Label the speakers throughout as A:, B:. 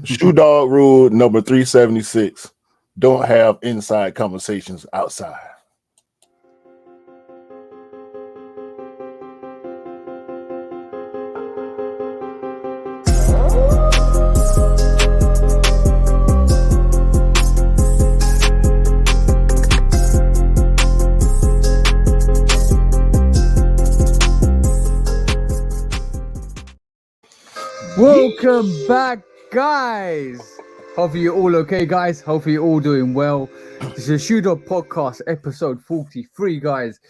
A: Shoe dog rule number 376. Don't have inside conversations outside.
B: Welcome back, guys. Hopefully you're all okay, guys. Hopefully you're all doing well. This is a Shoe Dog Podcast, episode 43, guys.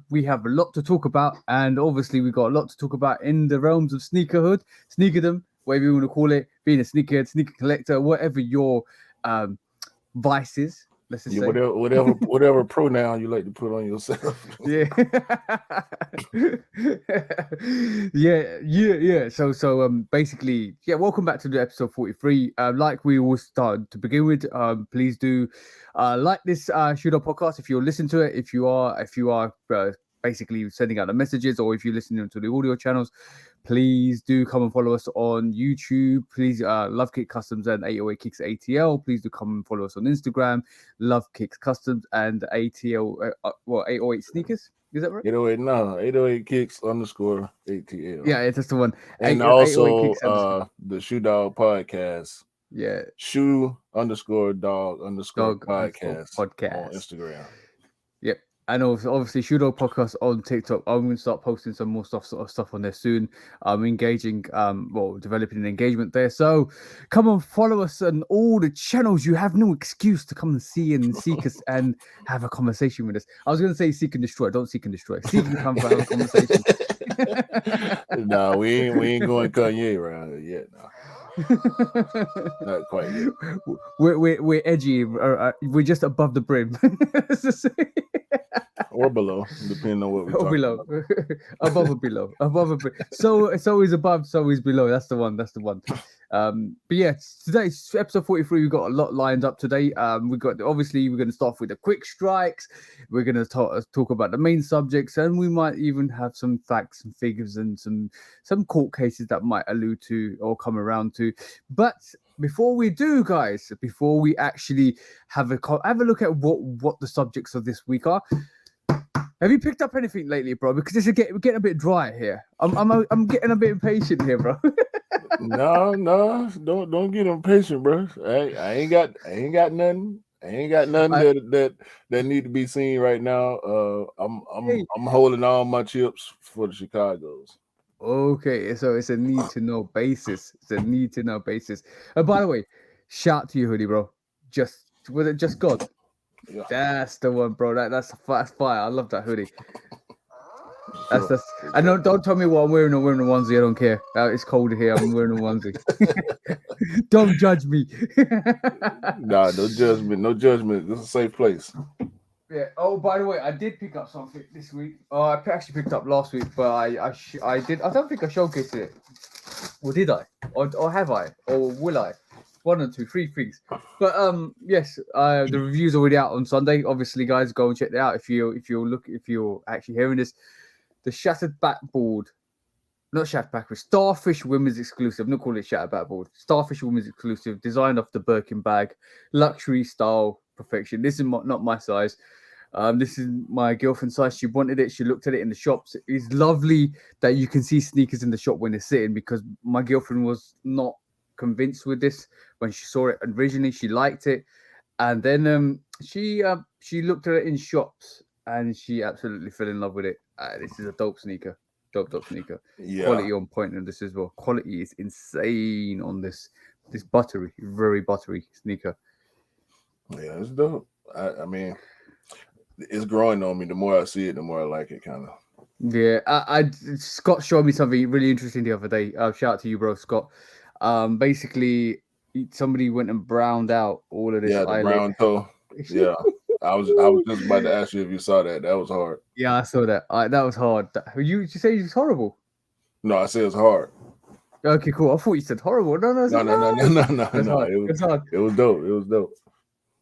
B: We have a lot to talk about, and obviously we got a lot to talk about in the realms of sneakerhood, sneakerdom, whatever you want to call it, being a sneakerhead, sneaker collector, whatever your vice is. Let's just say
A: whatever pronoun you like to put on yourself.
B: Yeah. yeah. So basically, yeah, welcome back to the episode 43. Like we always start to begin with, please do like this Shoot Up podcast if you're listening to it. If you are basically sending out the messages, or if you're listening to the audio channels, please do come and follow us on YouTube. Please, Love Kick Customs and 808 Kicks ATL. Please do come and follow us on Instagram, Love Kicks Customs and ATL. 808 Sneakers. Is that right?
A: 808 Kicks _ATL.
B: Yeah, that's the one.
A: And also the Shoe Dog Podcast.
B: Yeah.
A: Shoe _dog podcast on Instagram.
B: Yep. And obviously, Shoe Dog Podcast on TikTok. I'm going to start posting some more stuff on there soon. I'm engaging, developing an engagement there. So come and follow us on all the channels. You have no excuse to come and see and seek us and have a conversation with us. I was going to say seek and destroy. Don't seek and destroy. Seek and come and have a conversation.
A: No, we ain't going Kanye around here yet. No. Not quite yet.
B: We're edgy. We're just above the brim.
A: Or below, depending on what we're talking about.
B: Above or below. So it's always above, so always below. That's the one. But yeah, today's episode 43. We've got a lot lined up today. We're going to start off with the quick strikes. We're going to talk about the main subjects, and we might even have some facts and figures and some court cases that might allude to or come around to. But before we do, guys, before we actually have a look at what the subjects of this week are. Have you picked up anything lately, bro? Because we're getting a bit dry here. I'm getting a bit impatient here, bro.
A: No, don't get impatient, bro. I ain't got nothing. I ain't got nothing that need to be seen right now. I'm holding all my chips for the Chicagos.
B: Okay, so it's a need to know basis. By the way, shout to you, hoodie, bro. Was it just God?
A: Yeah.
B: That's the one, bro. That's fire. I love that hoodie. That's. I know. Don't tell me what I'm wearing. I'm wearing a onesie. I don't care. It's cold here. I'm wearing a onesie. Don't judge me.
A: Nah, no judgment. No judgment. This is a safe place.
B: Yeah. Oh, by the way, I did pick up something this week. I actually picked up last week, but I did. I don't think I showcased it. Or did I? Or have I? Or will I? 1 or 2, 3 things. But yes, the review's already out on Sunday. Obviously, guys, go and check that out if you're actually hearing this. The Shattered Backboard, not Shattered Backboard, Starfish Women's Exclusive. I'm not calling it Shattered Backboard. Starfish Women's Exclusive, designed off the Birkin bag, luxury style, perfection. This is not my size. This is my girlfriend's size. She wanted it. She looked at it in the shops. It's lovely that you can see sneakers in the shop when they're sitting, because my girlfriend was not convinced with this when she saw it originally. She liked it, and then she looked at it in shops and she absolutely fell in love with it. This is a dope sneaker. Yeah. Quality on point on this as well. Quality is insane on this very buttery sneaker.
A: Yeah, it's dope. I mean, it's growing on me. The more I see it, the more I like it, kind of.
B: Yeah, Scott showed me something really interesting the other day. Shout out to you, bro, Scott. Basically, somebody went and browned out all of this.
A: Yeah, the brown toe. Yeah, I was just about to ask you if you saw that. That was hard.
B: Yeah, I saw that. That was hard. You say it's horrible?
A: No, I said it's hard.
B: Okay, cool. I thought you said horrible. No. It was hard.
A: It was dope.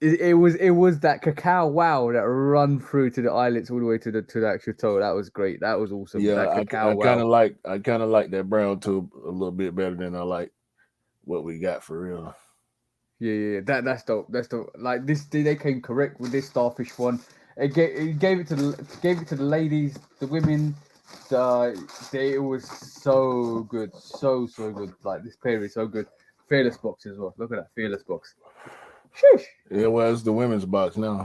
B: It was that cacao wow that run through to the eyelets all the way to the actual toe. That was great. That was awesome.
A: Yeah, I kind of like that brown toe a little bit better than I like what we got for real.
B: Yeah. That's dope. That's dope. Like this, they came correct with this starfish one. It gave it to the ladies, the women. It was so good, so good. Like this pair is so good. Fearless box as well. Look at that fearless box. Sheesh.
A: It was the women's box now.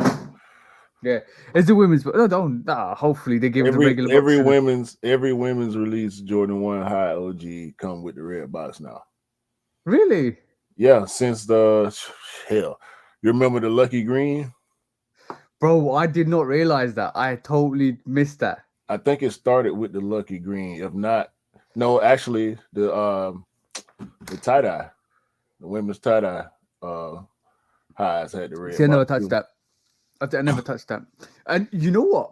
B: Yeah, it's the women's, but no, don't. Nah, hopefully they give it the
A: Every
B: regular
A: every
B: box.
A: women's release Jordan 1 High OG come with the red box now.
B: Really?
A: Yeah, since the hell. You remember the Lucky Green?
B: Bro, I did not realize that. I totally missed that.
A: I think it started with the Lucky Green. If not, no, actually the tie dye, the women's tie dye highs had the
B: See,
A: red
B: I never
A: box
B: touched
A: too.
B: that. I never touched that. And you know what?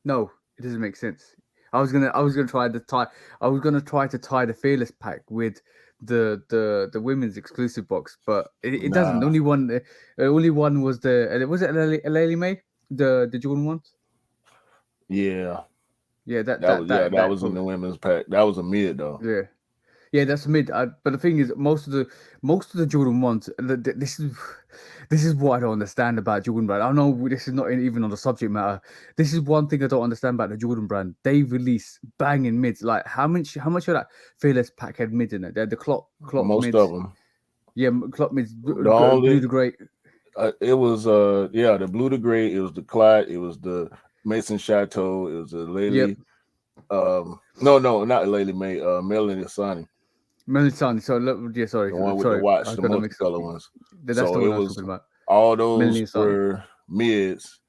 B: No, it doesn't make sense. I was gonna try the tie. I was gonna try to tie the fearless pack with the women's exclusive box, but it doesn't.
A: Nah,
B: Only one was was it Lely May, the Jordan ones.
A: yeah,
B: Yeah, that
A: that was in
B: probably,
A: the women's pack. That was a mid though.
B: yeah. Yeah, that's mid. But the thing is, most of the Jordan ones. This is what I don't understand about Jordan brand. I know this is not even on the subject matter. This is one thing I don't understand about the Jordan brand. They release banging mids. Like how much of that Fearless pack had mid in it? They're the clock
A: Most of
B: mids.
A: them.
B: Yeah, clock mids.
A: The
B: Blue
A: only
B: the Great.
A: it was the Blue to Gray, it was the Clyde, it was the Mason Chateau, it was the
B: Yep.
A: Lely. No, not Lely May. Melanie Asani,
B: Melanie. So look, yeah, sorry,
A: the one with the
B: sorry.
A: watch,
B: I
A: the
B: got them mixed up.
A: multicolor ones.
B: That's
A: So
B: the
A: it
B: one I was
A: was
B: talking about.
A: all those
B: Melanie Sani.
A: were mids.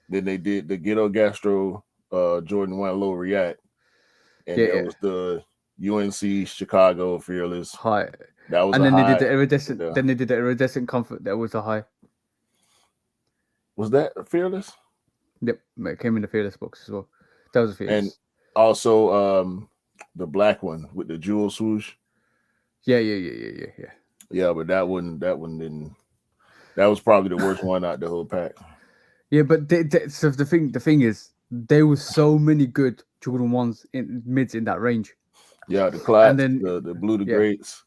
A: Then they did the Ghetto Gastro Jordan 1 Low React. And
B: Yeah,
A: there
B: yeah.
A: was the UNC Chicago Fearless.
B: High.
A: That was
B: And
A: a
B: then they did
A: high.
B: the iridescent.
A: The,
B: Then they did the iridescent comfort. That was a high.
A: was that Fearless?
B: Yep, it came in the fearless box as well. That was a
A: And
B: fearless.
A: also the black one with the jewel swoosh.
B: Yeah.
A: Yeah, but that one didn't. That was probably the worst one out the whole pack.
B: Yeah, but so the thing is, there was so many good Jordan ones in mids in that range,
A: Yeah, the
B: and
A: Clots,
B: then
A: the Blue the
B: yeah,
A: Greats,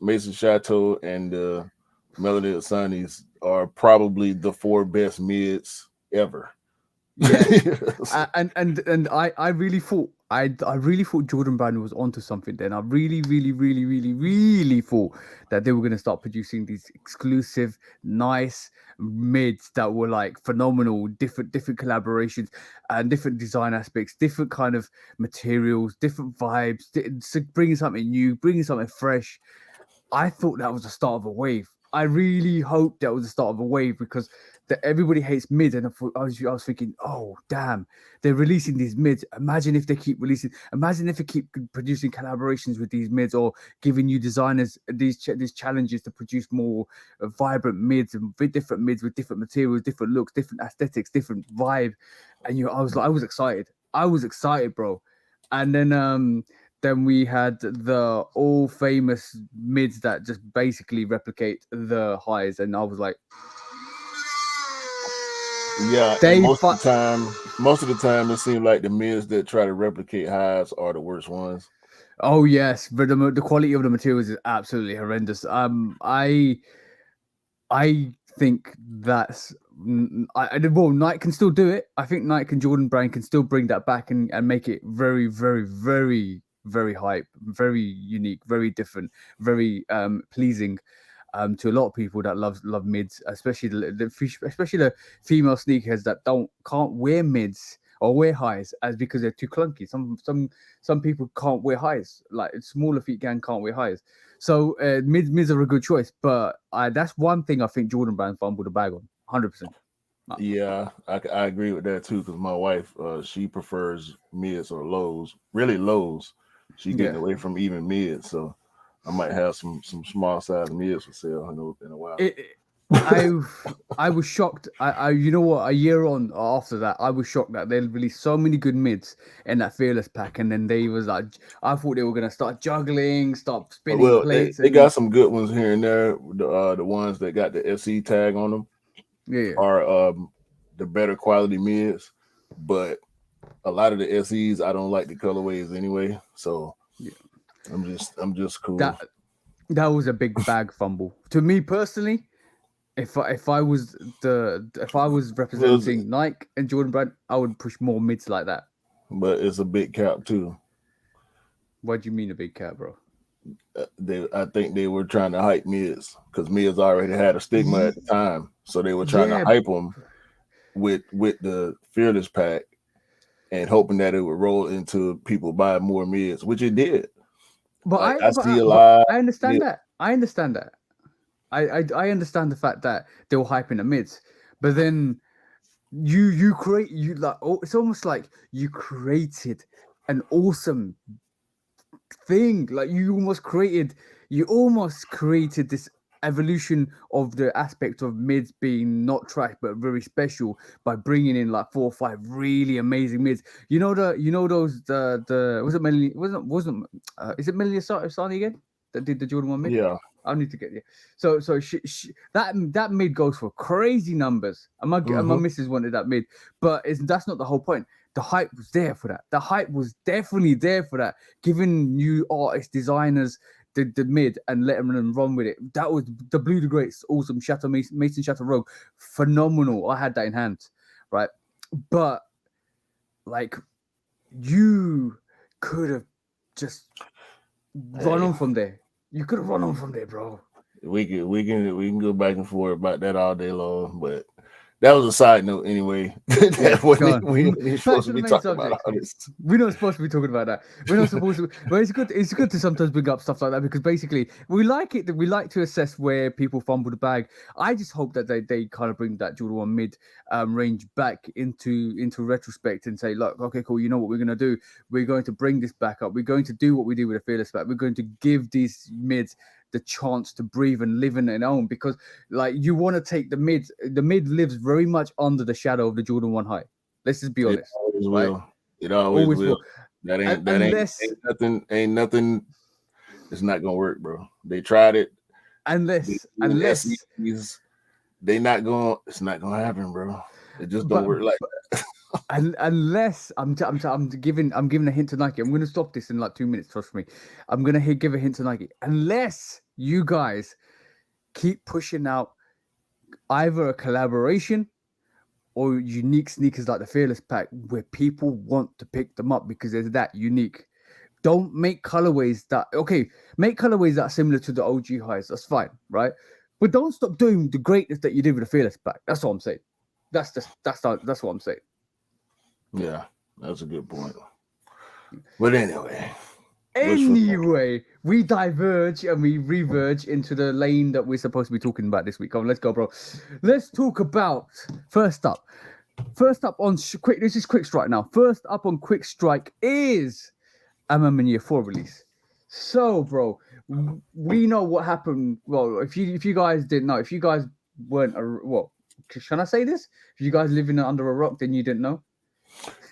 A: Mason Chateau, and the Melody Asanis are probably the four best mids ever.
B: yeah, and I really thought I really thought Jordan Brand was onto something. Then I really thought that they were gonna start producing these exclusive, nice mids that were like phenomenal, different collaborations and different design aspects, different kind of materials, different vibes, bringing something new, bringing something fresh. I thought that was the start of a wave. I really hope that was the start of a wave because everybody hates mid, and I was thinking, oh damn, they're releasing these mids. Imagine if they keep releasing. Imagine if they keep producing collaborations with these mids, or giving you designers these challenges to produce more vibrant mids and different mids with different materials, different looks, different aesthetics, different vibe. And I was excited. I was excited, bro. And then we had the all famous mids that just basically replicate the highs, and I was like,
A: Yeah, and
B: they
A: most of the time, it seems like the mids that try to replicate highs are the worst ones.
B: oh yes, but the quality of the materials is absolutely horrendous. I think that's well, Nike can still do it. I think Nike and Jordan Brand can still bring that back and make it very hype, very unique, very different, very pleasing to a lot of people that love mids, especially especially the female sneakers that can't wear mids or wear highs as because they're too clunky. Some people can't wear highs, like smaller feet gang can't wear highs. So mids are a good choice, but that's one thing I think Jordan Brand fumbled the bag on, 100%.
A: Yeah, I agree with that too. Because my wife, she prefers mids or lows, really lows. She getting
B: Yeah.
A: away from even mids, so I might have some small size mids for sale in a while.
B: It, I I was shocked. You know what? A year on after that, I was shocked that they released so many good mids in that Fearless pack, and then they was like, I thought they were gonna start juggling, start spinning
A: Well, they,
B: plates,
A: they
B: and
A: got some good ones here and there. The ones that got the SE tag on them
B: yeah,
A: are the better quality mids, but a lot of the SEs I don't like the colorways anyway. So
B: yeah.
A: I'm just
B: That
A: cool.
B: That was a big bag fumble to me personally. If I was
A: It was,
B: representing Nike and Jordan Brand, I would push more mids like that.
A: but it's a big cap too.
B: What do you mean a big cat, bro?
A: I think they were trying to hype Miz because Miz already had a stigma at the
B: Ye-
A: time, so they were trying to
B: Yeah,
A: hype him with the Fearless pack and hoping that it would roll into people buying more Miz, which it did. Like I see a
B: but
A: lot.
B: I
A: Yeah,
B: understand that. I understand that. I understand the fact that they were hyping the mids, but then you create you like it's almost like you created an awesome thing. Like you almost created this evolution of the aspect of mids being not trash but very special by bringing in like 4 or 5 really amazing mids. You know those the was it Melanie wasn't is it Melanie Sani again that did the Jordan 1 mid?
A: yeah,
B: I need to get you. So that mid goes for crazy numbers. And my
A: hmm
B: missus wanted that mid, but that's not the whole point. The hype was there for that. The hype was definitely there for that. Giving new artists, designers the mid and letting them run with it. That was the Blue the Greats, awesome. Mason Shatter Rogue, phenomenal. I had that in hand, right? But like you could have just run
A: hey,
B: on from there. You could have run on from there, bro.
A: we can go back and forth about that all day long, but that was a side note anyway.
B: Yeah,
A: That
B: go
A: wasn't,
B: on.
A: we ain't
B: Back
A: supposed
B: to
A: to
B: the
A: be
B: main
A: talking about
B: subject.
A: all this.
B: We're not supposed to be talking about that. We're not supposed to. But it's good. It's good to sometimes bring up stuff like that because basically we like it. We like to assess where people fumble the bag. I just hope that they kind of bring that Jordan 1 mid range back into retrospect and say, look, okay, cool. You know what we're gonna do? We're going to bring this back up. We're going to do what we do with the fearless back. We're going to give these mids the chance to breathe and live in their own because like you want to take the mid. The mid lives very much under the shadow of the Jordan 1 high. Let's just be
A: It
B: honest,
A: always
B: right?
A: will. It always
B: Always
A: will.
B: will.
A: Ain't
B: Unless
A: nothing. Ain't nothing. It's not gonna work, bro. They tried it. They
B: unless
A: doing
B: unless
A: SEs. They not going. It's not gonna happen, bro. It just don't
B: but,
A: work like
B: but unless I'm giving a hint to Nike. I'm gonna stop this in like 2 minutes, trust me. I'm gonna give a hint to Nike. Unless you guys keep pushing out either a collaboration or unique sneakers like the Fearless Pack where people want to pick them up because they're that unique. Don't make colorways that make colorways that are similar to the OG highs. That's fine, right? But don't stop doing the greatness that you did with the Fearless Pack. That's what I'm saying. That's what I'm saying.
A: that. Yeah, that's a good point. But anyway, wishful thinking.
B: Anyway, we diverge and we reverge into the lane that we're supposed to be talking about this week. Come on, let's go, bro. Let's talk about first up. First up on quick. This is Quick Strike now. First up on Quick Strike is Amman Year 4 release. So, bro, we know what happened. Well, if you guys didn't know, if you guys weren't well, can I say this? If you guys living under a rock, then you didn't know.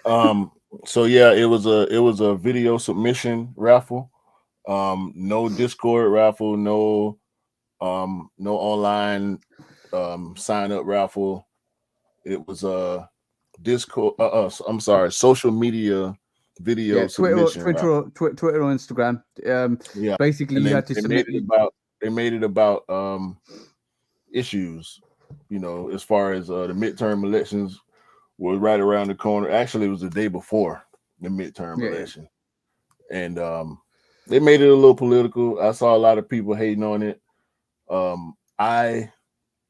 A: Um. So yeah, it was a video submission raffle. No Discord raffle. No online sign up raffle. It was a Discord. I'm sorry, social media video
B: Yeah,
A: submission raffle.
B: Twitter or Instagram.
A: Yeah,
B: Basically,
A: and
B: you
A: then
B: had to submit.
A: they made it about issues. As far as the midterm elections was right around the corner. Actually, it was the day before the midterm
B: Yeah, yeah.
A: election, and they made it a little political. I saw a lot of people hating on it. I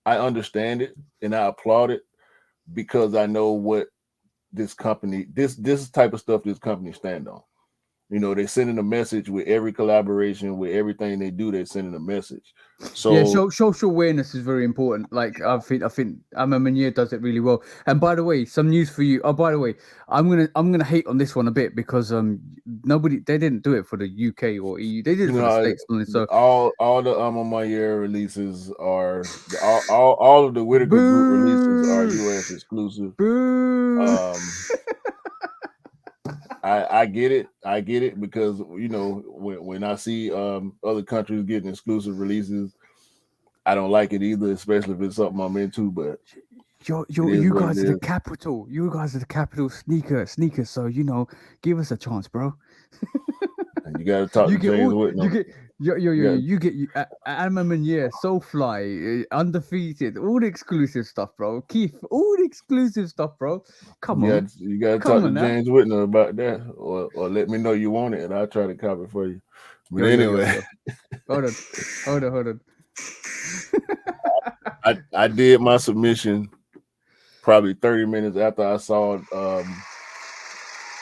A: understand it and I applaud it because I know what this type of stuff this company stand on. They're sending a message with every collaboration, with everything they do, they're sending a message.
B: Yeah,
A: So
B: social awareness is very important. Like I think Amma Meunier does it really well. And by the way, some news for you. Oh, by the way, I'm gonna hate on this one a bit because nobody they didn't do it for the UK or EU. They did
A: you
B: it for the
A: know
B: States only. So
A: all the my year releases are all of the Whitaker Group releases are
B: boo,
A: US exclusive.
B: boo.
A: Um, I get it. I get it because when I see other countries getting exclusive releases, I don't like it either, especially if it's something I'm into. But it is
B: You
A: what it
B: guys are the
A: is.
B: capital. You guys are the capital sneakers. So give us a chance, bro.
A: And you got to talk
B: You
A: to
B: get
A: James
B: all
A: Whitney. Yeah,
B: You get you, Meunier, Soulfly, undefeated, all the exclusive stuff, bro. Keith, all the exclusive stuff, bro.
A: you got to
B: Come
A: talk to
B: on now.
A: James Whitner about that, or let me know you want it, and I'll try to copy for you. But anyway,
B: Yo. Hold on, hold on.
A: I did my submission probably 30 minutes after I saw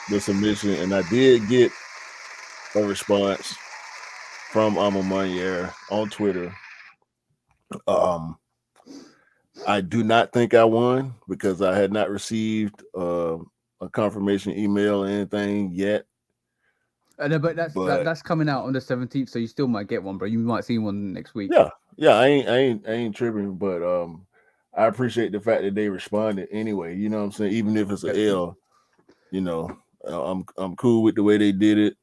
A: the submission, and I did get a response from Meunier on Twitter. Um, I do not think I won because I had not received a confirmation email or anything yet.
B: But
A: But
B: that's coming out on the 17th, so you still might get one, bro. You might see one next week.
A: yeah, I ain't tripping. But I appreciate the fact that they responded anyway. You know what I'm saying? Even if it's
B: Yep.
A: a L, you know, I'm cool with the way they did it.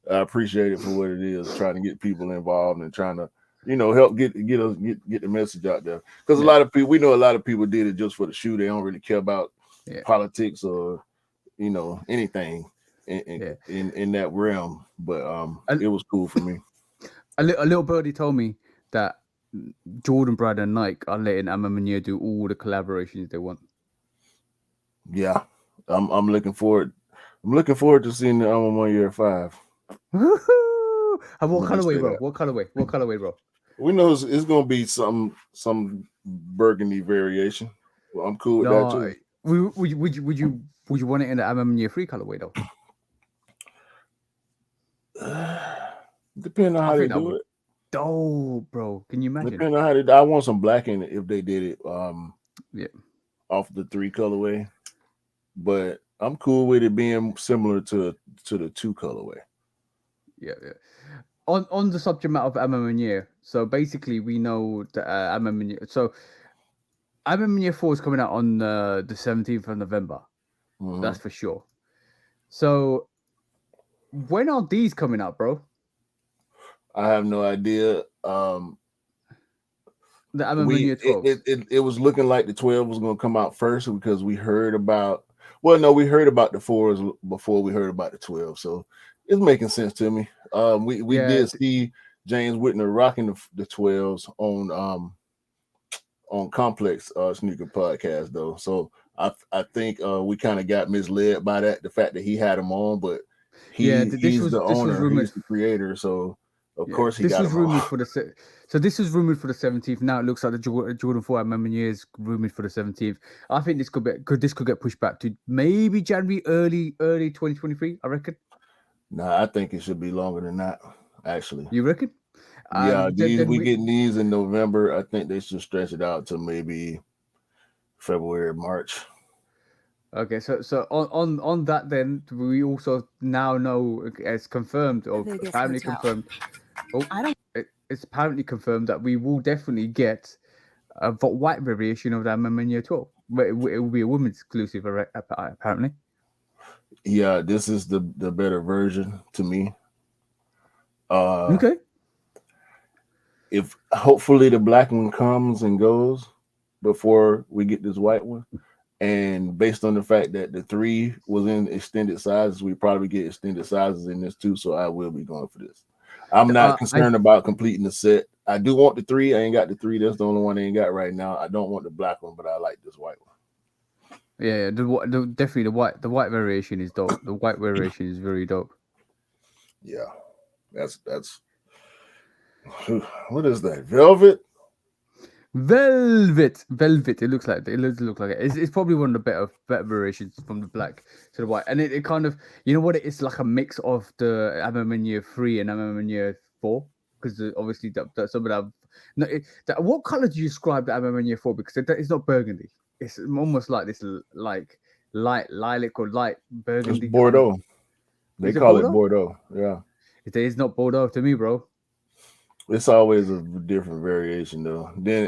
A: I appreciate it for what it is, trying to get people involved and trying to, help get the message out there. Because a
B: Yeah,
A: lot of people, we know a lot of people did it just for the shoe. They don't really care about
B: yeah,
A: politics or anything
B: yeah.
A: in that realm. But
B: A,
A: it was cool for me.
B: a little birdie told me that Jordan Brand and Nike are letting Meunier do all the collaborations they want.
A: Yeah, I'm looking forward. I'm looking forward to seeing the I'm 1 year 5.
B: Woohoo! And
A: Let
B: what
A: me just
B: colorway,
A: say
B: bro?
A: that.
B: What colorway? What colorway, bro?
A: We know it's gonna be some burgundy variation. Well, I'm cool with that
B: No,
A: too.
B: would you want it in the Meunier free colorway though?
A: Depending on
B: I
A: how they
B: think that
A: do
B: would
A: it.
B: dope, bro. Can you imagine?
A: Depending on how they, I want some black in it if they did it
B: Yeah,
A: off the 3 colorway. But I'm cool with it being similar to the 2 colorway.
B: yeah. On the subject matter of Meunier, so basically we know that Meunier. So Meunier 4 is coming out on the 17th of November.
A: Hmm.
B: That's for sure. So when are these coming out, bro?
A: I have no idea.
B: The
A: We
B: Meunier 12s.
A: it was looking like the 12 was going to come out first because we heard about, well, no, we heard about the 4s before we heard about the 12. So it's making sense to me. We
B: Yeah,
A: did see James Whitner rocking the 12s on Complex Sneaker Podcast though. So I think we kind of got misled by that, the fact that he had him on, but
B: yeah.
A: he's the
B: This was
A: owner,
B: rumored.
A: he's the creator, so of
B: Yeah,
A: course he
B: this
A: got
B: was
A: him on.
B: rumored for the so this was rumored for the 17th. Now it looks like the Jordan 4 at Meunier is rumored for the 17th. I think this could get pushed back to maybe January, early 2023. I reckon.
A: Nah, I think it should be longer than that, actually.
B: You reckon?
A: Yeah, these
B: Then
A: we
B: we
A: getting these in November. I think they should stretch it out to maybe February, March.
B: Okay, so on that then we also now know it's confirmed or
C: Vegas
B: apparently
C: hotel.
B: confirmed. Oh,
C: I don't
B: it's apparently confirmed that we will definitely get a white variation of that Meunier 12. But it will be a women's exclusive, apparently.
A: Yeah, this is the better version to me. Uh
B: Okay.
A: if hopefully the black one comes and goes before we get this white one. And based on the fact that the 3 was in extended sizes, we probably get extended sizes in this too. So I will be going for this. I'm not
B: I
A: concerned about completing the set. I do want the 3. I ain't got the 3. That's the only one I ain't got right now. I don't want the black one, but I like this white one.
B: yeah, definitely the white variation is dope. The white variation is very dope.
A: Yeah, that's what is that? Velvet?
B: Velvet. It looks like it. It's probably one of the better variations from the black to the white, and it kind of what it's like a mix of the Meunier 3 and Meunier 4 because obviously that some of that. No, what color do you describe the Meunier 4? Because it's not burgundy. It's almost like this like light lilac or light
A: It's
B: burgundy kind of.
A: Bordeaux. They
B: Is it
A: call it
B: Bordeaux?
A: Bordeaux. Yeah.
B: It is not Bordeaux to me, bro.
A: It's always a different variation though. Then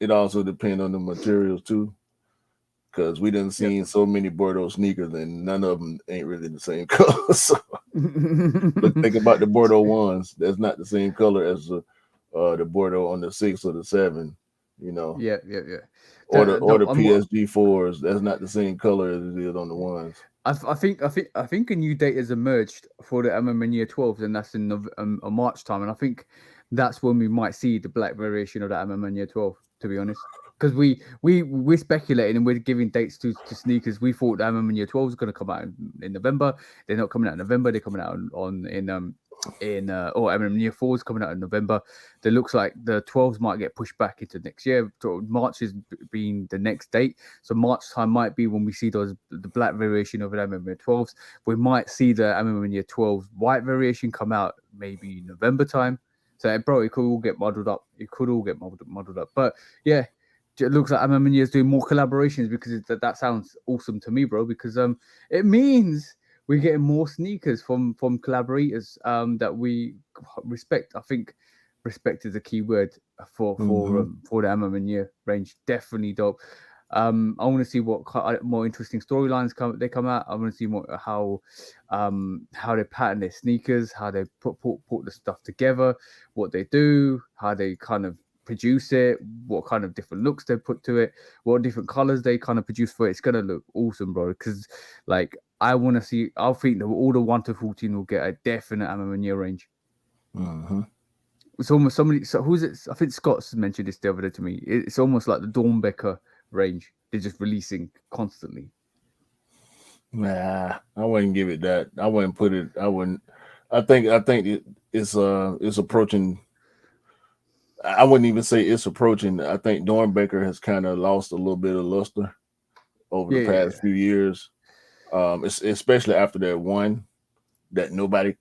A: it also depends on the materials too. Because we done
B: Yep.
A: seen so many Bordeaux sneakers and none of them ain't really the same color. So look, think about the Bordeaux ones. That's not the same color as the Bordeaux on the 6 or the 7, you know,
B: Yeah.
A: or the
B: No, I'm
A: PSG 4s. That's not the same color as it is on the ones.
B: I think a new date has emerged for the Year 12s, and that's in March time, and I think that's when we might see the black variation of the Year 12. To be honest, because we're speculating and we're giving dates to sneakers. We thought the Year 12 was going to come out in November. They're not coming out in November. They're coming out on in or Year 4 is coming out in November. It looks like the 12s might get pushed back into next year. So March is being the next date. So March time might be when we see the black variation of the Year 12s. We might see the Year 12 white variation come out maybe November time. So bro, it could all get muddled up. It could all get muddled up. But yeah, it looks like Year is doing more collaborations because that sounds awesome to me, bro. Because it means we're getting more sneakers from collaborators that we respect. I think respect is a key word for the Year range. Definitely dope. I want to see what more interesting storylines come out. I want to see how they pattern their sneakers, how they put the stuff together, what they do, how they kind of produce it, what kind of different looks they put to it, what different colors they kind of produce for it. It's gonna look awesome, bro. Because like I want to see. I think that all the 1 to 14 will get a definite Year range.
A: Mm-hmm.
B: It's almost somebody. So who's it? I think Scott's mentioned this the other day to me. It's almost like the Dornbecker range. They're just releasing constantly.
A: Nah, I wouldn't give it that. I wouldn't put it. I wouldn't. I think it's approaching. I wouldn't even say it's approaching. I think Dornbecker has kind of lost a little bit of luster over the
B: Yeah, yeah,
A: past few years. Especially after that one that nobody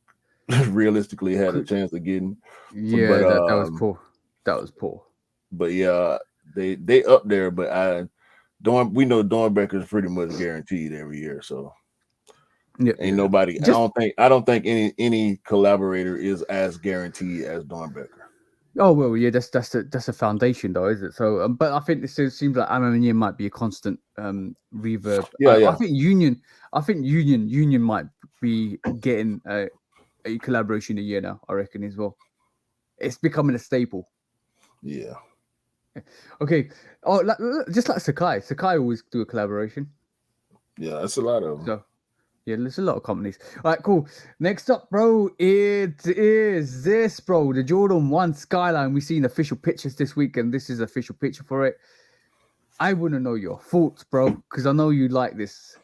A: realistically had a chance of getting. But
B: yeah. That was poor. That was poor.
A: but yeah, they up there. But we know Dornbecker is pretty much guaranteed every year. So
B: Yep,
A: ain't
B: yep, yep.
A: nobody.
B: Just
A: I don't think any collaborator is as guaranteed as Dornbecker.
B: oh well, yeah. That's a foundation, though, is it? So, but I think this seems like Year might be a constant reverb.
A: Yeah,
B: I
A: yeah,
B: think Union. Union might be getting a collaboration a year now. I reckon as well. It's becoming a staple.
A: yeah,
B: Okay. Oh, just like Sakai. Sakai always do a collaboration.
A: yeah. That's a lot of them.
B: So yeah, there's a lot of companies. All right, cool. Next up, bro, it is this, bro. The Jordan 1 Skyline. We've seen official pictures this week, and this is official picture for it. I want to know your thoughts, bro, because I know you like this.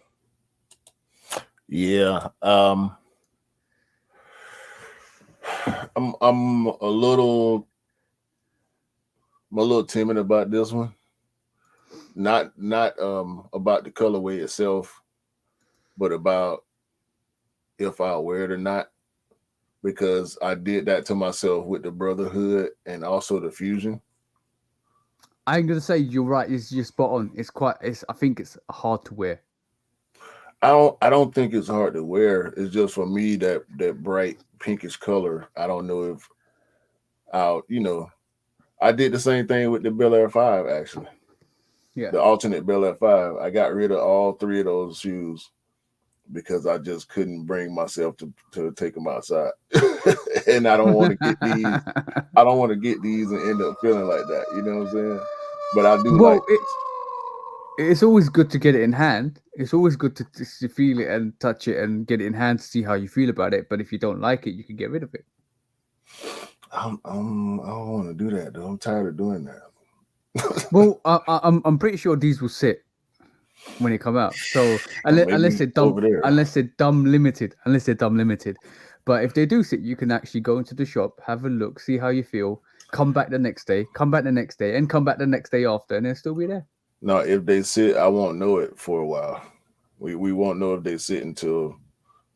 A: Yeah. I'm a little timid about this one. Not about the colorway itself, but about if I wear it or not. Because I did that to myself with the Brotherhood and also the Fusion.
B: I'm gonna say you're right. You're spot on. It's quite. It's. I think it's hard to wear.
A: I don't think it's hard to wear. It's just for me that bright pinkish color. I don't know if I'll I did the same thing with the Bel Air 5 actually.
B: Yeah.
A: The alternate Bel Air 5. I got rid of all three of those shoes because I just couldn't bring myself to take them outside. And I don't want to get these. I don't want to get these and end up feeling like that. You know what I'm saying? But I do like
B: Well, it's always good to get it in hand. It's always good to feel it and touch it and get it in hand to see how you feel about it. But if you don't like it, you can get rid of it.
A: I don't want to do that though. I'm tired of doing that.
B: Well, I'm pretty sure these will sit when they come out. So
A: Maybe over there.
B: unless they're dumb limited. But if they do sit, you can actually go into the shop, have a look, see how you feel, come back the next day, come back the next day, and come back the next day after, and they'll still be there.
A: No, if they sit, I won't know it for a while. We won't know if they sit until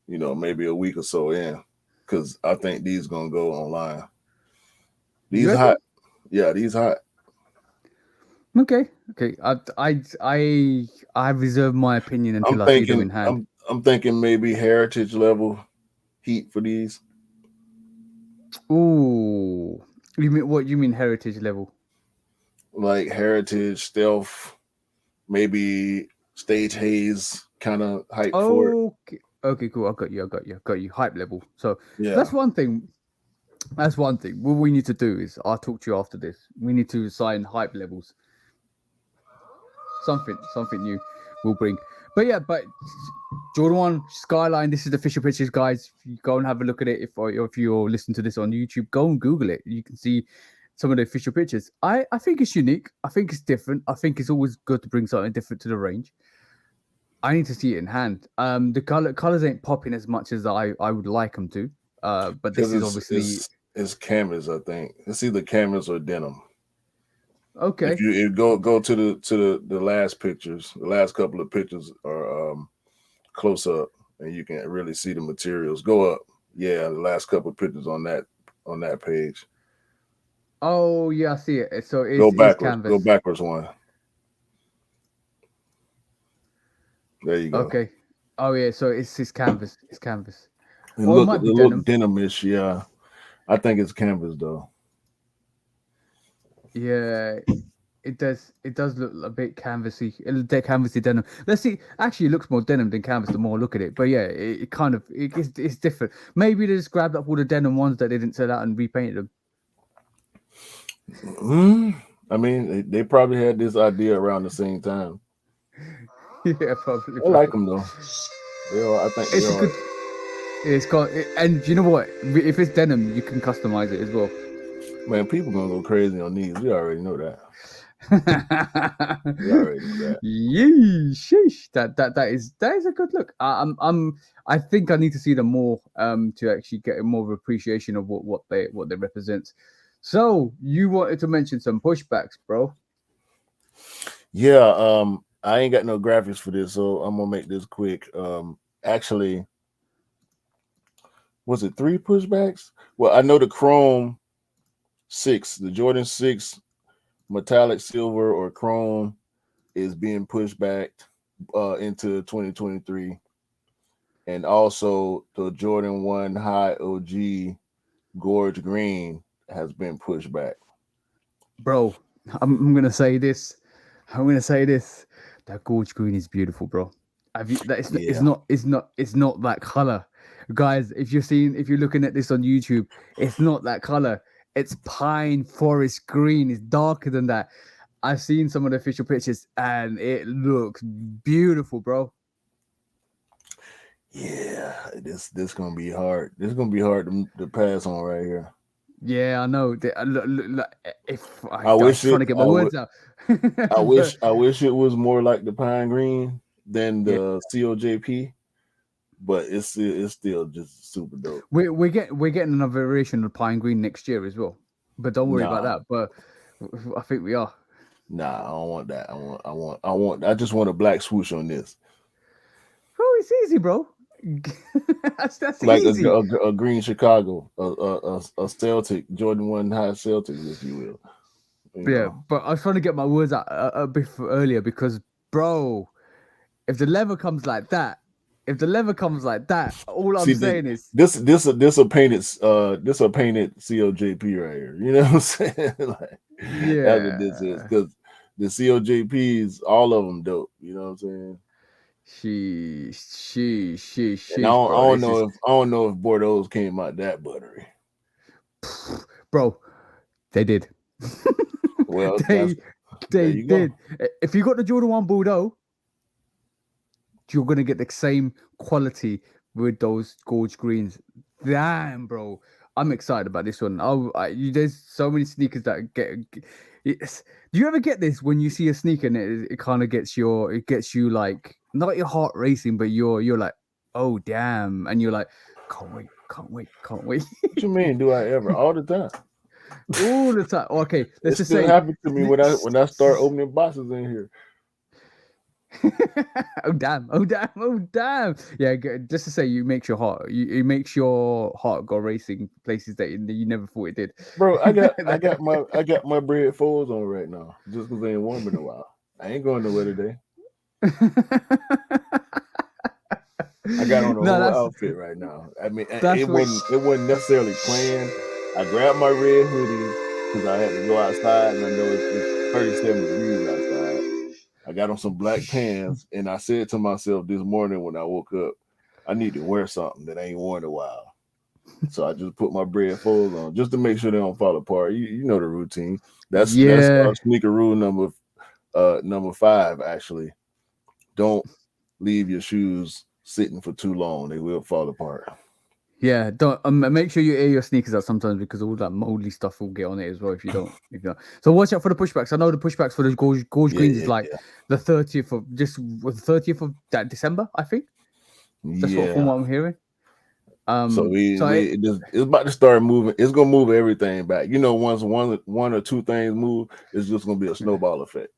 A: maybe a week or so in, because I think these gonna go online.
B: You
A: These
B: reckon?
A: hot, yeah, these hot.
B: Okay, okay. I reserve my opinion until I see them in hand.
A: I'm thinking maybe heritage level heat for these.
B: Ooh, you mean what? You mean heritage level?
A: Like heritage stealth, maybe stage haze kind of hype for it.
B: Okay, okay, cool. I got you. Hype level. So
A: Yeah.
B: that's one thing. That's one thing. What we need to do is I'll talk to you after this. We need to assign hype levels. Something new we'll bring. but Jordan 1 Skyline. This is the official pictures, guys. If you go and have a look at it, if you're listening to this on YouTube, go and Google it. You can see some of the official pictures. I think it's unique. I think it's different. I think it's always good to bring something different to the range. I need to see it in hand. The colors ain't popping as much as I would like them to. But this is obviously
A: it's canvas. I think it's either canvas or denim.
B: okay.
A: If you go to the last pictures, the last couple of pictures are close up, and you can really see the materials. Go up, yeah. The last couple of pictures on that page.
B: Oh yeah, I see it. So
A: Go
B: it's
A: backwards.
B: canvas.
A: Go backwards one. There you go.
B: Okay. Oh yeah, so it's canvas. It's canvas.
A: It
B: Or it
A: look
B: might be denim.
A: denimish, yeah. I think it's canvas though.
B: Yeah, it does. It does look a bit canvassy. Canvassy denim. Let's see. Actually, it looks more denim than canvas. The more I look at it, but yeah, it kind of it's different. Maybe they just grabbed up all the denim ones that they didn't sell out and repainted them.
A: I mean, they probably had this idea around the same time.
B: Yeah, probably.
A: I like them though. I think
B: It's
A: they
B: a
A: are.
B: good. It's got, and you know what? If it's denim, you can customize it as well.
A: Man, people gonna go crazy on these. We already know that. We already know that.
B: Yee, sheesh. That is a good look. I think I need to see them more to actually get more of appreciation of what they represent. So you wanted to mention some pushbacks, bro.
A: Yeah, I ain't got no graphics for this, so I'm gonna make this quick. Actually, was it 3 pushbacks? Well, I know the Chrome 6, the Jordan 6 metallic silver or chrome is being pushed back into 2023. And also the Jordan 1 High OG Gorge Green has been pushed back.
B: Bro, I'm gonna say this. I'm gonna say this. That gorge green is beautiful, bro. Have you? That
A: Yeah.
B: it's not that color, guys. If you're looking at this on YouTube, it's not that color. It's pine forest green. It's darker than that. I've seen some of the official pictures, and it looks beautiful, bro.
A: Yeah, this gonna be hard. This is gonna be hard to pass on right here.
B: Yeah, I know. If
A: I
B: I'm
A: wish
B: just trying
A: it.
B: to get my words out. But
A: I wish it was more like the pine green than the COJP, but it's still just super dope.
B: we're getting another variation of pine green next year as well. But don't worry about
A: Nah,
B: that. But I think we are.
A: nah, I don't want that. I just want a black swoosh on this,
B: Bro, it's easy, bro. That's
A: like
B: easy.
A: a green Chicago, a Celtic Jordan 1 High Celtics, if you will. You
B: Yeah,
A: know.
B: but I was trying to get my words out a bit earlier because, bro, if the lever comes like that, all I'm
A: See,
B: saying is,
A: this a painted COJP right here. You know what I'm saying? Like, that's what this is,
B: yeah,
A: because the COJPs, all of them dope. You know what I'm saying? And
B: sheesh, bro. This is,
A: I don't know if Bordeaux came out that buttery.
B: bro. They did.
A: Well,
B: they
A: there
B: they
A: you go.
B: did. If you got the Jordan 1 Bordeaux, you're gonna get the same quality with those gorge greens. Damn, bro, I'm excited about this one. There's so many sneakers that it's, do you ever get this when you see a sneaker and it kind of gets you like not your heart racing, but you're like, oh damn, and you're like, can't wait.
A: What you mean? Do I ever? All the time.
B: All the time. Okay,
A: It
B: let's just
A: still
B: say.
A: happens to me when I start opening boxes in here.
B: Oh damn! Oh damn! Oh damn! Yeah, just to say, you makes your heart go racing places that you never thought it did.
A: Bro, I got my bread folds on right now, just because they ain't warm in a while. I ain't going nowhere today. I got on a
B: No,
A: whole outfit right now. I mean,
B: that's what.
A: it wasn't necessarily planned. I grabbed my red hoodie because I had to go outside, and I know it's 37 degrees outside. I got on some black pants, and I said to myself this morning when I woke up, I need to wear something that I ain't worn in a while. So I just put my bread folds on just to make sure they don't fall apart. You know the routine. That's
B: Yeah,
A: sneaker rule number 5 actually. Don't leave your shoes sitting for too long. They will fall apart.
B: Yeah, don't make sure you air your sneakers out sometimes because all that moldy stuff will get on it as well if you don't. If you don't. So watch out for the pushbacks. I know the pushbacks for the gorge
A: Yeah,
B: greens is
A: yeah,
B: like
A: yeah.
B: the 30th of just the 30th of that December, I think. That's what from
A: Yeah.
B: what I'm hearing.
A: So
B: So
A: it's about to start moving. It's gonna move everything back. You know, once one or two things move, it's just gonna be a snowball effect.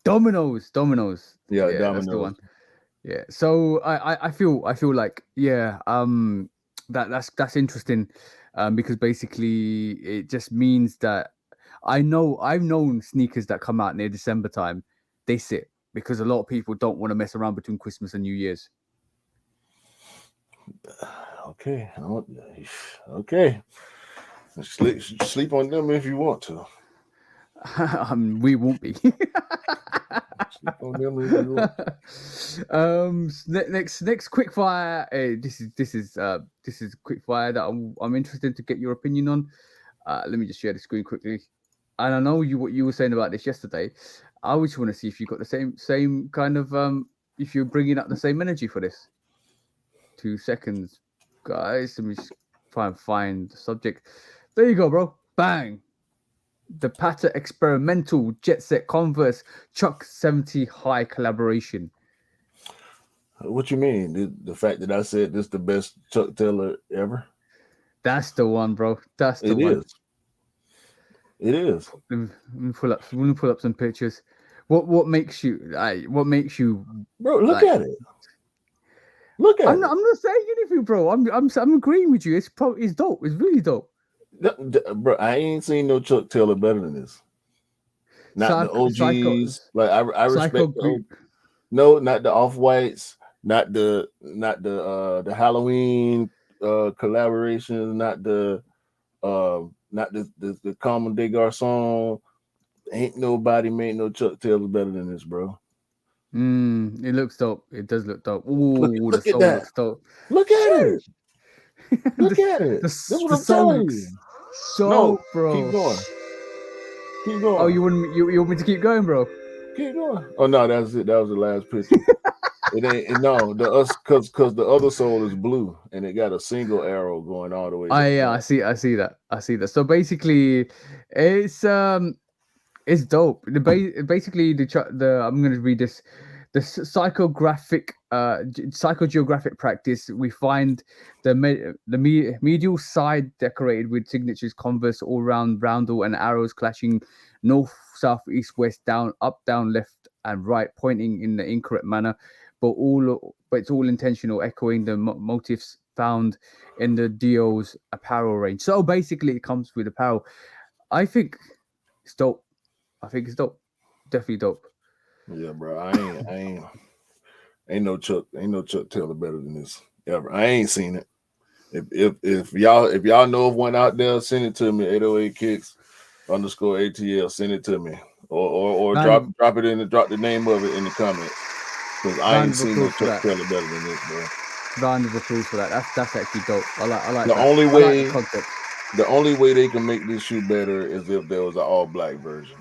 B: dominoes.
A: Yeah,
B: Yeah, that's the one.
A: dominoes.
B: Yeah. So I feel like that's interesting, because basically it just means that I've known sneakers that come out near December time, they sit because a lot of people don't want to mess around between Christmas and New Year's.
A: Okay. Okay. Sleep on them if you want to.
B: We won't be.
A: Sleep on them if you want.
B: Next quick fire. This is quick fire that I'm interested to get your opinion on. Let me just share the screen quickly. And I know what you were saying about this yesterday. I just want to see if you got the same kind of if you're bringing up the same energy for this. 2 seconds, guys. Let me just try and find the subject. There you go, bro. Bang. The Patta Experimental Jet Set Converse Chuck 70 High collaboration.
A: What you mean? The fact that I said this the best Chuck Taylor ever?
B: That's the one, bro. That's the
A: It
B: one.
A: is. It is.
B: Let me pull up some pictures. What makes you what makes you
A: Bro, look
B: like
A: at it. Look at it.
B: I'm not saying anything, bro. I'm agreeing with you. It's dope. It's really dope.
A: Bro, I ain't seen no Chuck Taylor better than this. Not the
B: Psycho
A: OGs. Like I
B: Psycho
A: respect the no, not the off whites, not the Halloween collaborations, not the Common des Garçons. Ain't nobody made no Chuck Taylor better than this, bro.
B: It looks dope. It does look dope. Ooh, the
A: Look at
B: soul
A: that.
B: looks dope.
A: Look at it.
B: Sheesh.
A: Look
B: the,
A: at it.
B: the
A: That's what
B: the
A: I'm
B: soul
A: telling
B: looks
A: you. No,
B: so,
A: keep
B: bro.
A: going. Keep
B: Oh,
A: going.
B: you want me to keep going, bro?
A: Keep going. Oh no, that's it. That was the last picture. It ain't no the us because the other soul is blue and it got a single arrow going all the way
B: I yeah,
A: down.
B: I see that. So basically, it's it's dope. Basically the I'm gonna read this. The psychogeographic practice. We find the medial side decorated with signatures, converse all round, roundel, and arrows clashing north, south, east, west, down, up, down, left, and right, pointing in the incorrect manner, but it's all intentional, echoing the motifs found in the Dio's apparel range. So basically, it comes with apparel. I think it's dope. I think it's dope. Definitely dope.
A: Yeah, bro. Ain't no Chuck Taylor better than this ever. I ain't seen it. If y'all know of one out there, send it to me. 808 kicks underscore ATL. Send it to me. Or
B: Round
A: drop
B: of,
A: drop the name of it in the comments. Because I
B: round
A: ain't
B: of
A: seen no
B: applause for
A: Chuck
B: that.
A: Taylor better than this, bro.
B: Round of applause for that. That's actually dope. I like
A: The
B: that.
A: only
B: I like the
A: way
B: concept.
A: the only way they can make this shoe better is if there was an all black version.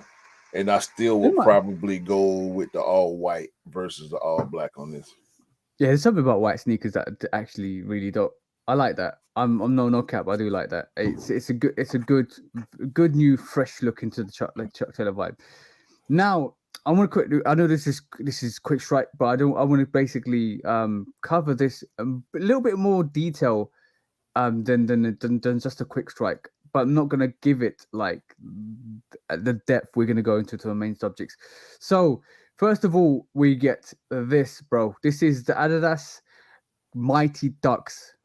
A: And I still
B: They
A: would
B: might.
A: probably go with the all white versus the all black on this.
B: Yeah, there's something about white sneakers that actually really dope. I like that. I'm no cap. I do like that. It's a good new fresh look into the Chuck Taylor vibe. Now I want to quickly. I know this is quick strike, but I want to basically cover this a little bit more detail than just a quick strike. But I'm not gonna give it like the depth we're gonna go into to the main subjects. So first of all, we get this, bro. This is the Adidas Mighty Ducks.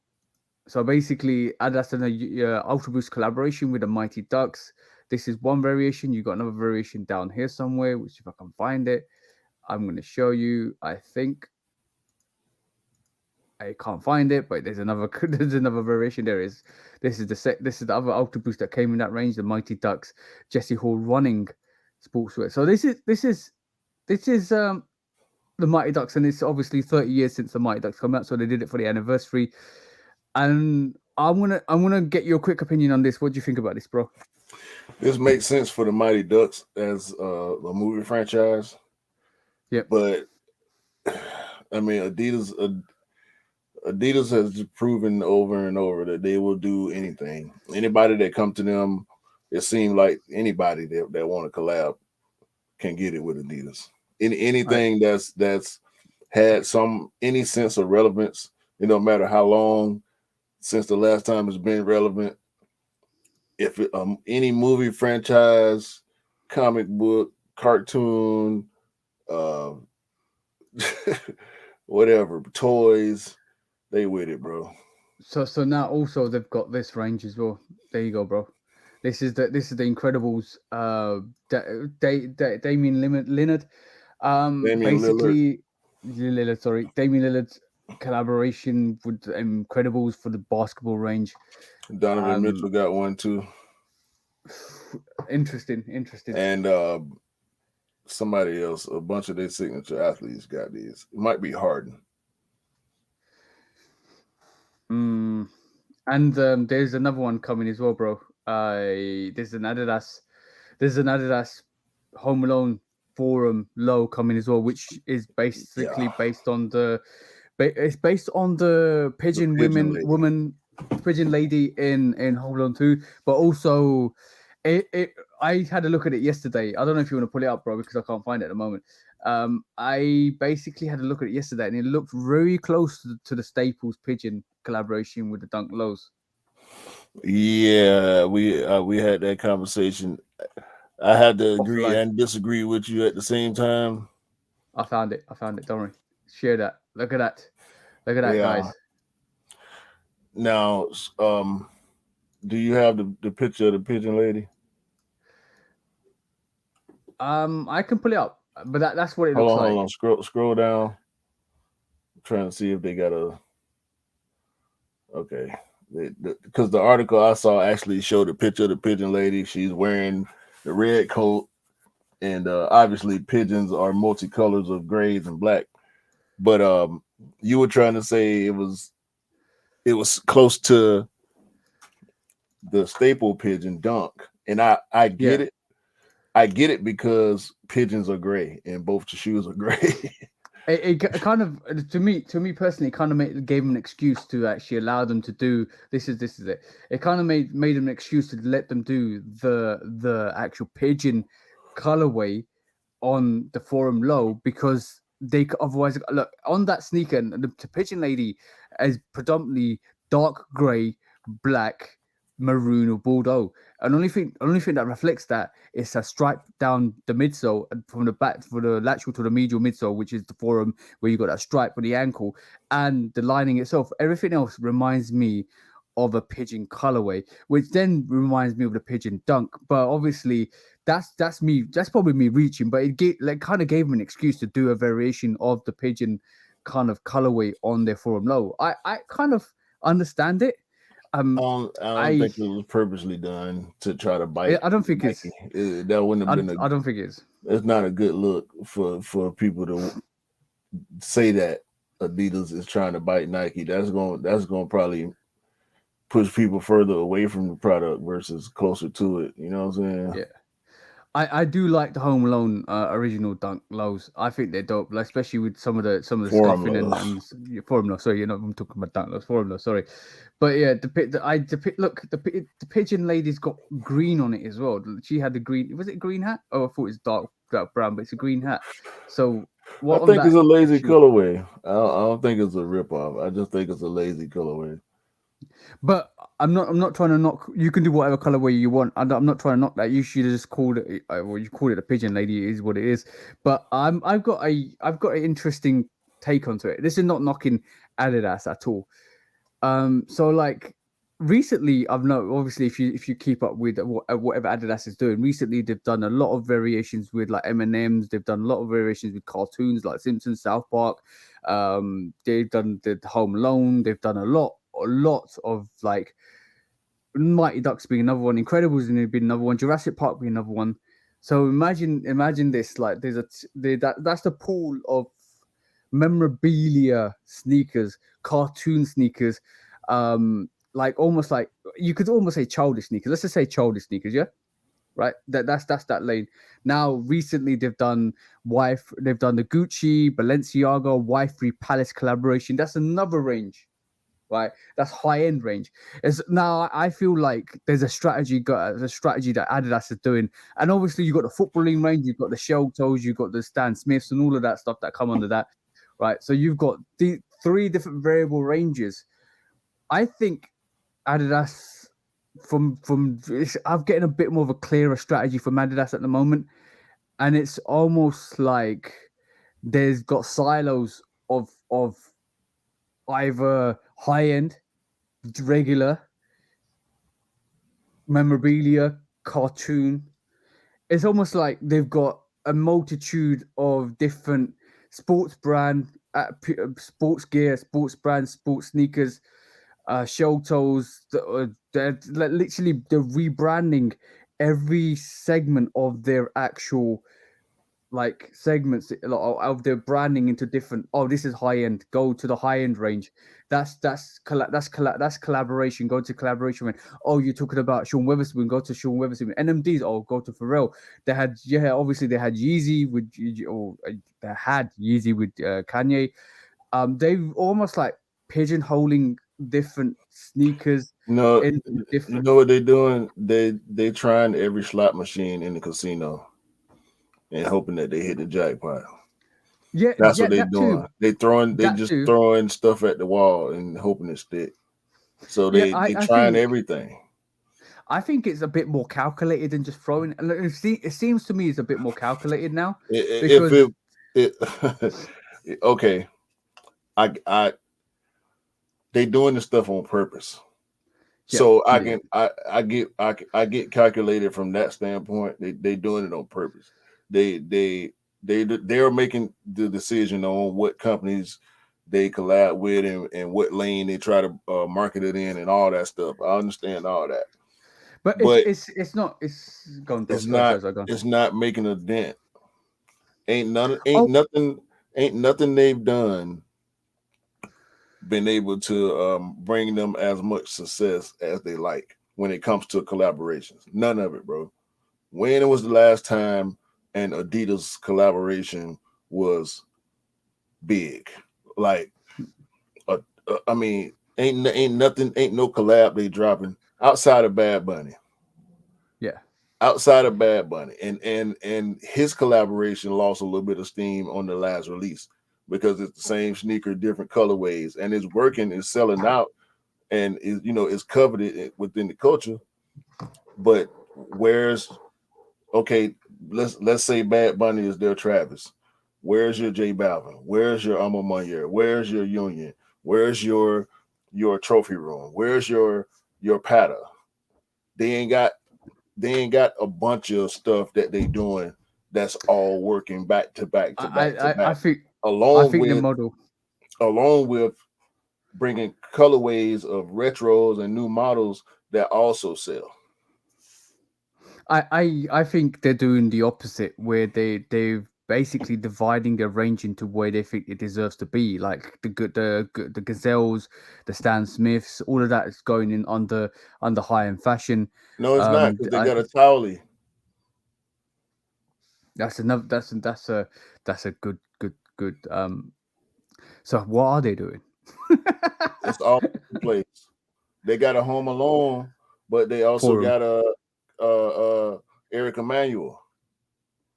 B: So basically, Adidas and a Ultra Boost collaboration with the Mighty Ducks. This is one variation. You got another variation down here somewhere, which if I can find it, I'm gonna show you. I think I can't find it, but there's another there's another variation. There is. This is the other Ultra Boost that came in that range, the Mighty Ducks Jesse Hall running sportswear. So this is the Mighty Ducks, and it's obviously 30 years since the Mighty Ducks come out, so they did it for the anniversary. And I'm gonna get your quick opinion on this. What do you think about this, bro?
A: This makes sense for the Mighty Ducks as a movie franchise,
B: Yep.
A: but I mean, Adidas has just proven over and over that they will do anything. Anybody that come to them, it seems like anybody that want to collab can get it with Adidas.
B: Right.
A: Anything that's had any sense of relevance, no matter how long since the last time it's been relevant. If any movie franchise, comic book, cartoon, uh, whatever, toys, they with it, bro.
B: So now also they've got this range as well. There you go, bro. This is the Incredibles. Damien Lillard.
A: Damian Lillard,
B: Basically, Lillard. Sorry, Damien Lillard's collaboration with the Incredibles for the basketball range.
A: Donovan
B: Um,
A: Mitchell got one too,
B: interesting, interesting.
A: and somebody else, a bunch of their signature athletes got these. It might be Harden.
B: Mm. And there's another one coming as well, bro. There's an Adidas. There's an Adidas Home Alone forum low coming as well, which is
A: Yeah,
B: basically based on it's based on the
A: the
B: pigeon
A: pigeon lady.
B: pigeon lady in Home Alone 2, but also it I had a look at it yesterday. I don't know if you want to pull it up, bro, because I can't find it at the moment. I basically had a look at it yesterday, and it looked very close to the Staples pigeon collaboration with the Dunk Lows.
A: Yeah, we had that conversation. I had to agree
B: Offline.
A: and disagree with you at the same time.
B: I found it. I found it. Don't worry. Share that. Look at that. Look at that,
A: Yeah.
B: guys.
A: Now, do you have the picture of the pigeon lady?
B: I can pull it up, but that's what it
A: Hold
B: looks
A: on, hold
B: like.
A: on. Scroll down. I'm trying to see if they got a. Okay, because the article I saw actually showed a picture of the pigeon lady. She's wearing the red coat, and obviously pigeons are multicolors of grays and black. But you were trying to say it was close to the staple pigeon dunk, and I get
B: Yeah.
A: it. I get it because pigeons are gray and both the shoes are gray.
B: It kind of to me personally, it kind of gave them an excuse to actually allow them to do this is it. It kind of made them an excuse to let them do the actual pigeon colorway on the forum low because otherwise look on that sneaker and the pigeon lady is predominantly dark gray, black, maroon or bordeaux. And only thing that reflects that is a stripe down the midsole and from the back for the lateral to the medial midsole, which is the forum where you got that stripe on the ankle and the lining itself. Everything else reminds me of a pigeon colorway, which then reminds me of the pigeon dunk. But obviously, that's me. That's probably me reaching, but kind of gave him an excuse to do a variation of the pigeon kind of colorway on their forum low. I kind of understand it. Um,
A: I don't
B: I
A: think it was purposely done to try to bite
B: I don't think
A: Nike. That wouldn't have been a.
B: I don't think it's
A: It's not a good look for people to say that Adidas is trying to bite Nike. That's going to probably push people further away from the product versus closer to it. You know what I'm saying?
B: yeah. I do like the Home Alone original Dunk lows. I think they're dope, like, especially with some of the scuffing
A: Formula.
B: yeah, formula. Sorry, I'm talking about Dunk lows. Formula, sorry, but yeah, look the pigeon lady's got green on it as well. She had the green. Was it a green hat? Oh, I thought it was dark brown, but it's a green hat. So
A: I
B: what on
A: think it's
B: that
A: a lazy
B: shoe?
A: colorway. I don't think it's a ripoff. I just think it's a lazy colorway.
B: But I'm not trying to knock. You can do whatever colorway you want. I'm not trying to knock that. You should have just called it. Well, you call it a pigeon lady. It is what it is. But I've got an interesting take onto it. This is not knocking Adidas at all. So like recently, I've known obviously if you keep up with whatever Adidas is doing, recently they've done a lot of variations with like M&Ms. They've done a lot of variations with cartoons like Simpsons, South Park. They've done the Home Alone. They've done a lot of like Mighty Ducks being another one, Incredibles being another one, Jurassic Park being another one. So imagine this like that's the pool of memorabilia sneakers, cartoon sneakers, like almost like you could almost say childish sneakers. Let's just say childish sneakers, yeah. right? That's that lane. Now recently they've done the Gucci, Balenciaga, Y3 Palace collaboration. That's another range, right? That's high end range. It's now I feel like there's a strategy that Adidas is doing, and obviously you got the footballing range, you've got the shell toes, you've got the Stan Smiths, and all of that stuff that come under that, right? So you've got the three different variable ranges. I think Adidas I'm getting a bit more of a clearer strategy from Adidas at the moment, and it's almost like there's got silos of either high end, regular, memorabilia, cartoon. It's almost like they've got a multitude of different sports brand, sports gear, sports brands, sports sneakers, shell toes. Literally they're rebranding every segment of their actual like segments of their branding into different. Oh, this is high end. Go to the high end range. That's collaboration. Go to collaboration range. Oh, you're talking about Sean Weatherspoon. Go to Sean Weatherspoon. NMDs. Oh, go to Pharrell. They had obviously they had Yeezy with or they had Yeezy with Kanye. They almost like pigeonholing different sneakers
A: No,
B: into
A: you
B: different.
A: know what they doing? They trying every slot machine in the casino and hoping that they hit the jackpot.
B: Yeah,
A: That's
B: yeah,
A: what they
B: that
A: doing.
B: too.
A: They
B: That
A: just
B: too.
A: throwing stuff at the wall and hoping it stick. So
B: Yeah,
A: they
B: I
A: trying
B: think
A: everything.
B: I think it's a bit more calculated than just throwing. And it seems to me it's a bit more calculated now
A: If
B: because
A: it okay, I they doing this stuff on purpose.
B: yeah,
A: So
B: yeah.
A: I get calculated from that standpoint. They doing it on purpose. They they they're making the decision on what companies they collab with and what lane they try to market it in and all that stuff. I understand all that,
B: But
A: but
B: it's not. It's gone. Go sorry, sorry, gone.
A: it's not making a dent.
B: Oh,
A: Ain't nothing they've done been able to bring them as much success as they like when it comes to collaborations. None of it, bro. When was the last time an Adidas collaboration was big? Like, I mean, ain't nothing, ain't no collab they dropping outside of Bad Bunny.
B: yeah.
A: Outside of Bad Bunny, and his collaboration lost a little bit of steam on the last release because it's the same sneaker, different colorways, and it's working, it's selling out, and is is coveted within the culture. But where's okay? Let's say Bad Bunny is their Travis. Where's your J Balvin? Where's your Alma Mater? Where's your Union? Where's your trophy room? Where's your Pata? They ain't got they ain't got a bunch of stuff that they doing that's all working back to back to back to
B: I
A: back,
B: think
A: along
B: the
A: with
B: model.
A: along with bringing colorways of retros and new models that also sell.
B: I think they're doing the opposite, where they've basically dividing their range into where they think it deserves to be. Like the gazelles, the Stan Smiths, all of that is going in under high end fashion.
A: No, it's not because they
B: I
A: got a Towley.
B: that's another that's a good. So what are they doing?
A: It's all over the place. They got a Home Alone, but they also
B: Forum.
A: got a Eric Emanuel.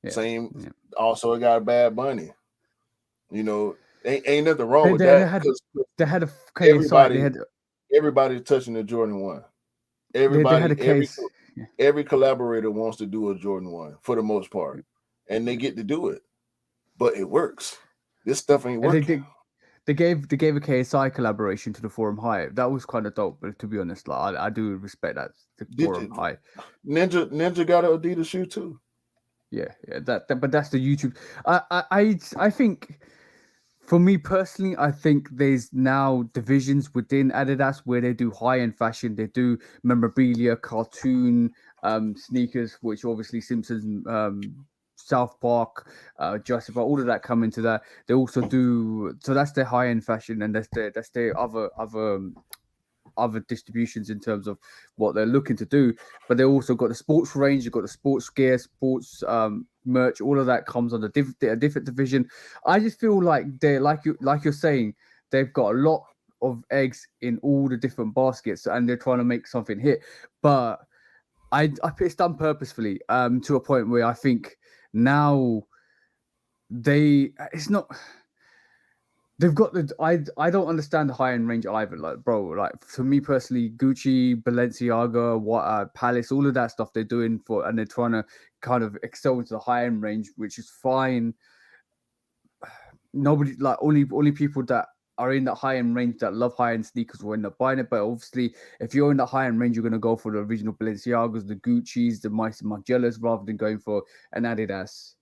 B: Yeah,
A: Same.
B: yeah.
A: Also, got a Bad Bunny. You know, ain't nothing wrong with
B: They
A: that
B: had
A: because
B: they had a KSI.
A: everybody everybody's touching the Jordan 1.
B: They had
A: Everybody
B: a case. Yeah.
A: every collaborator wants to do a Jordan 1 for the most part, and they get to do it, but it works. This stuff ain't
B: And
A: working.
B: they gave a KSI collaboration to the Forum High. That was kind of dope, but to be honest, like I do respect that the
A: Did
B: Forum
A: you,
B: High.
A: Ninja got an Adidas shoe too?
B: Yeah, but that's the YouTube. I think for me personally, I think there's now divisions within Adidas where they do high end fashion, they do memorabilia, cartoon, sneakers, which obviously Simpsons, South Park, Jurassic Park, all of that come into that. They also do so that's their high end fashion, and that's their other other distributions in terms of what they're looking to do. But they also got the sports range, you've got the sports gear, sports merch, all of that comes on a different division. I just feel like they're like you're saying, they've got a lot of eggs in all the different baskets, and they're trying to make something hit. But it's done purposefully, to a point where I think now it's not. They've got the I don't understand the high end range either. Like, bro, like for me personally, Gucci, Balenciaga, Palace, all of that stuff they're doing and they're trying to kind of excel into the high end range, which is fine. Nobody, like, only people that are in that high end range that love high end sneakers will end up buying it. But obviously, if you're in the high end range, you're gonna go for the original Balenciagas, the Gucci's, the Margielas, rather than going for an Adidas.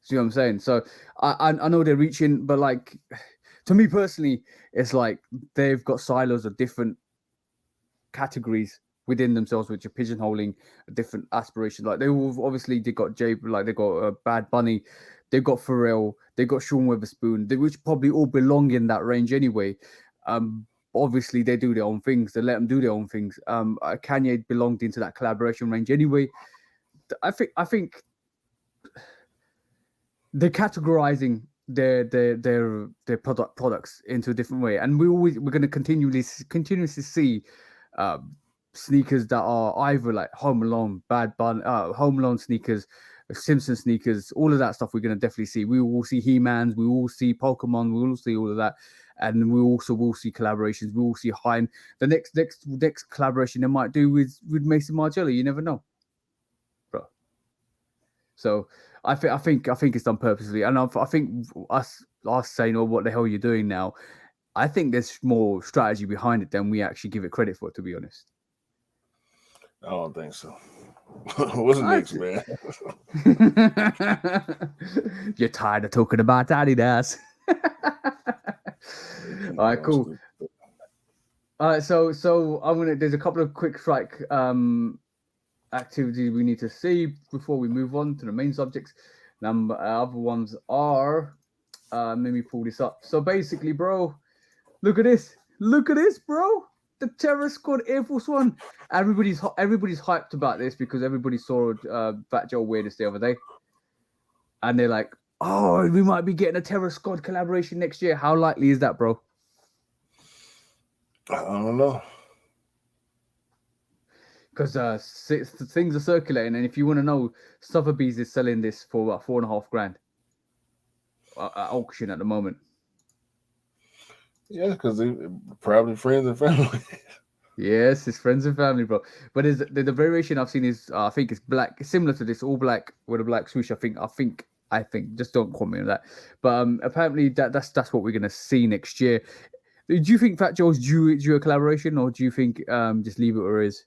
B: See what I'm saying? So I know they're reaching, but like, to me personally, it's like they've got silos of different categories within themselves, which are pigeonholing different aspirations. Like they got they got Bad Bunny, they've got Pharrell, they've got Sean Weatherspoon, which probably all belong in that range anyway. Obviously they do their own things. They let them do their own things. Kanye belonged into that collaboration range anyway. I think they're categorizing their products into a different way, and we're going to continuously see sneakers that are either like Home Alone, Home Alone sneakers, Simpson sneakers, all of that stuff. We're going to definitely see. We will see He-Mans, we will see Pokemon, we will see all of that, and we also will see collaborations. We will see Hein. The next collaboration they might do with Mason Margiela. You never know, bro. So I think it's done purposely, and I think us saying, "Oh, what the hell are you doing now?" I think there's more strategy behind it than we actually give it credit for, to be honest.
A: I don't think so. What's next, man?
B: You're tired of talking about Adidas. All right, cool. All right, so there's a couple of quick strike activities we need to see before we move on to the main subjects. Other ones are, let me pull this up. So basically, bro, look at this, bro. The Terror Squad Air Force One. Everybody's hyped about this because everybody saw Fat Joe wear this the other day, and they're like, "Oh, we might be getting a Terror Squad collaboration next year." How likely is that, bro?
A: I don't know.
B: Because things are circulating, and if you want to know, Sotheby's is selling this for about $4,500 at auction at the moment.
A: Yeah, because they probably friends and family.
B: Yes, it's friends and family, bro. But the variation I've seen is I think it's black, similar to this, all black with a black swoosh. I think. Just don't quote me on that. But apparently that's what we're gonna see next year. Do you think Fat Joe's due a collaboration, or do you think just leave it where it is?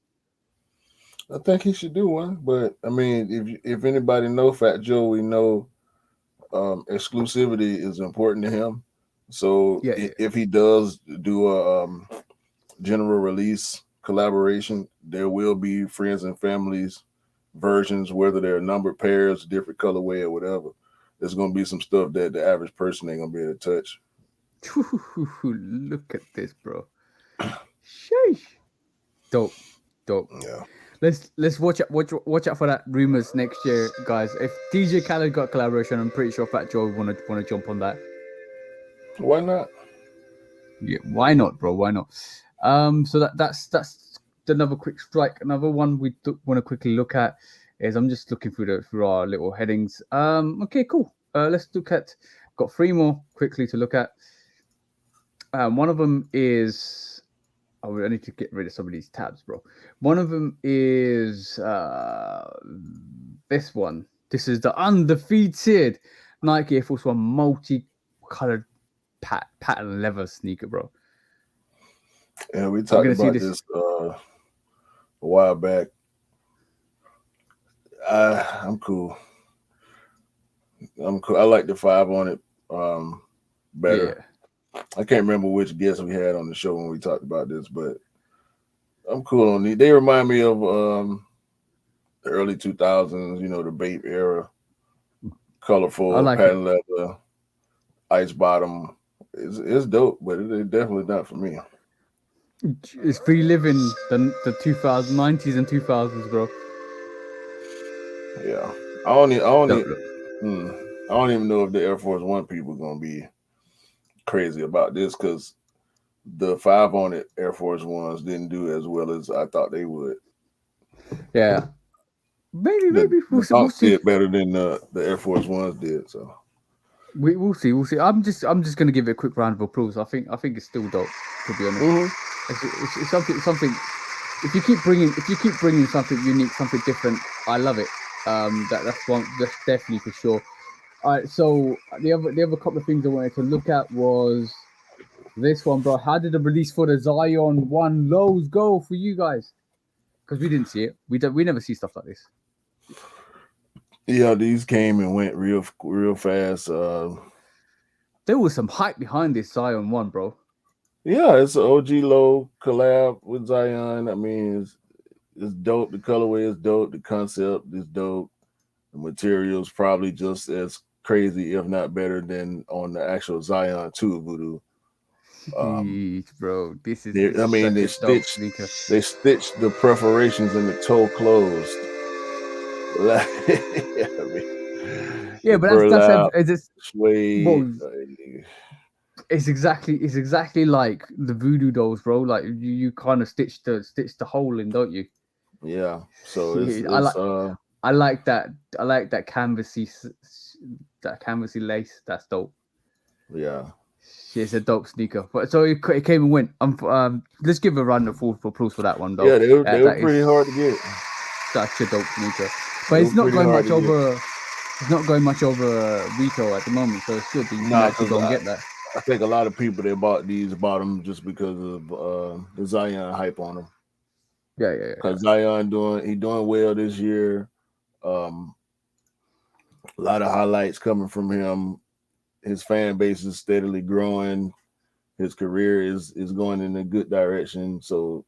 A: I think he should do one, but I mean, if anybody know Fat Joe, we know exclusivity is important to him. So if he does do a general release collaboration, there will be friends and families versions, whether they're numbered pairs, different colorway, or whatever. There's going to be some stuff that the average person ain't going to be able to touch.
B: Look at this, bro. Sheesh. Dope.
A: Yeah.
B: Let's watch out for that rumors next year, guys. If DJ Khaled got collaboration, I'm pretty sure Fat Joe want to jump on that.
A: Why not?
B: Yeah, why not, bro? Why not? So that's another quick strike. Another one we want to quickly look at is, I'm just looking through our little headings. Okay, cool. Let's look at. Got three more quickly to look at. One of them is. Oh, I need to get rid of some of these tabs, bro. One of them is this one. This is the undefeated Nike Air Force One multi-colored pattern leather sneaker, bro.
A: Yeah, we talked about this a while back. I'm cool. I like the 5 on it better. Yeah. I can't remember which guest we had on the show when we talked about this, but I'm cool on these. They remind me of the early 2000s, the Bape era, colorful, patent leather, ice bottom. It's dope, but it's definitely not for me.
B: It's reliving the 90s and 2000s, bro.
A: Yeah, I don't even, I don't
B: Don't
A: even,
B: look.
A: I don't even know if the Air Force One people gonna be crazy about this because the 500 Air Force Ones didn't do as well as I thought they would.
B: Yeah, maybe
A: The
B: we'll
A: Dunks
B: see.
A: did better than the Air Force Ones did. So
B: We'll see. We'll see. I'm just gonna give it a quick round of applause. I think it's still dope. To be honest,
A: hmm
B: it's something. If you keep bringing something unique, something different, I love it. That's definitely for sure. All right. So the other couple of things I wanted to look at was this one, bro. How did the release for the Zion One lows go for you guys? Because we didn't see it. We never see stuff like this.
A: yeah, these came and went real fast.
B: There was some hype behind this Zion One, bro.
A: Yeah, it's an OG Low collab with Zion. I mean, it's dope. The colorway is dope. The concept is dope. The material's probably just as crazy, if not better, than on the actual Zion 2 Voodoo. Um,
B: Jeez, bro, this is
A: I mean,
B: such a dope sneaker.
A: they stitched the perforations in the toe closed. Like, yeah, I mean,
B: Yeah,
A: the
B: but that's
A: burlap,
B: it's just,
A: suede.
B: well, it's exactly like the voodoo dolls, bro. Like you kind of stitch the hole in, don't you?
A: Yeah. So
B: Yeah, I like that. I like that canvasy lace. That's dope.
A: yeah.
B: Yeah, it's a dope sneaker. But so it came and went. Let's give a round of applause for that one, though.
A: Yeah, they were
B: That is
A: pretty hard to get.
B: such a dope sneaker. But
A: They
B: it's
A: were
B: not
A: pretty
B: going
A: hard
B: much
A: to get.
B: over. It's not going much over retail at the moment, so it's good that you can
A: Nah,
B: actually
A: because
B: go and get that.
A: I think a lot of people that bought these bought them just because of the Zion hype on them.
B: Yeah, yeah, yeah.
A: Because Zion doing well this year. Um, a lot of highlights coming from him. His fan base is steadily growing. His career is going in a good direction. So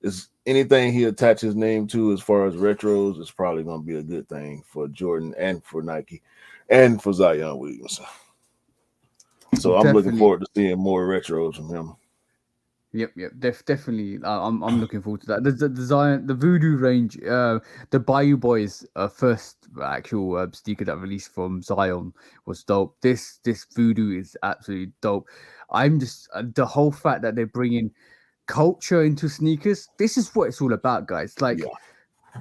A: it's anything he attaches his name to as far as retros, it's probably going to be a good thing for Jordan and for Nike and for Zion Williamson. So I'm looking
B: Definitely.
A: forward to seeing more retros from him.
B: Yep. Definitely. I'm looking forward to that. The design, the Voodoo range, the Bayou Boys first actual sneaker that released from Zion was dope. This Voodoo is absolutely dope. I'm just the whole fact that they're bringing culture into sneakers. This is what it's all about, guys. Like
A: Yeah,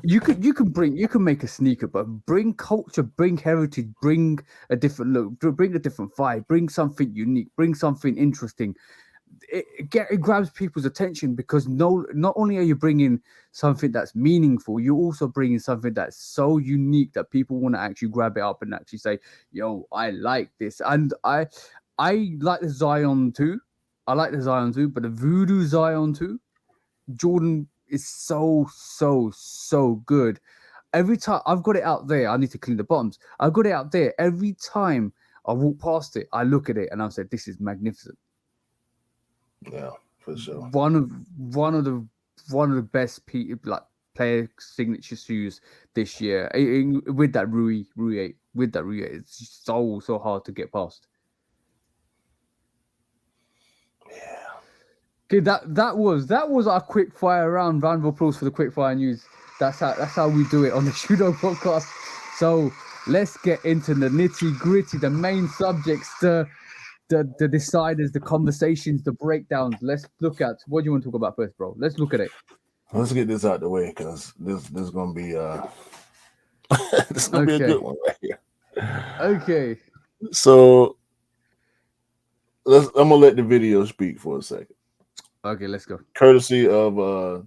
B: you can make a sneaker, but bring culture, bring heritage, bring a different look, bring a different vibe, bring something unique, bring something interesting. It grabs people's attention because not only are you bringing something that's meaningful, you're also bringing something that's so unique that people want to actually grab it up and actually say, "Yo, I like this," and I like the Zion too. I like the Zion too, but the Voodoo Zion too. Jordan is so good. Every time I've got it out there, I need to clean the bottoms. I've got it out there. Every time I walk past it, I look at it and I say, "This is magnificent."
A: yeah, for sure.
B: One of one of the one of the best like player signature shoes this year. With that Rui 8, with that Rui 8, it's so hard to get past.
A: Yeah.
B: Okay, that was our quick fire round. Round of applause for the quick fire news. That's how we do it on the Shudo podcast. So let's get into the nitty gritty, the main subjects, the deciders, the conversations, the breakdowns. Let's look at what do you want to talk about first, bro? Let's look at it.
A: Let's get this out the way because this is gonna be this is gonna be a
B: Okay,
A: good one right here.
B: okay,
A: So I'm gonna let the video speak for a second,
B: okay. Let's go.
A: courtesy of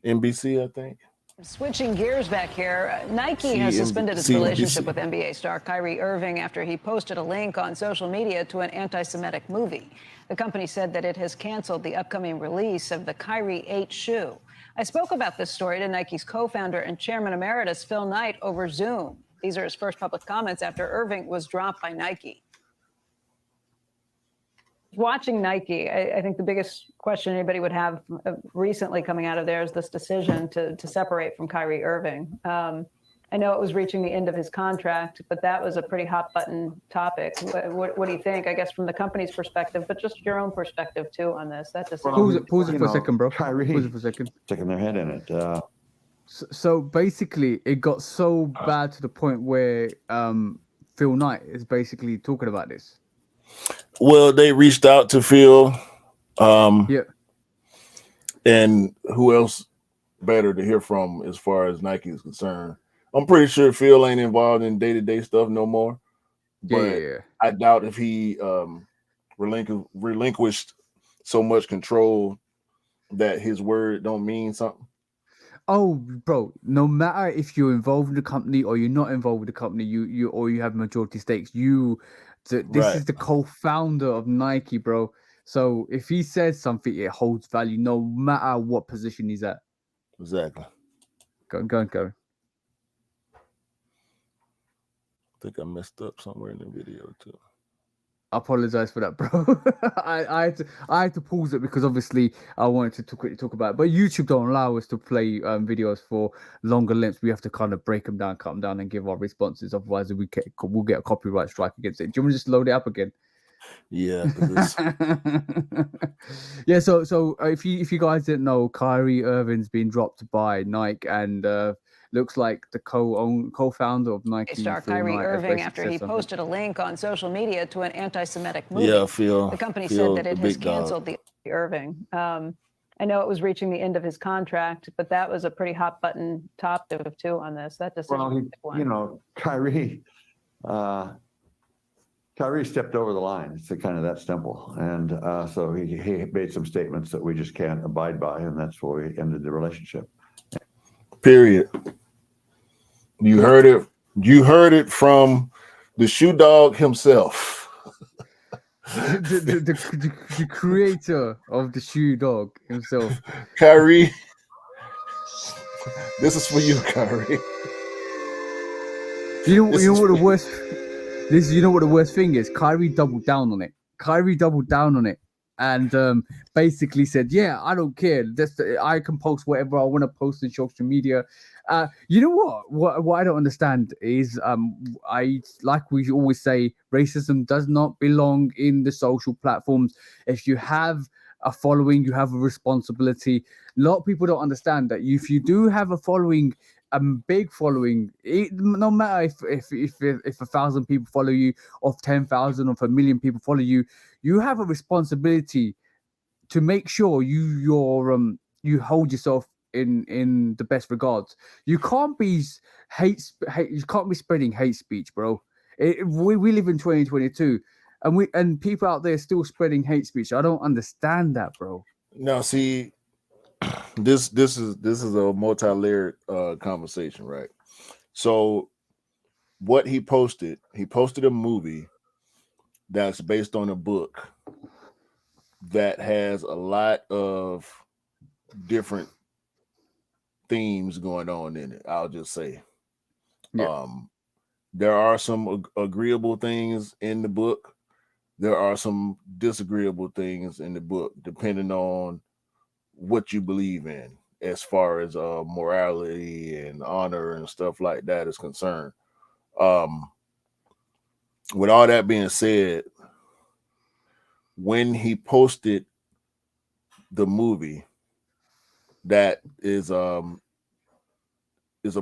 A: NBC, I think.
C: Switching gears back here, Nike has suspended its relationship with NBA star Kyrie Irving after he posted a link on social media to an anti-Semitic movie. The company said that it has canceled the upcoming release of the Kyree 8 shoe. I spoke about this story to Nike's co-founder and chairman emeritus Phil Knight over Zoom. These are his first public comments after Irving was dropped by Nike. Watching Nike, I think the biggest question anybody would have recently coming out of there is this decision to separate from Kyrie Irving. I know it was reaching the end of his contract, but that was a pretty hot button topic. What do you think? I guess from the company's perspective, but just your own perspective too on this. That just
B: pause it for a second, bro.
D: Kyree,
B: pause it for a second.
D: Sticking their head in it.
B: So basically, it got so bad to the point where Phil Knight is basically talking about this.
A: Well, they reached out to Phil.
B: Yeah.
A: And who else better to hear from as far as Nike is concerned? I'm pretty sure Phil ain't involved in day-to-day stuff no more. But
B: Yeah.
A: I doubt if he relinquished so much control that his word don't mean something.
B: Oh, bro, no matter if you're involved in the company or you're not involved with the company, you have majority stakes. This is the co-founder of Nike, bro. So if he says something, it holds value no matter what position he's at.
A: Exactly.
B: Go.
A: I think I messed up somewhere in the video too.
B: I apologize for that, bro. I had to pause it because obviously I wanted to quickly talk about it. But YouTube don't allow us to play videos for longer lengths. We have to kind of break them down, cut them down, and give our responses. Otherwise, we'll get a copyright strike against it. Do you want to just load it up again?
A: Yeah.
B: Yeah. So if you guys didn't know, Kyrie Irving's been dropped by Nike, and looks like the co-founder of Nike
C: star Kyree Irving after he posted a link on social media to an anti-Semitic movie.
A: Yeah, Phil.
C: The company
A: Phil,
C: said that it has canceled the Irving. I know it was reaching the end of his contract, but that was a pretty hot button topic too on this. That decision.
D: Well, Kyree stepped over the line. It's kind of that simple. And so he made some statements that we just can't abide by, and that's why we ended the relationship.
A: Period. You heard it. You heard it from the shoe dog himself.
B: the creator of the shoe dog himself.
A: Kyree, this is for you, Kyree.
B: You know what the worst. You know what the worst thing is? Kyree doubled down on it. And basically said, "Yeah, I don't care. I can post whatever I want to post on social media." You know what I don't understand is we always say, racism does not belong in the social platforms. If you have a following, you have a responsibility. A lot of people don't understand that if you do have a following, a big following, no matter if 1,000 people follow you, or 10,000, or if 1,000,000 people follow you, you have a responsibility to make sure you hold yourself in the best regards. You can't be you can't be spreading hate speech, bro. We live in 2022, and people out there still spreading hate speech. I don't understand that, bro.
A: Now, see, this is a multi-layered conversation, right? So, what he posted a movie that's based on a book that has a lot of different themes going on in it. I'll just say, there are some agreeable things in the book. There are some disagreeable things in the book, depending on what you believe in, as far as morality and honor and stuff like that is concerned. With all that being said, when he posted the movie that is a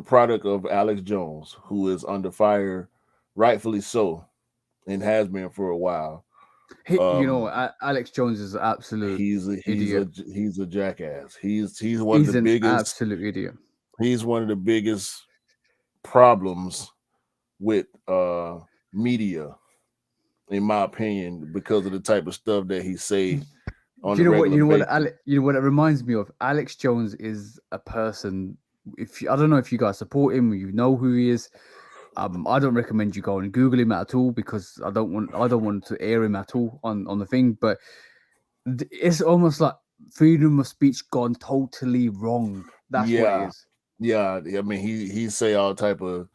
A: product of Alex Jones, who is under fire, rightfully so, and has been for a while.
B: Alex Jones is an absolute
A: idiot. He's a jackass. He's one of the biggest
B: absolute idiot.
A: He's one of the biggest problems with media, in my opinion, because of the type of stuff that he say.
B: You know what it reminds me of? Alex Jones is a person. I don't know if you guys support him or you know who he is. I don't recommend you go and Google him at all, because I don't want to air him at all on the thing. But it's almost like freedom of speech gone totally wrong. That's what it is.
A: Yeah, I mean, he say all type of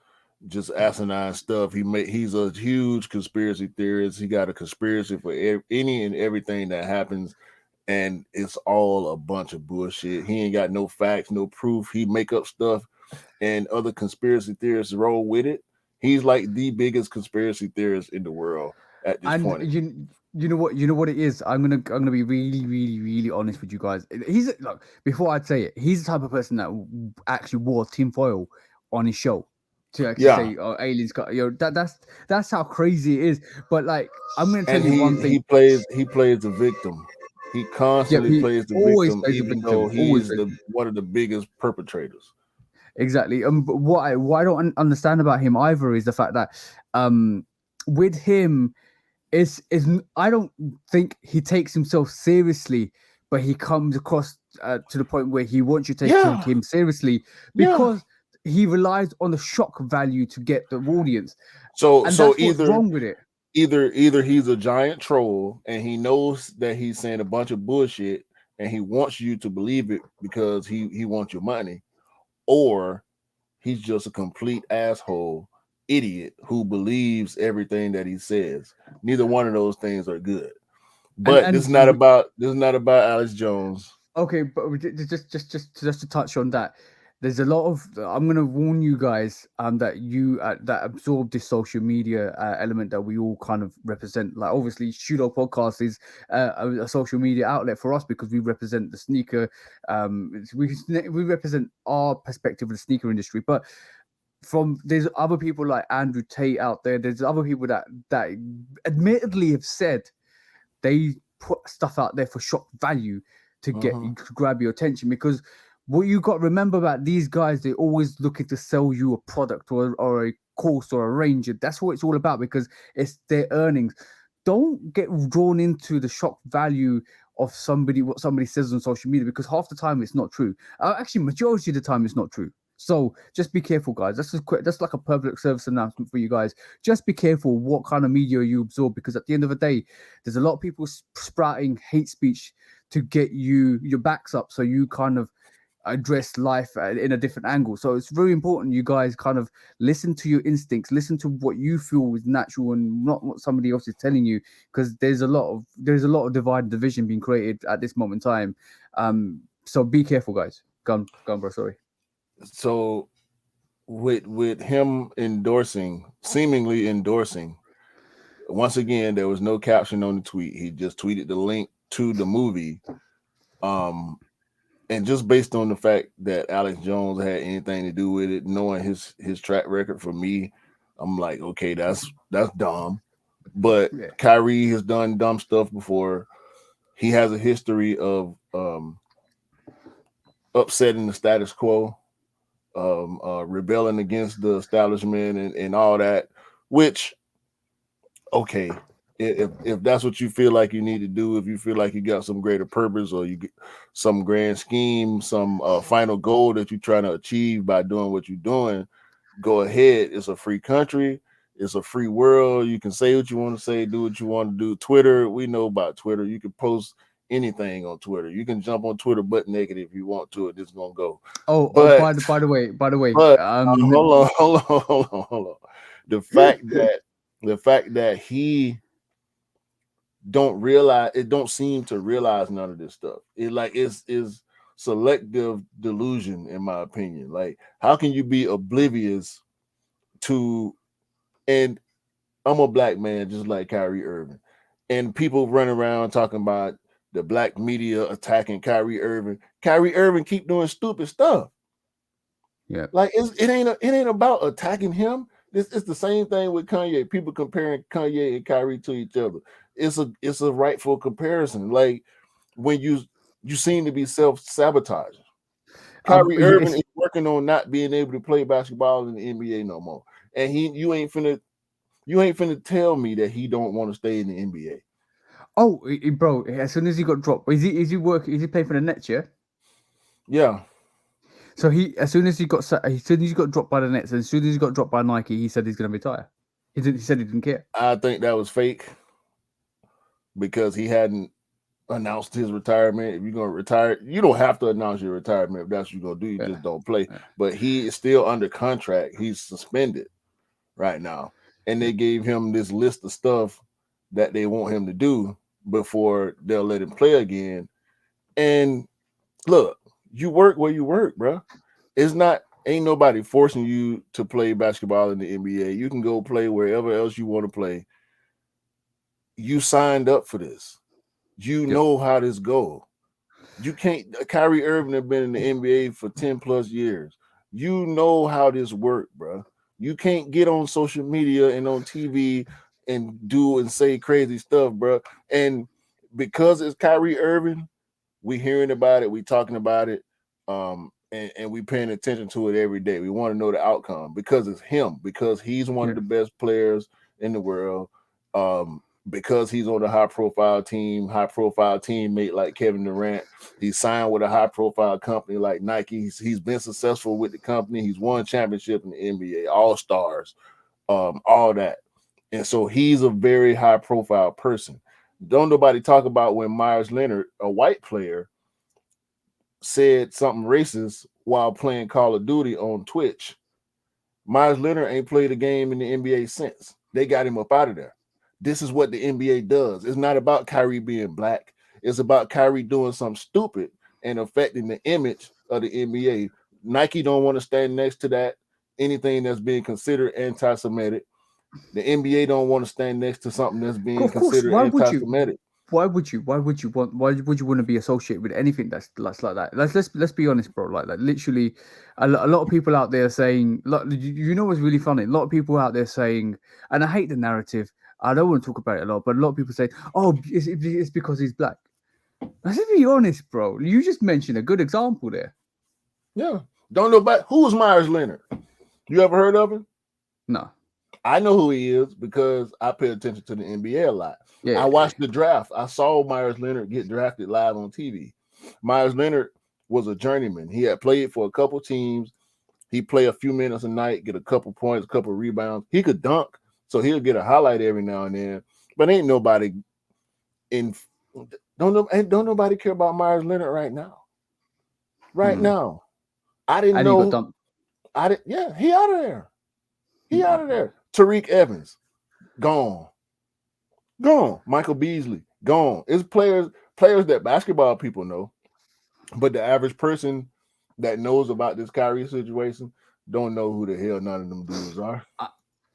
A: just asinine stuff. He's a huge conspiracy theorist. He got a conspiracy for any and everything that happens, and it's all a bunch of bullshit. He ain't got no facts, no proof. He make up stuff and other conspiracy theorists roll with it. He's like the biggest conspiracy theorist in the world at this
B: And
A: point.
B: you know what it is. I'm gonna be really honest with you guys. He's look, before I'd say it, he's the type of person that actually wore tinfoil on his show to actually
A: Yeah,
B: say, "Oh, aliens got that's how crazy it is." But like, I'm gonna tell
A: and
B: you one
A: he
B: thing.
A: plays the victim. He
B: Yeah,
A: constantly
B: he
A: plays the
B: always
A: victim,
B: plays a
A: even though
B: victim. Always
A: he's
B: plays.
A: the one of the biggest perpetrators.
B: Exactly. But what I don't understand about him either is the fact that with him is I don't think he takes himself seriously, but he comes across to the point where he wants you to take
A: Yeah,
B: him seriously
A: yeah.
B: because he relies on the shock value to get the audience, and
A: So
B: that's what's wrong with it.
A: either he's a giant troll and he knows that he's saying a bunch of bullshit and he wants you to believe it because he wants your money, or he's just a complete asshole idiot who believes everything that he says. Neither one of those things are good.
B: And
A: But this is not about Alex Jones.
B: okay, but just to touch on that, there's a lot of. I'm gonna warn you guys that you that absorb this social media element that we all kind of represent. Like obviously, Shudo Podcast is a social media outlet for us because we represent the sneaker. We represent our perspective of the sneaker industry, but from there's other people like Andrew Tate out there. There's other people that admittedly have said they put stuff out there for shock value to get
A: Mhm.
B: to grab your attention because what you got to remember about these guys, they're always looking to sell you a product or a course or a range. That's what it's all about because it's their earnings. Don't get drawn into the shock value of what somebody says on social media because half the time it's not true. Actually, majority of the time it's not true. So just be careful, guys. That's just quick. That's like a public service announcement for you guys. Just be careful what kind of media you absorb because at the end of the day, there's a lot of people sprouting hate speech to get your backs up, so you kind of address life in a different angle. So it's very important you guys kind of listen to your instincts, listen to what you feel is natural and not what somebody else is telling you, because there's a lot of divide and division being created at this moment in time. So be careful, guys. Go on, bro. Sorry.
A: So with him seemingly endorsing, once again, there was no caption on the tweet. He just tweeted the link to the movie. Um, and just based on the fact that Alex Jones had anything to do with it, knowing his track record, for me, I'm like, okay, that's dumb. But
B: Yeah.
A: Kyree has done dumb stuff before. He has a history of upsetting the status quo, rebelling against the establishment and all that, which, okay, if that's what you feel like you need to do, if you feel like you got some greater purpose or you get some grand scheme, some final goal that you're trying to achieve by doing what you're doing, go ahead. It's a free country. It's a free world. You can say what you want to say, do what you want to do. Twitter, we know about Twitter. You can post anything on Twitter. You can jump on Twitter butt naked if you want to. It's gonna go.
B: Oh,
A: But
B: by the way,
A: but hold on. The fact that he don't seem to realize none of this stuff. It like is selective delusion, in my opinion. Like, how can you be oblivious to, and I'm a black man just like Kyrie Irving, and people run around talking about the black media attacking Kyrie Irving. Kyrie Irving keep doing stupid stuff.
B: yeah.
A: Like, it ain't about attacking him. It's the same thing with Kanye. People comparing Kanye and Kyrie to each other. It's a rightful comparison. Like, when you seem to be self-sabotaging. Kyrie Irving
B: Yes.
A: is working on not being able to play basketball in the NBA no more. And you ain't finna tell me that he don't want to stay in the NBA.
B: Oh, bro! As soon as he got dropped, is he playing for the Nets? Yeah.
A: Yeah,
B: So as soon as he got dropped by the Nets, and as soon as he got dropped by Nike, he said he's going to retire. He said he didn't care.
A: I think that was fake because he hadn't announced his retirement. If you're gonna retire, you don't have to announce your retirement. If that's what you're gonna do, you
B: Yeah.
A: just don't play.
B: Yeah.
A: But he is still under contract. He's suspended right now, and they gave him this list of stuff that they want him to do before they'll let him play again. And look, you work where you work, bro. It's not Ain't nobody forcing you to play basketball in the NBA. You can go play wherever else you want to play. You signed up for this. You know how this goes. You can't. Kyrie Irving have been in the NBA for 10 plus years. You know how this works, bro. You can't get on social media and on TV and do and say crazy stuff, bro. And because it's Kyrie Irving, we hearing about it, we talking about it, and we paying attention to it every day. We want to know the outcome because it's him, because he's one of the best players in the world. Because he's on a high profile teammate like Kevin Durant. He signed with a high profile company like Nike. He's been successful with the company. He's won championship in the NBA, all stars, all that. And so he's a very high profile person. Don't nobody talk about when Myers Leonard, a white player, said something racist while playing Call of Duty on Twitch. Myers Leonard ain't played a game in the NBA since. They got him up out of there. This is what the NBA does. It's not about Kyrie being black. It's about Kyrie doing something stupid and affecting the image of the NBA. Nike don't want to stand next to that, anything that's being considered anti-Semitic. The NBA don't want to stand next to something that's being considered anti-Semitic.
B: Why would you want to be associated with anything that's like that? Let's be honest, bro. Like literally, a lot of people out there saying, you know what's really funny? A lot of people out there saying, and I hate the narrative. I don't want to talk about it a lot, but a lot of people say, "Oh, it's because he's black." Let's be honest, bro. You just mentioned a good example there.
A: Yeah, don't know about who's Myers Leonard. You ever heard of him?
B: No.
A: I know who he is because I pay attention to the NBA a lot. Yeah, I watched the draft. I saw Myers Leonard get drafted live on TV. Myers Leonard was a journeyman. He had played for a couple teams. He play a few minutes a night, get a couple points, a couple rebounds. He could dunk, so he'll get a highlight every now and then. But ain't nobody don't nobody care about Myers Leonard right now. Right now, I didn't know. He out of there. He out of there. Tariq Evans, gone. Michael Beasley, gone. It's players that basketball people know, but the average person that knows about this Kyrie situation don't know who the hell none of them dudes are.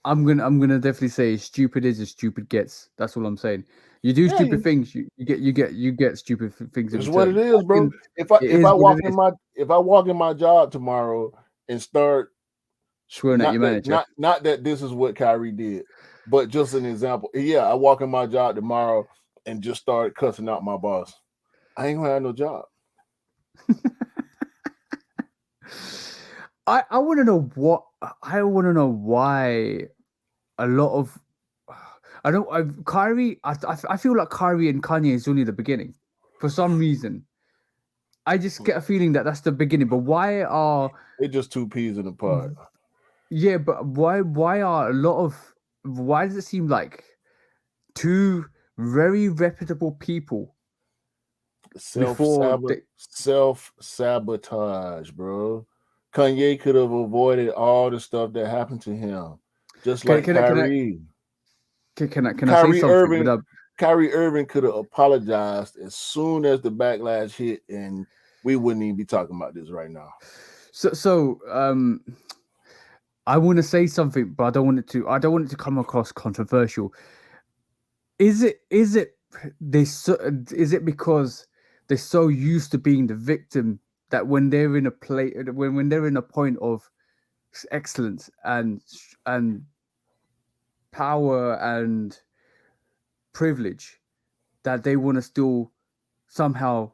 B: I'm gonna definitely say stupid is as stupid gets. That's all I'm saying. You do stupid things, you get stupid things.
A: It's what it is, bro. If I walk in my job tomorrow and start
B: swearing at your manager,
A: not that this is what Kyrie did, but just an example. Yeah, I walk in my job tomorrow and just start cussing out my boss. I ain't gonna have no job.
B: I want to know why a lot of Kyree. I feel like Kyree and Kanye is only the beginning. For some reason, I just get a feeling that that's the beginning. But why are
A: they just two peas in a pod?
B: Yeah, but why does it seem like two very reputable people
A: self-sabotage, bro? Kanye could have avoided all the stuff that happened to him, just like Kyrie.
B: Can I say something?
A: Kyrie Irving could have apologized as soon as the backlash hit, and we wouldn't even be talking about this right now.
B: So I want to say something, but I don't want it to come across controversial. Is it because they're so used to being the victim that when they're in a when they're in a point of excellence and power and privilege, that they want to still somehow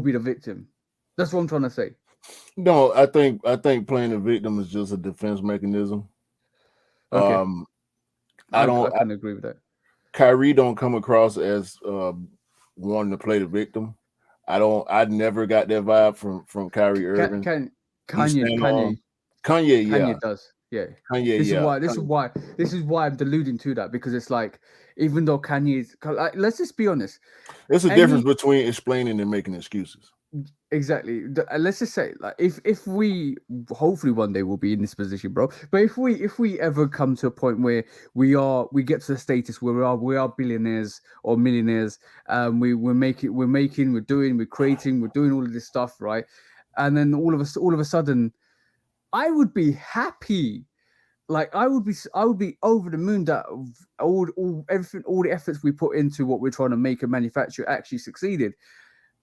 B: be the victim? That's what I'm trying to say.
A: No, I think playing the victim is just a defense mechanism.
B: Okay. I can agree with that.
A: Kyrie don't come across as wanting to play the victim. I never got that vibe from Kyrie Irving.
B: Kanye does. Yeah.
A: Kanye,
B: This is why I'm deluding to that, because it's like, even though Kanye's, let's just be honest.
A: There's a difference between explaining and making excuses.
B: Exactly. Let's just say, like, if we hopefully one day we'll be in this position, bro. But if we ever come to a point where we get to the status where we are billionaires or millionaires, we're creating, we're doing all of this stuff, right? And then all of a sudden, I would be happy. Like I would be over the moon that all the efforts we put into what we're trying to make a manufacturer actually succeeded,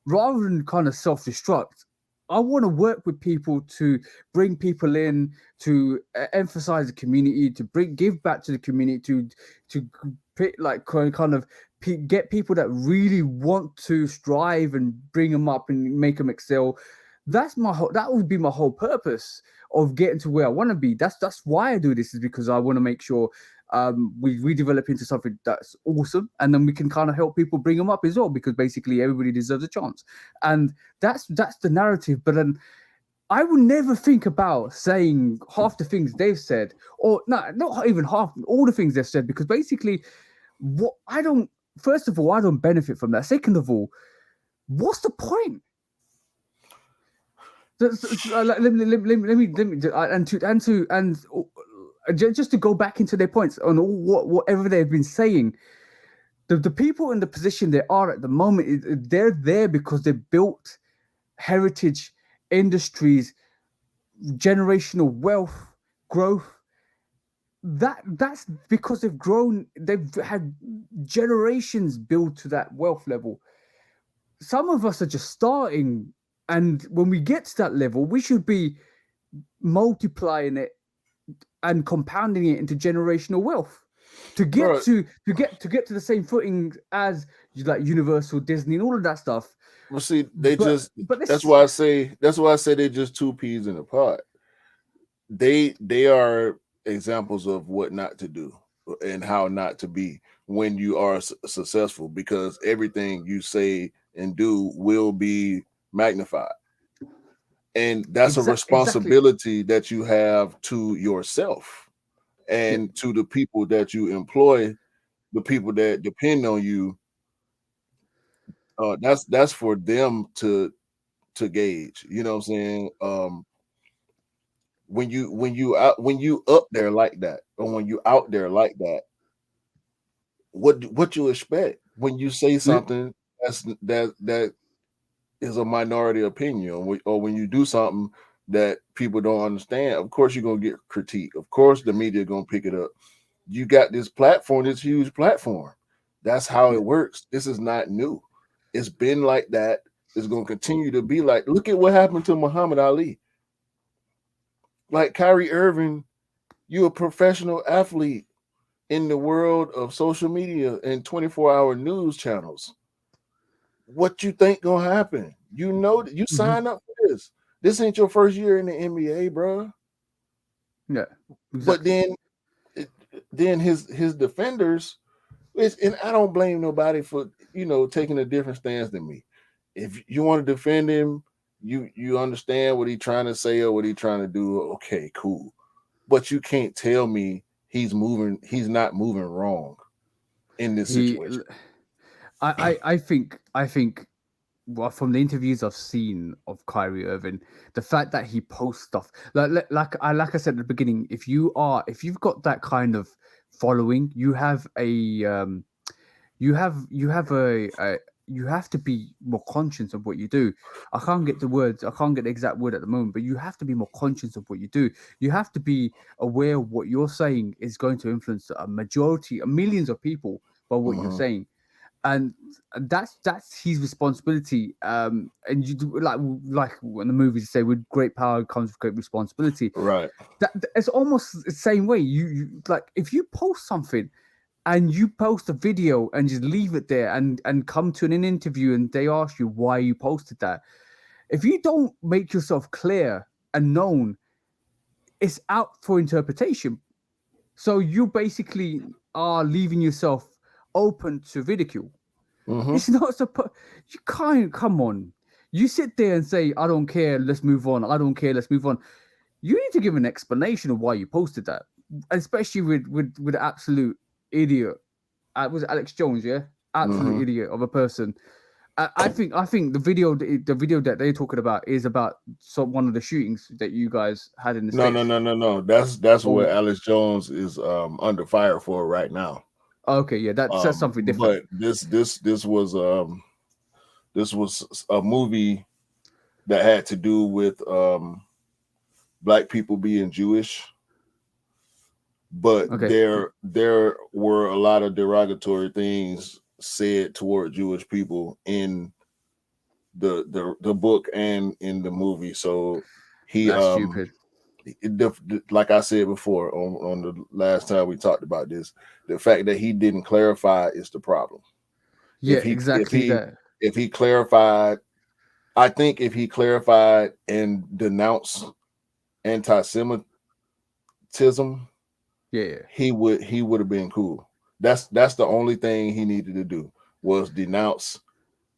B: rather than kind of self-destruct. I want to work with people to bring people in, to emphasize the community, to give back to the community, to like kind of get people that really want to strive and bring them up and make them excel. That would be my whole purpose of getting to where I want to be. That's why I do this, is because I want to make sure we develop into something that's awesome, and then we can kind of help people bring them up as well, because basically everybody deserves a chance, and that's the narrative. But then I would never think about saying half the things they've said, or not even half, all the things they've said, because basically first of all, I don't benefit from that. Second of all, what's the point? Let me just to go back into their points on whatever they've been saying. The people in the position they are at the moment, they're there because they built heritage industries, generational wealth, growth. That's because they've grown. They've had generations build to that wealth level. Some of us are just starting. And when we get to that level, we should be multiplying it and compounding it into generational wealth to get to the same footing as like Universal, Disney, and all of that stuff.
A: Well, see, that's why I say they're just two peas in a pod. They are examples of what not to do and how not to be when you are successful, because everything you say and do will be magnified, and that's a responsibility that you have to yourself and to the people that you employ, the people that depend on you. That's for them to gauge, you know what I'm saying? When you up there like that, or when you out there like that, what you expect when you say something that is a minority opinion, or when you do something that people don't understand? Of course you're gonna get critique. Of course the media gonna pick it up. You got this platform, this huge platform. That's how it works. This is not new. It's been like that. It's gonna continue to be like. Look at what happened to Muhammad Ali. Like Kyree Irving, you're a professional athlete in the world of social media and 24-hour news channels. What you think gonna happen? You know that you sign up for this. This ain't your first year in the NBA, bro.
B: Yeah,
A: exactly. But then his defenders, and I don't blame nobody for taking a different stance than me. If you want to defend him, you understand what he's trying to say or what he's trying to do. Okay, cool. But you can't tell me he's not moving wrong in this situation.
B: I think well, from the interviews I've seen of Kyree Irving, the fact that he posts stuff like I said at the beginning, if you've got that kind of following, you have you have to be more conscious of what you do. I can't get the exact word at the moment, but you have to be more conscious of what you do. You have to be aware of what you're saying is going to influence millions of people by what you're saying. And that's his responsibility. And you do, like when the movies say, with great power comes with great responsibility.
A: Right.
B: That it's almost the same way. You like, if you post something and you post a video and just leave it there and come to an interview and they ask you why you posted that, if you don't make yourself clear and known, it's out for interpretation. So you basically are leaving yourself open to ridicule. It's not you can't, come on. You sit there and say, I don't care, let's move on. I don't care, let's move on. You need to give an explanation of why you posted that, especially with absolute idiot. Was it Alex Jones? Yeah, absolute idiot of a person. I think the video that they're talking about is about one of the shootings that you guys had in the States.
A: No. That's what Alex Jones is under fire for right now.
B: Okay, yeah, that's something different.
A: But this was a movie that had to do with black people being Jewish, but there were a lot of derogatory things said toward Jewish people in the book and in the movie. So he
B: That's stupid.
A: like I said before on the last time we talked about this, the fact that he didn't clarify is the problem.
B: Yeah, exactly
A: if he clarified, I think if he clarified and denounced anti-Semitism, he would have been cool. That's the only thing he needed to do, was denounce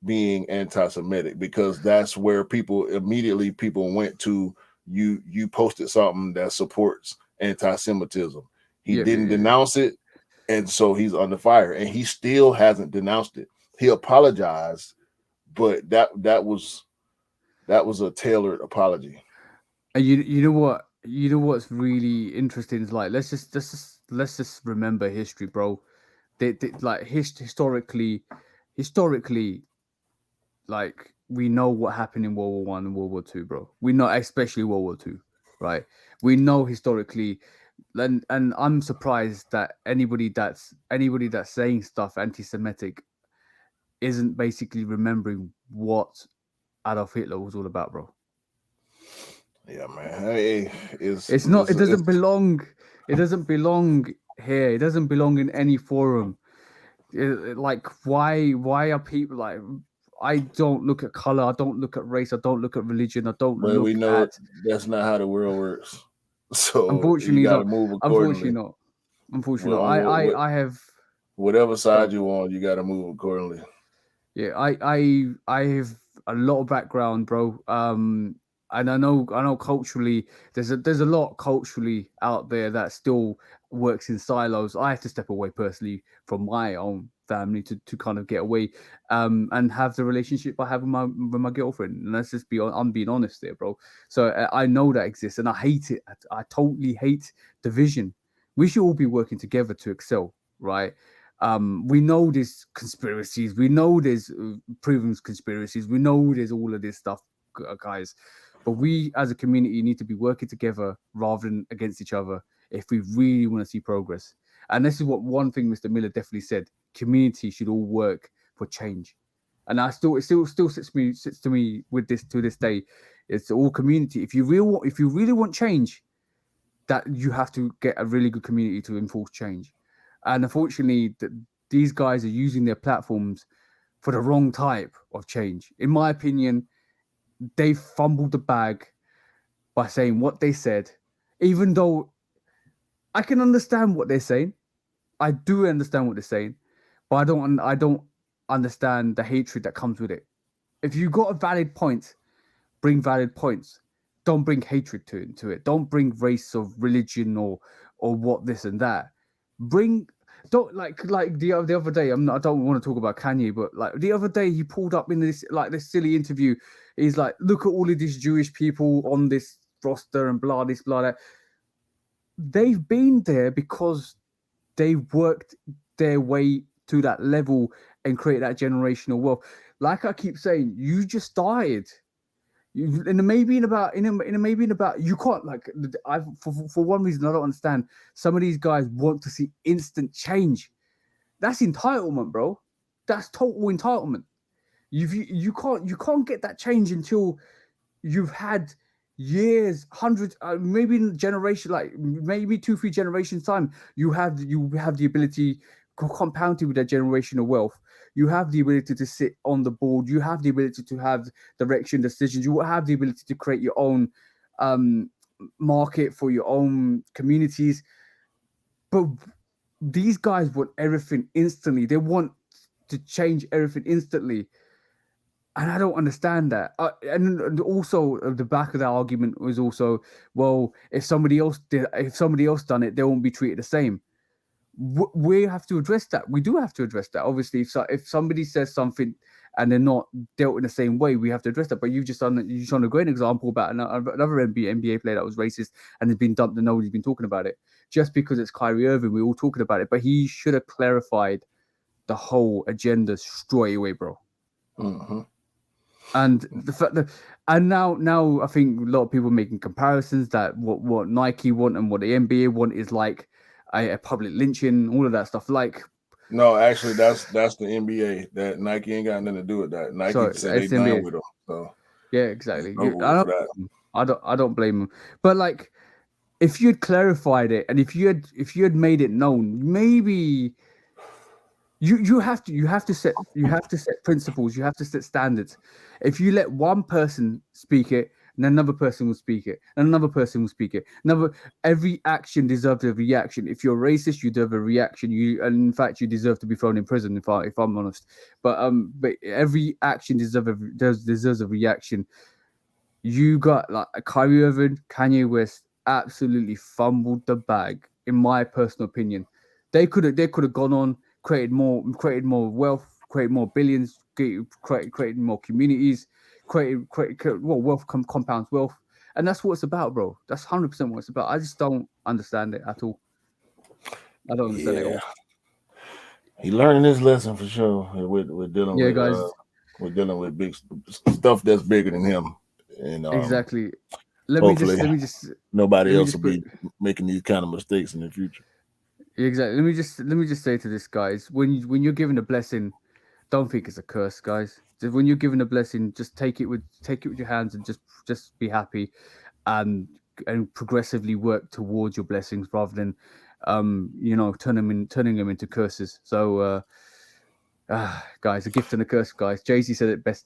A: being anti-Semitic, because that's where people went to. You posted something that supports anti-Semitism. He didn't denounce it, and so he's under fire, and he still hasn't denounced it. He apologized, but that was a tailored apology.
B: And you know what's really interesting is, like, let's just remember history, bro. Like historically, like, we know what happened in World War I and World War II, bro. We know, especially World War II, right? We know historically, and I'm surprised that anybody that's saying stuff anti-Semitic isn't basically remembering what Adolf Hitler was all about, bro.
A: Yeah, man. Hey,
B: it's not. It doesn't belong. It doesn't belong here. It doesn't belong in any forum. Like, why are people like? I don't look at color. I don't look at race. I don't look at religion. I don't
A: but
B: look
A: we know
B: at.
A: That's not how the world works. So
B: Unfortunately,
A: you got to move accordingly.
B: Unfortunately, I have
A: whatever side you want. You got to move accordingly.
B: Yeah, I have a lot of background, bro. And I know culturally there's a lot culturally out there that still works in silos. I have to step away personally from my own family to kind of get away, and have the relationship I have with my girlfriend. And let's just I'm being honest there, bro. So I know that exists, and I hate it. I totally hate division. We should all be working together to excel, right? We know there's conspiracies. We know there's proven conspiracies. We know there's all of this stuff, guys. But we, as a community, need to be working together rather than against each other if we really want to see progress. And this is what one thing Mr. Miller definitely said: community should all work for change. And it still sits to me with this to this day. It's all community. If you really want change, that you have to get a really good community to enforce change. And unfortunately, these guys are using their platforms for the wrong type of change. In my opinion, they fumbled the bag by saying what they said, even though I can understand what they're saying. I do understand what they're saying, but I don't understand the hatred that comes with it. If you got a valid point, bring valid points. Don't bring hatred to it. Don't bring race or religion or what this and that. Bring don't like the other day. I don't want to talk about Kanye, but like the other day he pulled up in this silly interview. He's like, look at all of these Jewish people on this roster and blah this blah that. They've been there because they worked their way to that level and create that generational wealth. Like I keep saying, you just started. Maybe in about you can't like for one reason I don't understand. Some of these guys want to see instant change. That's entitlement, bro. That's total entitlement. You can't get that change until you've had years, hundreds, maybe in generation, like maybe 2-3 generations time. You have the ability compounded with that generational wealth. You have the ability to sit on the board. You have the ability to have direction decisions. You have the ability to create your own market for your own communities. But these guys want everything instantly. They want to change everything instantly. And I don't understand that. And also, the back of that argument was also, well, if somebody else done it, they won't be treated the same. We have to address that. We do have to address that. Obviously, if somebody says something and they're not dealt in the same way, we have to address that. But you've just done a great example about another NBA player that was racist and has been dumped and nobody's been talking about it. Just because it's Kyree Irving, we're all talking about it. But he should have clarified the whole agenda straight away, bro.
A: Mm-hmm.
B: And the fact that, and now I think a lot of people are making comparisons that what Nike want and what the NBA want is like a public lynching, all of that stuff. Like,
A: No, actually, that's the NBA. That Nike ain't got nothing to do with that. Nike
B: sorry,
A: said they
B: it's
A: done
B: NBA.
A: with them, so
B: Yeah, exactly.
A: it's over with for that.
B: I don't blame them. But like, if you had clarified it and if you had made it known, maybe you have to set principles, you have to set standards. If you let one person speak it, and another person will speak it, and another person will speak it. Every action deserves a reaction. If you're racist, you deserve a reaction. And in fact, you deserve to be thrown in prison. If I'm honest, but every action deserves a reaction. You got like Kyrie Irving, Kanye West absolutely fumbled the bag, in my personal opinion. They could have gone on, created more wealth, created more billions, created more communities, created well, wealth compounds wealth, and that's what it's about, bro. That's 100% what it's about. I just don't understand it at all. I don't understand it at all.
A: He learning his lesson for sure. We're dealing with
B: guys.
A: We're dealing with big stuff that's bigger than him, and
B: exactly.
A: Hopefully, nobody else will
B: be
A: making these kind of mistakes in the future.
B: Exactly. Let me just say to this, guys, when you're given a blessing, don't think it's a curse, guys. When you're given a blessing, just take it with your hands and just be happy, and progressively work towards your blessings rather than turning them into curses. So guys, a gift and a curse, guys. Jay-Z said it best.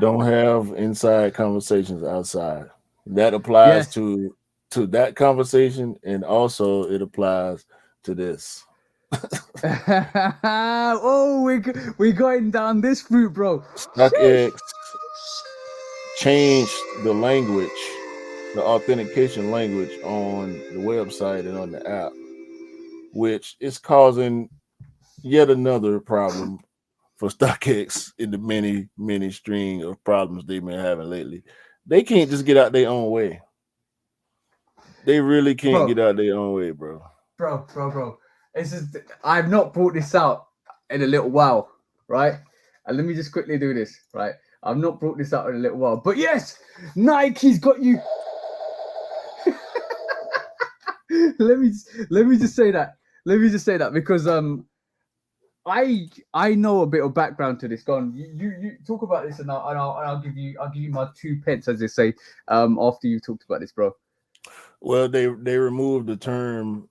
A: Don't have inside conversations outside. That applies to that conversation, and also it applies to this.
B: Oh, we're going down this route, bro.
A: StockX changed the language, the authentication language on the website and on the app, which is causing yet another problem for StockX in the many string of problems they've been having lately. They can't just get out their own way. They really can't get out their own way, bro.
B: Bro. I've not brought this out in a little while, right? And let me just quickly do this, right? I've not brought this out in a little while, but yes, Nike's got you. let me just say that. Let me just say that because I know a bit of background to this. Go on, you talk about this, and I'll give you my 2 pence, as they say, after you talked about this, bro.
A: Well, they removed the term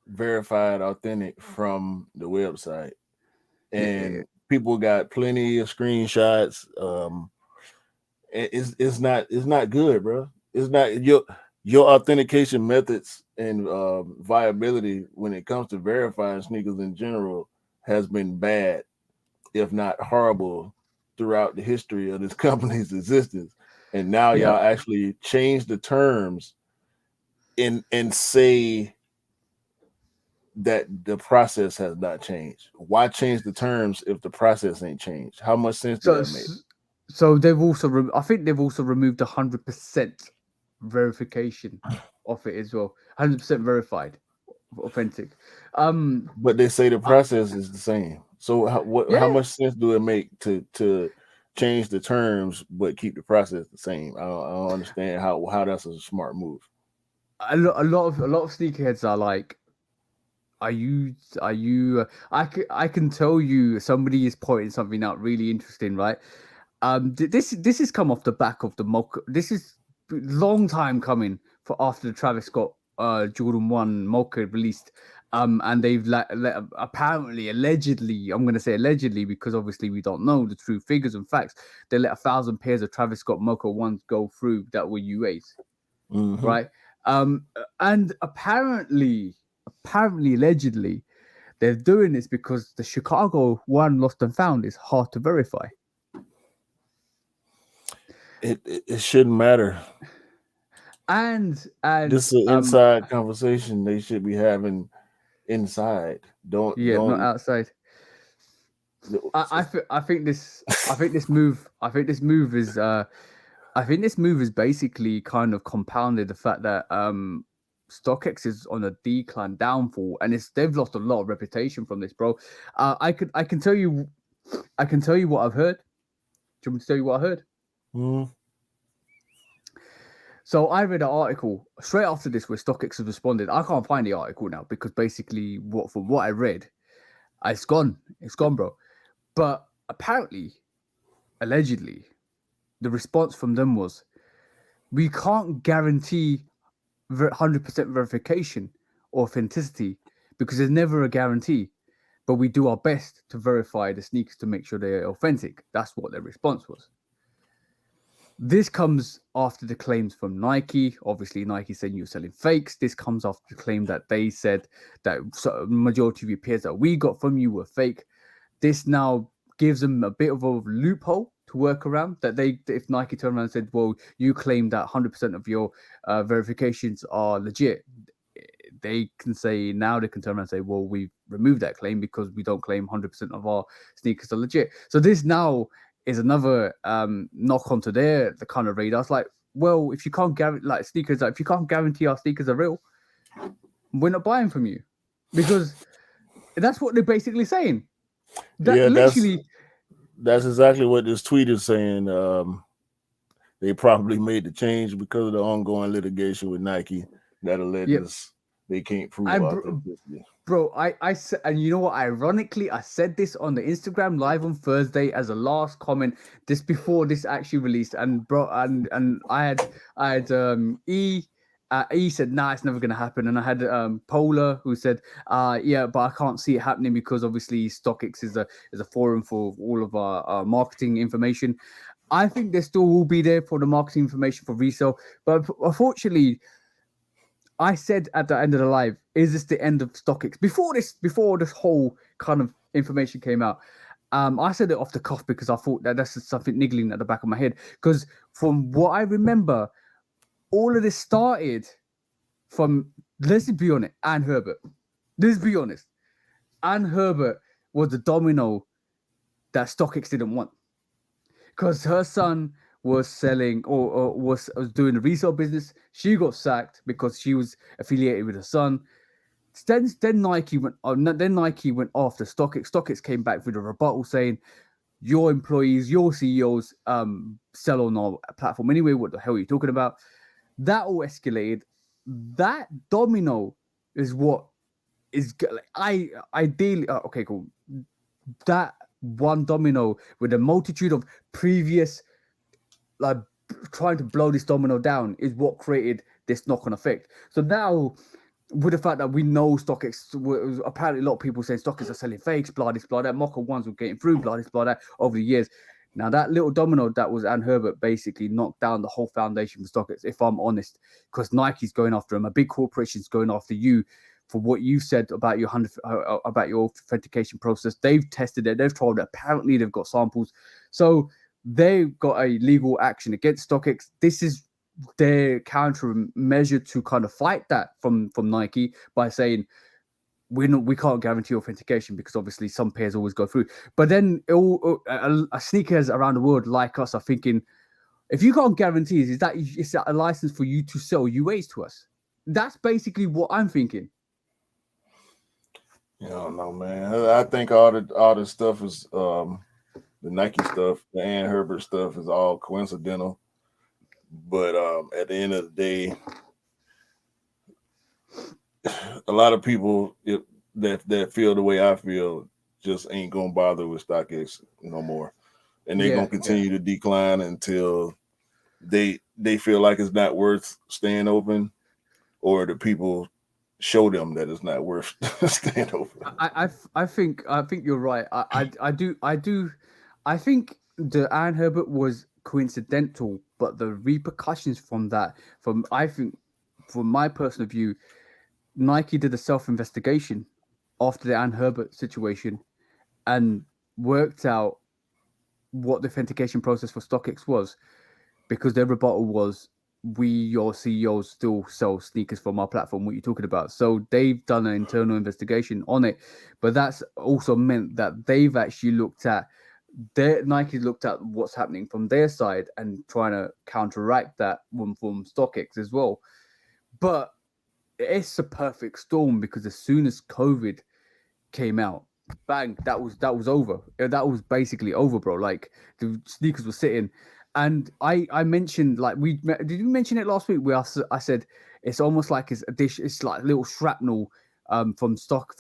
A: verified authentic from the website, and people got plenty of screenshots. It's not good, bro. It's not your authentication methods and viability when it comes to verifying sneakers in general has been bad, if not horrible, throughout the history of this company's existence. And now y'all actually change the terms and say that the process has not changed. Why change the terms if the process ain't changed? How much sense does that make?
B: So they've also, I think they've also removed 100% verification of it as well. 100% verified, authentic.
A: But they say the process is the same. So how much sense do it make to change the terms but keep the process the same? I don't understand how that's a smart move.
B: A lot of sneakerheads are like, are you I can tell you somebody is pointing something out really interesting, right? This has come off the back of the mocha. This is long time coming for after the Travis Scott Jordan 1 mocha released. And they've apparently, allegedly, I'm going to say allegedly because obviously we don't know the true figures and facts. They let 1,000 pairs of Travis Scott mocha ones go through that were UAs, right? And apparently, allegedly, they're doing this because the Chicago one lost and found is hard to verify.
A: It shouldn't matter.
B: And
A: this is an inside conversation they should be having inside. Don't
B: not outside. I think this move is basically kind of compounded the fact that StockX is on a decline, downfall, and they've lost a lot of reputation from this, bro. I can tell you I can tell you what I've heard. Do you want me to tell you what I heard? So I read an article straight after this where StockX has responded. I can't find the article now because basically from what I read, it's gone. It's gone, bro. But apparently, allegedly, the response from them was, we can't guarantee 100% verification or authenticity because there's never a guarantee, but we do our best to verify the sneakers to make sure they're authentic. That's what their response was. This comes after the claims from Nike. Obviously, Nike saying you're selling fakes. This comes after the claim that they said that majority of your pairs that we got from you were fake. This now gives them a bit of a loophole to work around. That if Nike turned around and said, "Well, you claim that 100% of your verifications are legit," they can turn around and say, "Well, we removed that claim because we don't claim 100% of our sneakers are legit." So this now is another knock onto the kind of radar. It's like, well, if you can't guarantee if you can't guarantee our sneakers are real, we're not buying from you, because that's what they're basically saying.
A: That's exactly what this tweet is saying. They probably made the change because of the ongoing litigation with Nike that alleges they can't prove authenticity.
B: Bro, I said, and you know what? Ironically, I said this on the Instagram live on Thursday as a last comment, just before this actually released. And bro, and I had E said, "Nah, it's never gonna happen." And I had Polar who said, "Yeah, but I can't see it happening because obviously StockX is a forum for all of our marketing information." I think there still will be there for the marketing information for resale, but unfortunately, I said at the end of the live, "Is this the end of StockX?" Before this whole kind of information came out, I said it off the cuff because I thought that's just something niggling at the back of my head. Because from what I remember, all of this started from, let's be honest, Ann Herbert. Let's be honest, Ann Herbert was the domino that StockX didn't want, because her son was selling or was doing the resale business. She got sacked because she was affiliated with her son. Then Nike went after StockX. StockX came back with a rebuttal saying, "Your employees, your CEOs sell on our platform anyway. What the hell are you talking about?" That all escalated. That domino is what is ideally okay, cool. That one domino with a multitude of previous trying to blow this domino down is what created this knock-on effect. So now, with the fact that we know StockX, apparently a lot of people saying StockX are selling fakes, blah this, blah that, mock ones were getting through, blah this, blah that, over the years. Now that little domino that was Ann Herbert basically knocked down the whole foundation for StockX, if I'm honest, because Nike's going after them, a big corporation's going after you for what you said about your authentication process. They've tested it, they've tried it, apparently they've got samples. So they've got a legal action against StockX. This is their countermeasure to kind of fight that from Nike by saying we can't guarantee authentication because obviously some pairs always go through. But then sneakers around the world like us are thinking, if you can't guarantee, is that a license for you to sell UAs to us? That's basically what I'm thinking.
A: I don't know, man. I think all the stuff is the Nike stuff, the Ann Herbert stuff is all coincidental. But at the end of the day, a lot of people that feel the way I feel just ain't gonna bother with StockX no more, and they're gonna continue to decline until they feel like it's not worth staying open, or the people show them that it's not worth staying open.
B: I think you're right. I think the Ann Herbert was coincidental, but the repercussions from that, from my personal view, Nike did a self-investigation after the Ann Herbert situation and worked out what the authentication process for StockX was, because their rebuttal was, your CEOs still sell sneakers from our platform. What are you talking about? So they've done an internal investigation on it, but that's also meant that they've actually Nike looked at what's happening from their side and trying to counteract that one from StockX as well. But it's a perfect storm because as soon as COVID came out, bang, that was over. That was basically over, bro. Like the sneakers were sitting, and I mentioned like did you mention it last week? Where I said it's almost like it's like little shrapnel from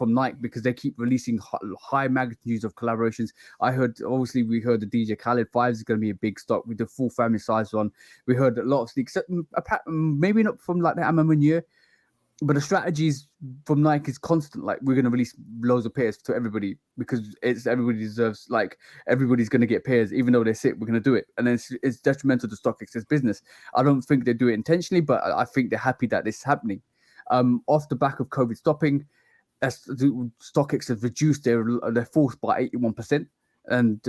B: Nike because they keep releasing high magnitudes of collaborations. We heard the DJ Khaled 5 is going to be a big stock with the full family size one. We heard a lot of sneakers, maybe not from like the Amamanier, but the strategies from Nike is constant. Like we're going to release loads of pairs to everybody because everybody deserves. Like everybody's going to get pairs, even though they're sick. We're going to do it, and then it's detrimental to StockX's business. I don't think they do it intentionally, but I think they're happy that this is happening. Off the back of COVID stopping, StockX has reduced their force by 81%, and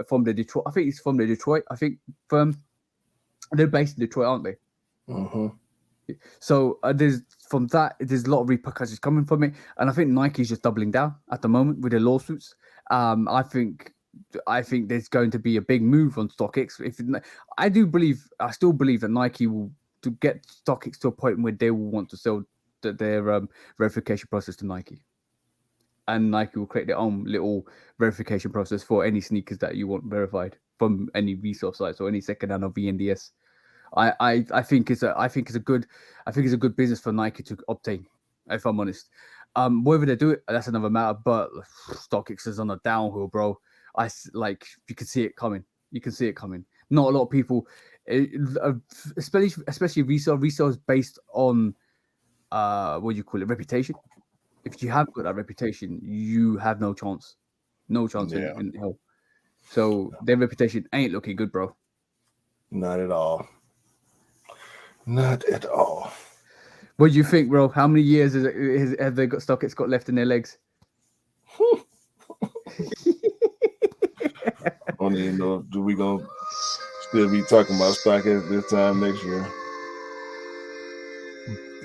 B: from the Detroit, I think it's from the Detroit, firm. They're based in Detroit, aren't they?
A: Mm-hmm.
B: So there's a lot of repercussions coming from it, and I think Nike's just doubling down at the moment with their lawsuits. I think there's going to be a big move on StockX. I still believe that Nike will to get StockX to a point where they will want to sell their verification process to Nike, and Nike will create their own little verification process for any sneakers that you want verified from any resale sites or any secondhand or VNDS. I think it's a good business for Nike to obtain, if I'm honest. Whether they do it, that's another matter. But StockX is on a downhill, bro. You can see it coming. You can see it coming. Not a lot of people, especially resale. Resale is based on what do you call it, reputation. If you have got that reputation, you have no chance in hell. So their reputation ain't looking good, bro.
A: Not at all. Not at all.
B: What do you think, bro? How many years have they got StockX got left in their legs?
A: I don't even know. Do we gonna still be talking about StockX this time next year?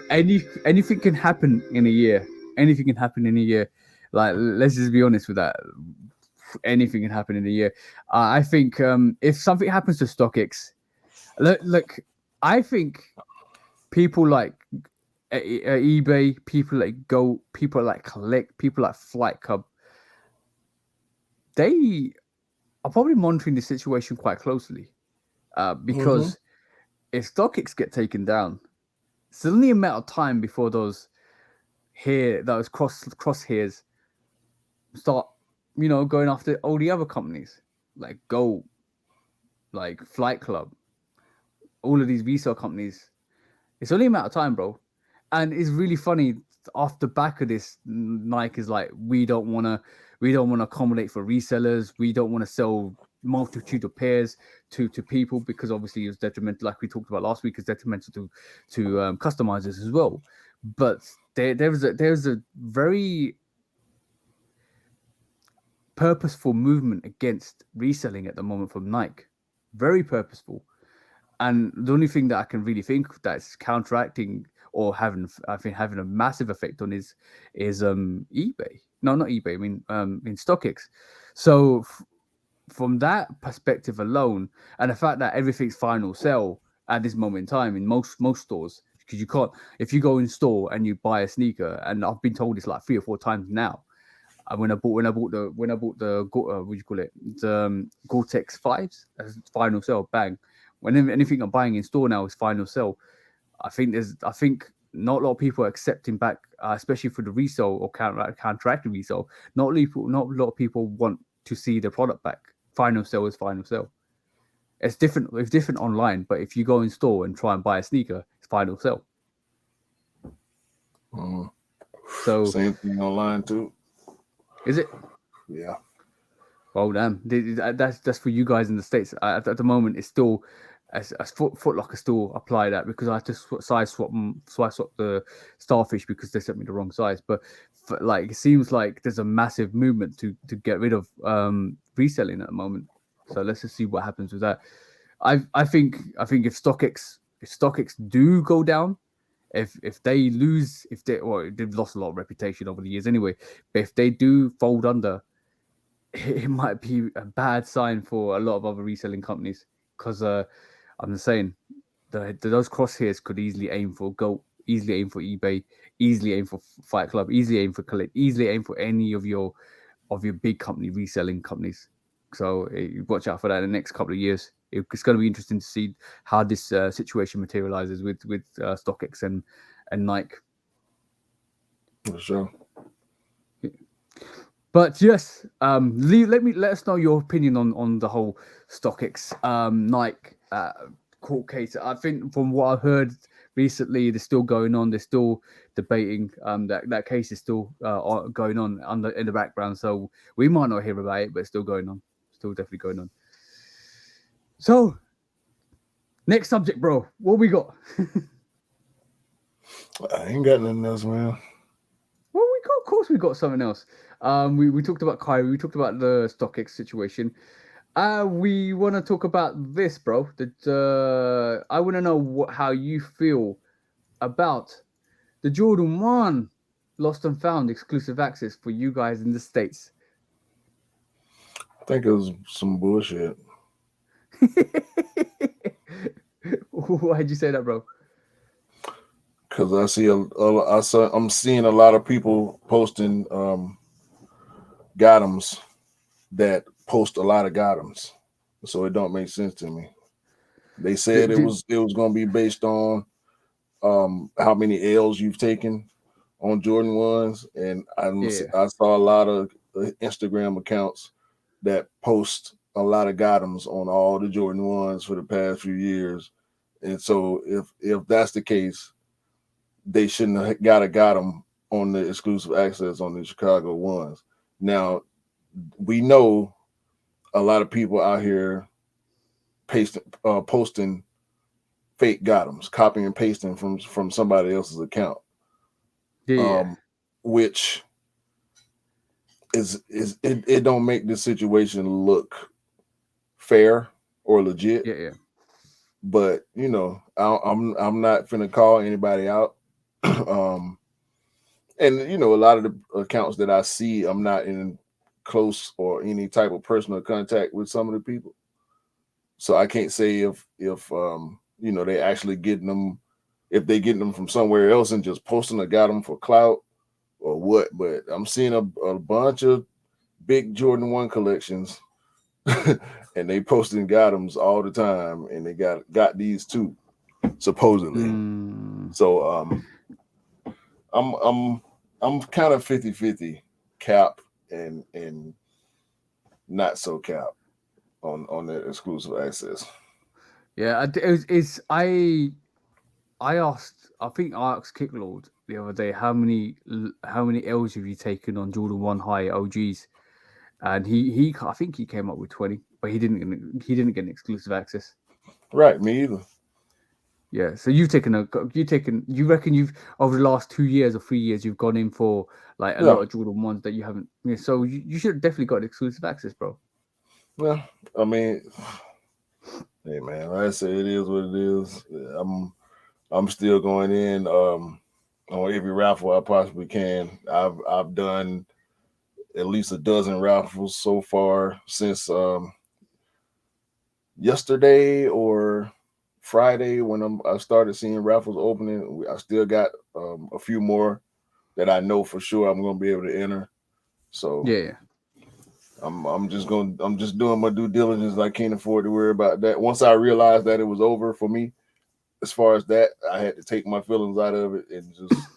B: Anything can happen in a year. Anything can happen in a year. Like, let's just be honest with that. Anything can happen in a year. I think if something happens to StockX, look, I think people like eBay, people like Go, people like Collect, people like Flight Club, they are probably monitoring the situation quite closely because if StockX get taken down, it's only a matter of time before those crosshairs start, going after all the other companies like Go, like Flight Club, all of these resale companies. It's only a matter of time, bro. And it's really funny. Off the back of this, Nike is like, we don't want to accommodate for resellers. We don't want to sell multitude of pairs to people because obviously it's detrimental, like we talked about last week, is detrimental to customizers as well. But there's a very purposeful movement against reselling at the moment from Nike. Very purposeful. And the only thing that I can really think that's counteracting or having a massive effect on is eBay. No, not eBay. I mean, in StockX. So from that perspective alone, and the fact that everything's final sell at this moment in time in most stores, because you can't, if you go in store and you buy a sneaker, and I've been told this like 3 or 4 times now. When I bought the what do you call it, the Gore-Tex 5s as final sell, bang. When anything I'm buying in store now is final sell, I think not a lot of people are accepting back, especially for the resale or counteracting resale. Not a lot of people want to see the product back. Final sell is final sell. It's different. It's different online, but if you go in store and try and buy a sneaker, it's final sell. So
A: same thing online too.
B: Is it?
A: Yeah.
B: Well, damn. That's for you guys in the States. At the moment, it's still as Foot Locker still apply that because I had to size swap the Starfish because they sent me the wrong size. But it seems like there's a massive movement to get rid of reselling at the moment. So let's just see what happens with that. I think if StockX do go down, if they lose, they've lost a lot of reputation over the years anyway. But if they do fold under, it might be a bad sign for a lot of other reselling companies because I'm just saying those crosshairs could easily aim for Go, easily aim for eBay, easily aim for Fight Club, easily aim for Collect, easily aim for any of your of your big company reselling companies. So watch out for that in the next couple of years. It's going to be interesting to see how this situation materializes with StockX and Nike.
A: For sure.
B: But yes, let us know your opinion on the whole StockX Nike court case. I think from what I've heard recently, they're still going on. They're still debating. That case is still going on in the background. So we might not hear about it, but it's still going on. Still definitely going on. So next subject, bro. What we got?
A: I ain't got nothing else, man.
B: Well, of course, we got something else. We talked about Kyree. We talked about the StockX situation. We want to talk about this, bro. That I want to know how you feel about the Jordan 1 lost and found exclusive access for you guys in the States.
A: I think it was some bullshit.
B: Why'd you say that, bro?
A: Because I see I'm seeing a lot of people posting Gottoms that post a lot of Gottoms, so it don't make sense to me. They said it was going to be based on how many L's you've taken on Jordan 1s, and I saw a lot of Instagram accounts that post a lot of Gottoms on all the Jordan 1s for the past few years, and so if that's the case, they shouldn't have got them on the exclusive access on the Chicago 1s. Now, we know a lot of people out here posting fake Gottoms, copying and pasting from somebody else's account. Which it don't make the situation look fair or legit.
B: Yeah.
A: But I'm not finna call anybody out. And a lot of the accounts that I see, I'm not in close or any type of personal contact with some of the people, so I can't say if they actually getting them, if they getting them from somewhere else and just posting a got them for clout or what. But I'm seeing a bunch of big Jordan 1 collections and they posting Gottoms all the time, and they got these too, supposedly. So I'm kind of 50-50 cap and not so cap on the exclusive access.
B: Yeah, I think I asked Kicklord the other day how many L's have you taken on Jordan 1 high OGs, and he I think he came up with 20, but he didn't get an exclusive access.
A: Right, me either.
B: Yeah, so you reckon you've over the last 2 years or 3 years you've gone in for like a lot of Jordan 1s that you haven't. Yeah, so you should have definitely got exclusive access, bro.
A: Well, I mean, hey man, like I say, it is what it is. I'm still going in on every raffle I possibly can. I've done at least a dozen raffles so far since yesterday or Friday when I started seeing raffles opening. I still got a few more that I know for sure I'm going to be able to enter. So
B: yeah.
A: I'm just doing my due diligence. I can't afford to worry about that. Once I realized that it was over for me, as far as that, I had to take my feelings out of it and just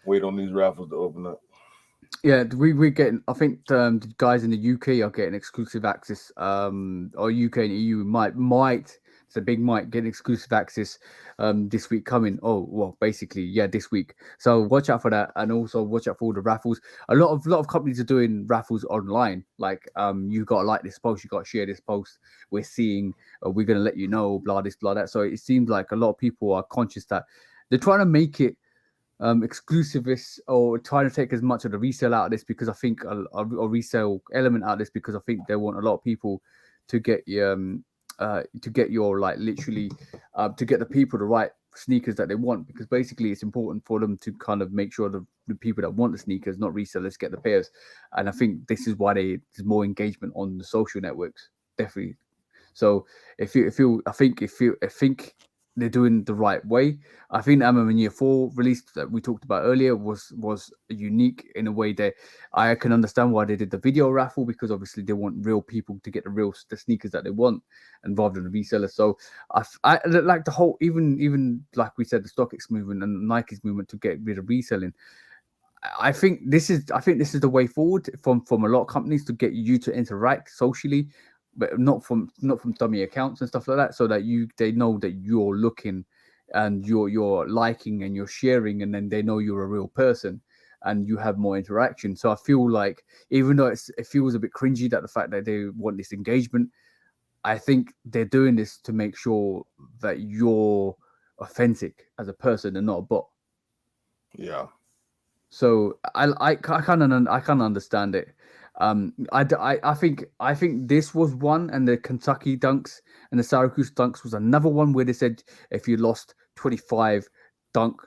A: wait on these raffles to open up.
B: Yeah, we're getting. I think the guys in the UK are getting exclusive access. Or UK and EU might. So big might get exclusive access this week coming. Oh well, basically this week. So watch out for that, and also watch out for all the raffles. A lot of companies are doing raffles online. Like you got to like this post, you got to share this post. We're seeing. We're gonna let you know. Blah this, blah that. So it seems like a lot of people are conscious that they're trying to make it exclusivists or trying to take as much of the resale out of this, because I think a resale element out of this, because I think they want a lot of people to get your like literally to get the people the right sneakers that they want, because basically it's important for them to kind of make sure the people that want the sneakers, not resellers, get the pairs. And I think this is why there's more engagement on the social networks, definitely. So I think they're doing the right way. I think the Ammo in Year 4 release that we talked about earlier was unique in a way that I can understand why they did the video raffle, because obviously they want real people to get the sneakers that they want, and rather than the reseller. So I like the whole, even like we said, the StockX movement and Nike's movement to get rid of reselling. I think this is the way forward from a lot of companies to get you to interact socially, but not from dummy accounts and stuff like that, so that they know that you're looking and you're liking and you're sharing, and then they know you're a real person and you have more interaction. So I feel like, even though it feels a bit cringy that the fact that they want this engagement, I think they're doing this to make sure that you're authentic as a person and not a bot.
A: Yeah.
B: So I kind of understand it. I think this was one, and the Kentucky Dunks and the Syracuse Dunks was another one where they said if you lost 25 dunk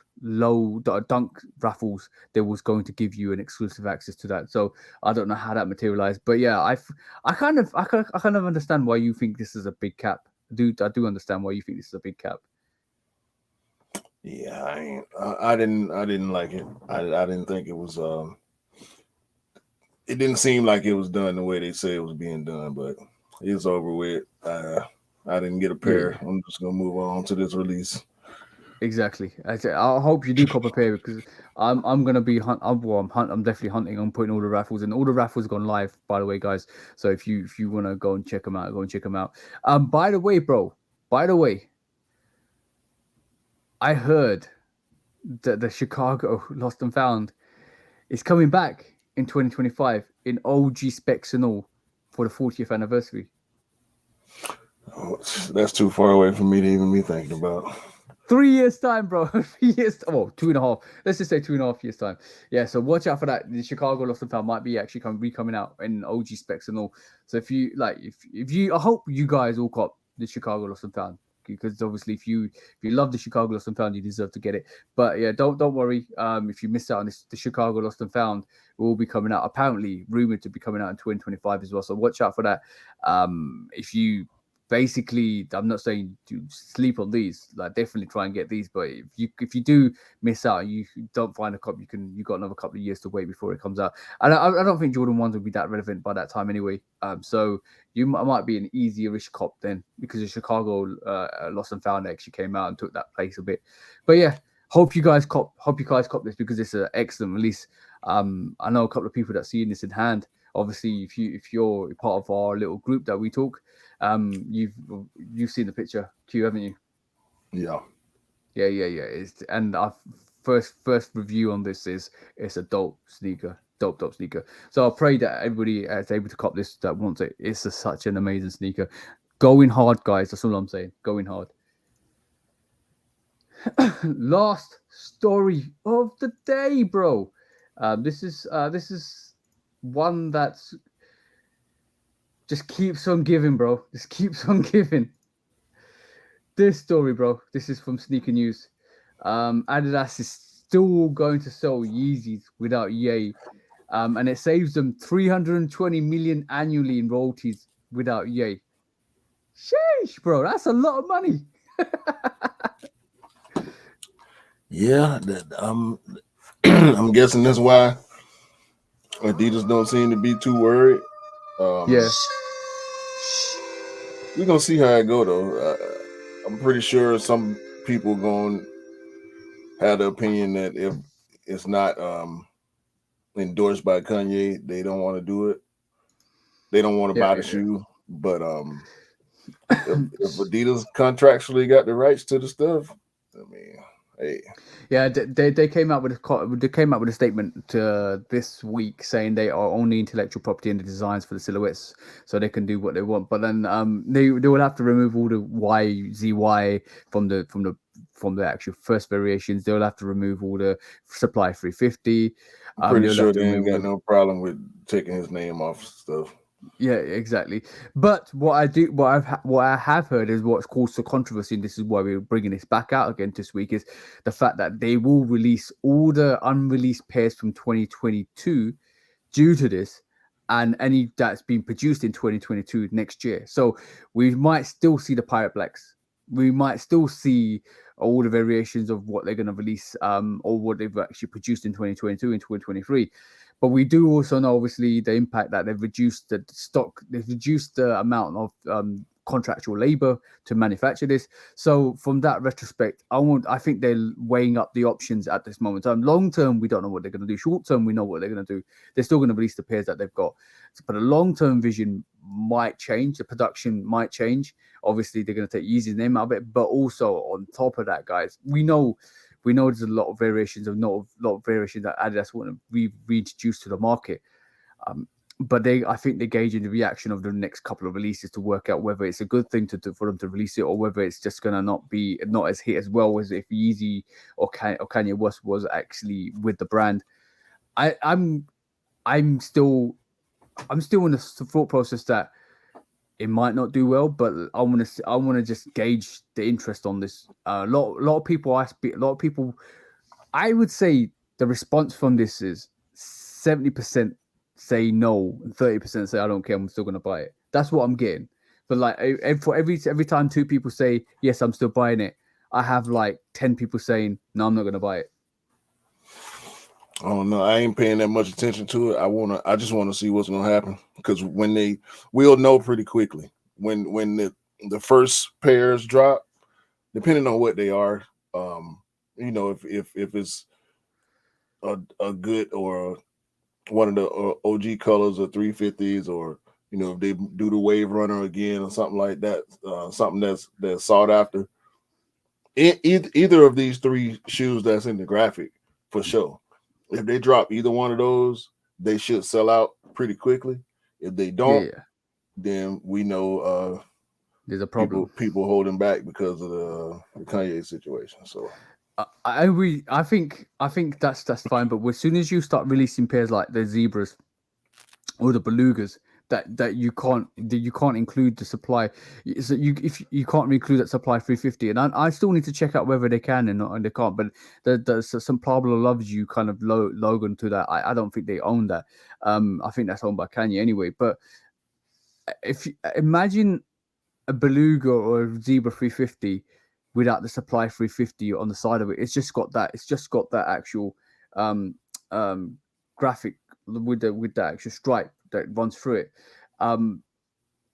B: raffles, they was going to give you an exclusive access to that. So I don't know how that materialized, but yeah, I kind of understand why you think this is a big cap. I do understand why you think this is a big cap.
A: Yeah, I didn't like it. I didn't think it was. It didn't seem like it was done the way they say it was being done, but it's over with. I didn't get a pair.
B: Yeah.
A: I'm just gonna move on to this release.
B: Exactly. I hope you do cop a pair, because I'm gonna be I'm definitely hunting. I'm putting all the raffles, and all the raffles gone live, by the way, guys. So if you wanna go and check them out, go and check them out. By the way, bro. By the way, I heard that the Chicago Lost and Found is coming back in 2025 in OG specs and all for the 40th anniversary.
A: Oh, that's too far away for me to even be thinking about.
B: 3 years time, bro. 3 years. Well, 2.5. Let's just say 2.5 years time. Yeah. So watch out for that. The Chicago Lost and Found might be actually coming out in OG specs and all. So if you like, if you, I hope you guys all cop the Chicago Lost and Found, because obviously if you love the Chicago Lost and Found, you deserve to get it. But yeah, don't worry. If you missed out on this, the Chicago Lost and Found will be coming out. Apparently rumored to be coming out in 2025 as well. So watch out for that. If you basically, I'm not saying to sleep on these, like definitely try and get these, but if you do miss out, you don't find a copy, you got another couple of years to wait before it comes out. And I don't think Jordan 1s will be that relevant by that time anyway. So you might be an easier-ish cop then, because the Chicago Lost and Found actually came out and took that place a bit. But yeah, hope you guys cop this, because it's an excellent release. I know a couple of people that see this in hand. Obviously, if you're part of our little group that we talk, you've seen the picture, Q, haven't you?
A: Yeah.
B: And our first review on this is it's a dope sneaker. So I pray that everybody is able to cop this that wants it. It's such an amazing sneaker. Going hard, guys. That's all I'm saying. Going hard. Last story of the day, bro. This is one that's just keeps on giving, bro. Just keeps on giving. This story, bro. This is from Sneaker News. Adidas is still going to sell Yeezys without Ye, and it saves them 320 million annually in royalties without Ye. Sheesh, bro. That's a lot of money.
A: Yeah, I'm guessing that's why Adidas don't seem to be too worried.
B: Yeah.
A: We're gonna see how it go though. I'm pretty sure some people gonna have the opinion that if it's not endorsed by Kanye, they don't want to do it. They don't want to buy the shoe. But if Adidas contractually got the rights to the stuff, I mean, hey.
B: Yeah, they came out with a statement this week saying they are only intellectual property in the designs for the silhouettes, so they can do what they want. But then they will have to remove all the YZY from the actual first variations. They'll have to remove all the Supply 350.
A: I'm pretty sure they ain't got no problem with taking his name off stuff.
B: Yeah, exactly. But what I have heard is what's caused the controversy, and this is why we're bringing this back out again this week, is the fact that they will release all the unreleased pairs from 2022 due to this, and any that's been produced in 2022 next year. So we might still see the Pirate Blacks. we might still see all the variations of what they're going to release, or what they've actually produced in 2022 and 2023. But we do also know, obviously, the impact that they've reduced the stock, they've reduced the amount of contractual labor to manufacture this. So from that retrospect, I think they're weighing up the options at this moment in time. Long term, we don't know what they're going to do. Short term, we know what they're going to do. They're still going to release the pairs that they've got, but a long term vision might change. The production might change. Obviously, they're going to take Yeezy's name out of it, but also on top of that, guys, we know there's a lot of variations lot of variations that Adidas want to reintroduce to the market. But I think they're gauging the reaction of the next couple of releases to work out whether it's a good thing for them to release it, or whether it's just gonna not as hit as well as if Yeezy or Kanye West was actually with the brand. I'm still in the thought process that it might not do well, but I want to just gauge the interest on this. A lot of people I would say the response from this is 70% say no and 30% say I don't care, I'm still gonna buy it. That's what I'm getting. But like for every time 2 people say yes, I'm still buying it, I have like 10 people saying no, I'm not gonna buy it.
A: Oh no, I ain't paying that much attention to it. I just want to see what's gonna happen, because we'll know pretty quickly when the first pairs drop, depending on what they are. If it's a good or one of the OG colors or 350s, or if they do the Wave Runner again or something like that, something that's sought after. Either of these 3 shoes that's in the graphic, for sure. If they drop either one of those, they should sell out pretty quickly. If they don't, then we know
B: there's a problem.
A: People holding back because of the Kanye situation. So
B: I agree. I think that's fine. But as soon as you start releasing pairs like the Zebras or the Belugas, that you can't include the supply. So if you can't include that supply 350, and I still need to check out whether they can and they can't. But there's some Pablo Loves You kind of logo to that. I don't think they own that. I think that's owned by Kanye anyway. But if you imagine a Beluga or a Zebra 350 without the supply 350 on the side of it, it's just got that actual graphic with that actual stripe that runs through it.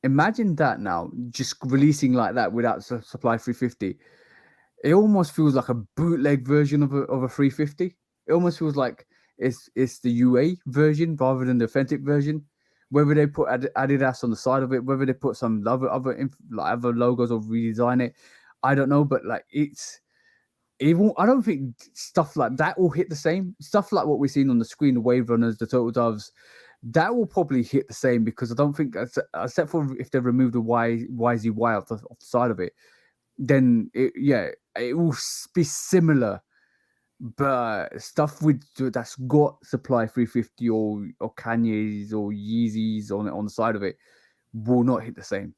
B: Imagine that now, just releasing like that without supply 350. It almost feels like a bootleg version of a 350. It almost feels like it's the UA version rather than the authentic version. Whether they put Adidas on the side of it, whether they put some other logos or redesign it, I don't know. But like I don't think stuff like that will hit the same. Stuff like what we've seen on the screen, the Wave Runners, the Total Doves, that will probably hit the same, because I don't think, except for if they remove the YZY off the side of it, then it will be similar. But stuff that's got supply 350 or Kanye's or Yeezy's on the side of it will not hit the same.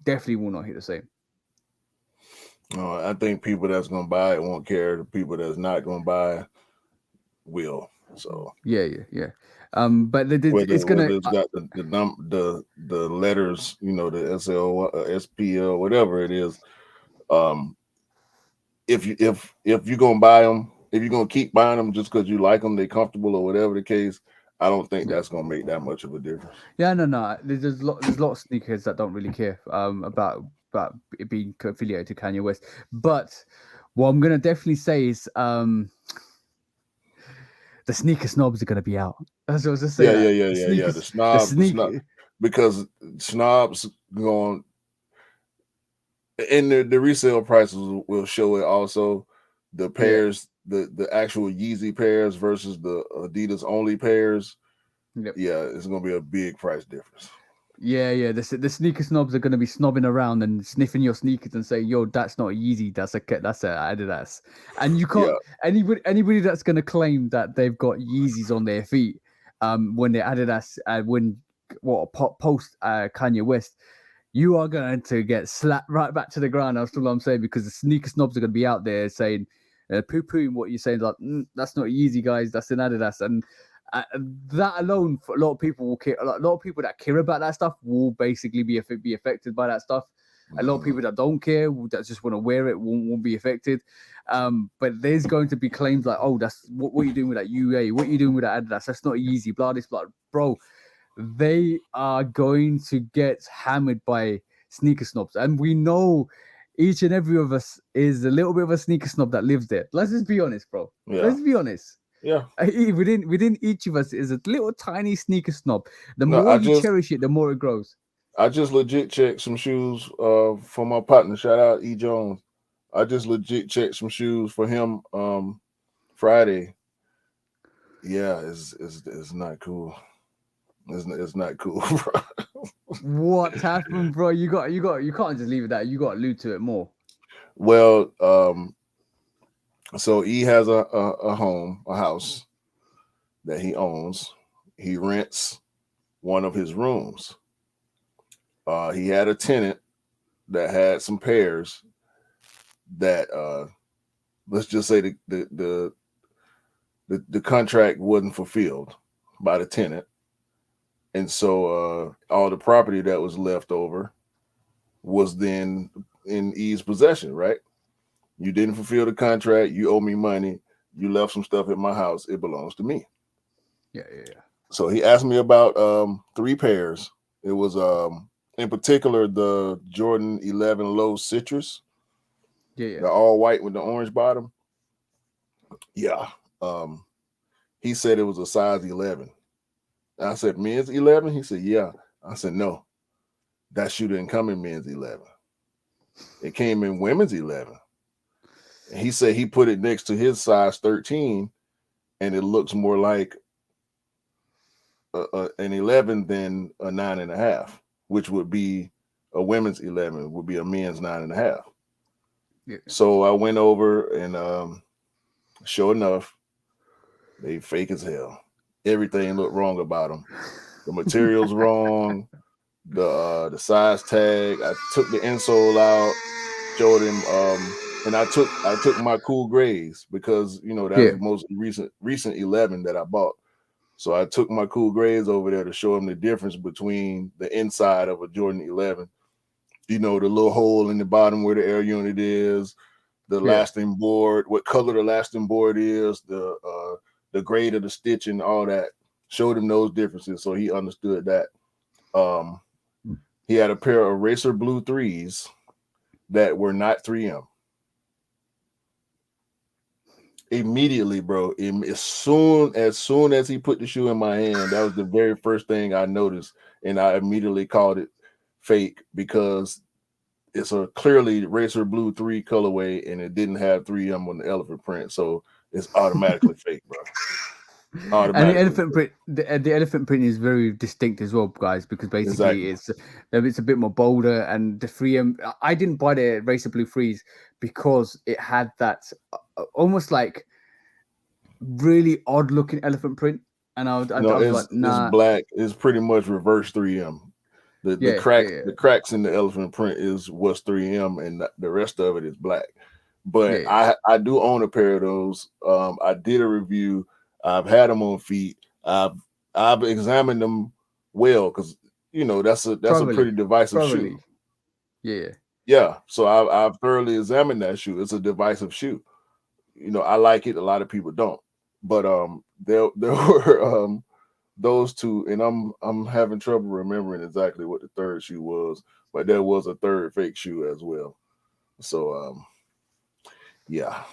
B: Definitely will not hit the same.
A: I think people that's gonna buy it won't care. The people that's not gonna buy will. So
B: yeah. But it's gonna.
A: Whether it's got the letters, the SL, SPL, whatever it is. If you're gonna buy them, if you're gonna keep buying them just because you like them, they're comfortable or whatever the case, I don't think that's gonna make that much of a difference.
B: Yeah, no. There's a lot of sneakers that don't really care about it being affiliated to Kanye West. But what I'm gonna definitely say is the sneaker snobs are gonna be out. That's what I was just saying.
A: Yeah. The snobs, because snobs going. And the resale prices will show it also. The pairs, the actual Yeezy pairs versus the Adidas only pairs.
B: Yep.
A: Yeah, it's gonna be a big price difference.
B: Yeah. The sneaker snobs are gonna be snobbing around and sniffing your sneakers and say, "Yo, that's not Yeezy. That's a Adidas." And you can't anybody that's gonna claim that they've got Yeezys on their feet, when they're Adidas, post Kanye West, you are going to get slapped right back to the ground. That's all I'm saying, because the sneaker snobs are going to be out there saying, poo-pooing what you're saying, like, that's not Yeezy, guys, that's an Adidas. And that alone, for a lot of people will care. A lot of people that care about that stuff will basically be affected by that stuff. A lot of people that don't care, that just want to wear it, won't be affected. But there's going to be claims like, oh, that's what are you doing with that UA? What are you doing with that Adidas? That's not Yeezy, blah, this, blah. Bro, they are going to get hammered by sneaker snobs. And we know each and every of us is a little bit of a sneaker snob that lives there. Let's just be honest, bro.
A: Yeah.
B: Let's be honest.
A: Yeah.
B: Within each of us is a little tiny sneaker snob. The more you cherish it, the more it grows.
A: I just legit checked some shoes for my partner. Shout out E. Jones. I just legit checked some shoes for him Friday. Yeah, it's not cool. It's not cool, bro.
B: What happened, bro? You can't just leave it that. You got to allude to it more.
A: Well, so E has a house that he owns. He rents one of his rooms. He had a tenant that had some pairs that let's just say the contract wasn't fulfilled by the tenant. And so all the property that was left over was then in E's possession, right? You didn't fulfill the contract. You owe me money. You left some stuff at my house. It belongs to me.
B: Yeah.
A: So he asked me about 3 pairs. It was in particular the Jordan 11 Low Citrus.
B: Yeah.
A: The all white with the orange bottom. Yeah. He said it was a size 11. I said, men's 11? He said, yeah. I said, no. That shoe didn't come in men's 11. It came in women's 11. And he said he put it next to his size 13, and it looks more like an 11 than a 9.5, which would be a women's 11, would be a men's 9.5.
B: Yeah.
A: So I went over and sure enough, they fake as hell. Everything looked wrong about them. The material's wrong. The size tag. I took the insole out, showed him, and I took my cool grays because that was the most recent 11 that I bought. So I took my cool grays over there to show him the difference between the inside of a Jordan 11. The little hole in the bottom where the air unit is, the lasting board, what color the lasting board is, the grade of the stitching, all that. Showed him those differences, so he understood that. He had a pair of Racer Blue 3s that were not 3M. Immediately, bro, as soon as he put the shoe in my hand, that was the very first thing I noticed, and I immediately called it fake because it's a clearly Racer Blue 3 colorway, and it didn't have 3M on the elephant print, so it's automatically fake, bro.
B: And the elephant print, the elephant print is very distinct as well, guys, because basically it's a bit more bolder. And the 3M, I didn't buy the Racer Blue 3s because it had that almost like really odd looking elephant print, and I was like, nah,
A: it's black. It's pretty much reverse 3M. The cracks in the elephant print is what's 3M, and the rest of it is black. But I do own a pair of those. I did a review. I've had them on feet. I've examined them well because that's a pretty divisive shoe. Yeah. So I've thoroughly examined that shoe. It's a divisive shoe. I like it. A lot of people don't. But there were those two, and I'm having trouble remembering exactly what the third shoe was. But there was a third fake shoe as well. So yeah.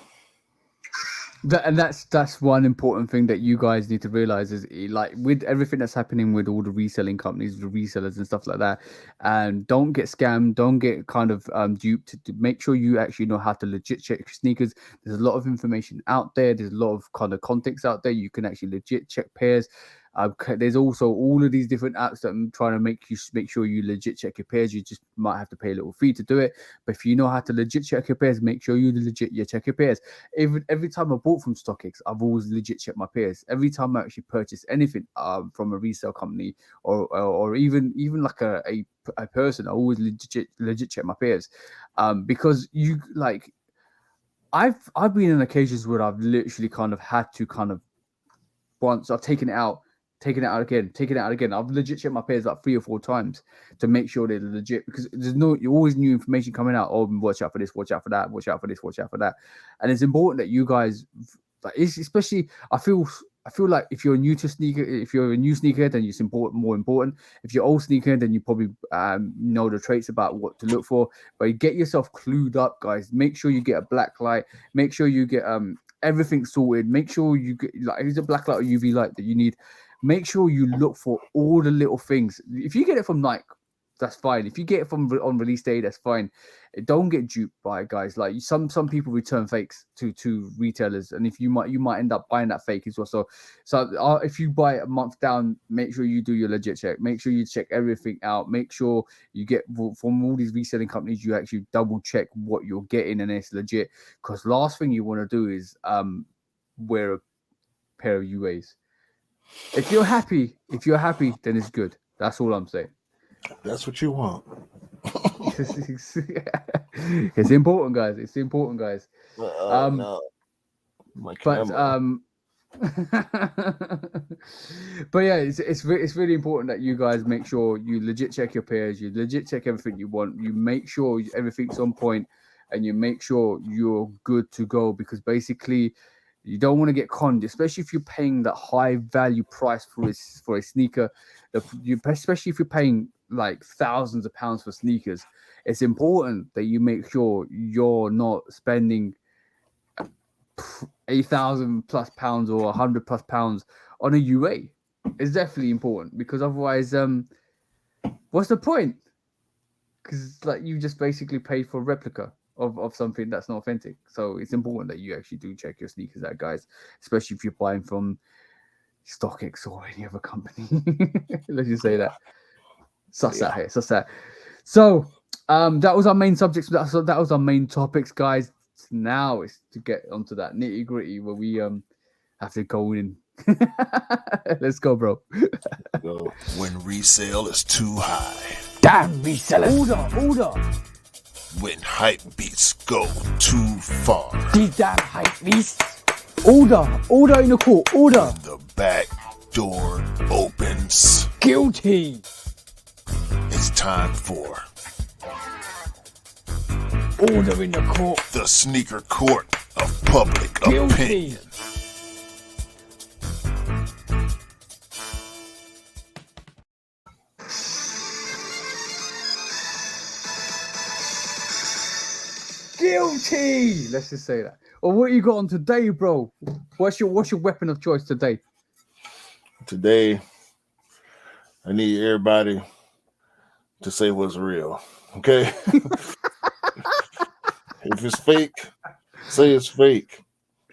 B: That's one important thing that you guys need to realize is like with everything that's happening with all the reselling companies, the resellers and stuff like that, and don't get scammed, don't get kind of duped. To make sure you actually know how to legit check your sneakers. There's a lot of information out there. There's a lot of kind of context out there. You can actually legit check pairs. There's also all of these different apps that I'm trying to make sure you legit check your pairs. You just might have to pay a little fee to do it, but if you know how to legit check your pairs, make sure you check your pairs. Every time I bought from StockX, I've always legit checked my pairs. Every time I actually purchase anything from a resale company or even like a person, I always legit check my pairs, because you like I've been in occasions where I've literally kind of had to once I've taken it out, taking it out again. I've legit checked my pairs like 3 or 4 times to make sure they're legit, because there's always new information coming out. Oh, watch out for this, watch out for that, watch out for this, watch out for that. And it's important that you guys, like, especially, I feel like if you're new to sneaker, if you're a new sneakerhead, then it's more important. If you're old sneakerhead, then you probably know the traits about what to look for. But you get yourself clued up, guys. Make sure you get a black light. Make sure you get everything sorted. Make sure you get, like, is a black light or UV light that you need. Make sure you look for all the little things. If you get it from Nike, that's fine. If you get it from on release day, that's fine. Don't get duped by guys. Like, some people return fakes to retailers, and if you might end up buying that fake as well. So if you buy it a month down, make sure you do your legit check. Make sure you check everything out. Make sure you get from all these reselling companies, you actually double check what you're getting and it's legit. Because last thing you want to do is wear a pair of UAs. If you're happy, then it's good. That's all I'm saying.
A: That's what you want.
B: It's important, guys. It's important, guys.
A: No. My camera.
B: But yeah, it's really important that you guys make sure you legit check your pairs, you legit check everything you want, you make sure everything's on point, and you make sure you're good to go, because basically you don't want to get conned, especially if you're paying that high value price for a sneaker. Especially if you're paying like thousands of pounds for sneakers, it's important that you make sure you're not spending £8,000+ or £100+ on a UA. It's definitely important, because otherwise, what's the point? Because like, you just basically paid for a replica of something that's not authentic. So it's important that you actually do check your sneakers out, guys, especially if you're buying from StockX or any other company. Let's just say that. Suss out here. So that was our main subjects. That was our main topics, guys. Now it's to get onto that nitty gritty where we have to go in. Let's go, bro.
E: When resale is too high.
B: Damn resellers. Order.
E: When hype beats go too far.
B: These damn hype beats. Order in the court. Order.
E: When the back door opens.
B: Guilty.
E: It's time for
B: order in the court.
E: The sneaker court of public opinion.
B: Guilty. Let's just say that. Well, what you got on today, bro? What's your weapon of choice today?
A: Today, I need everybody to say what's real. Okay. If it's fake, say it's fake.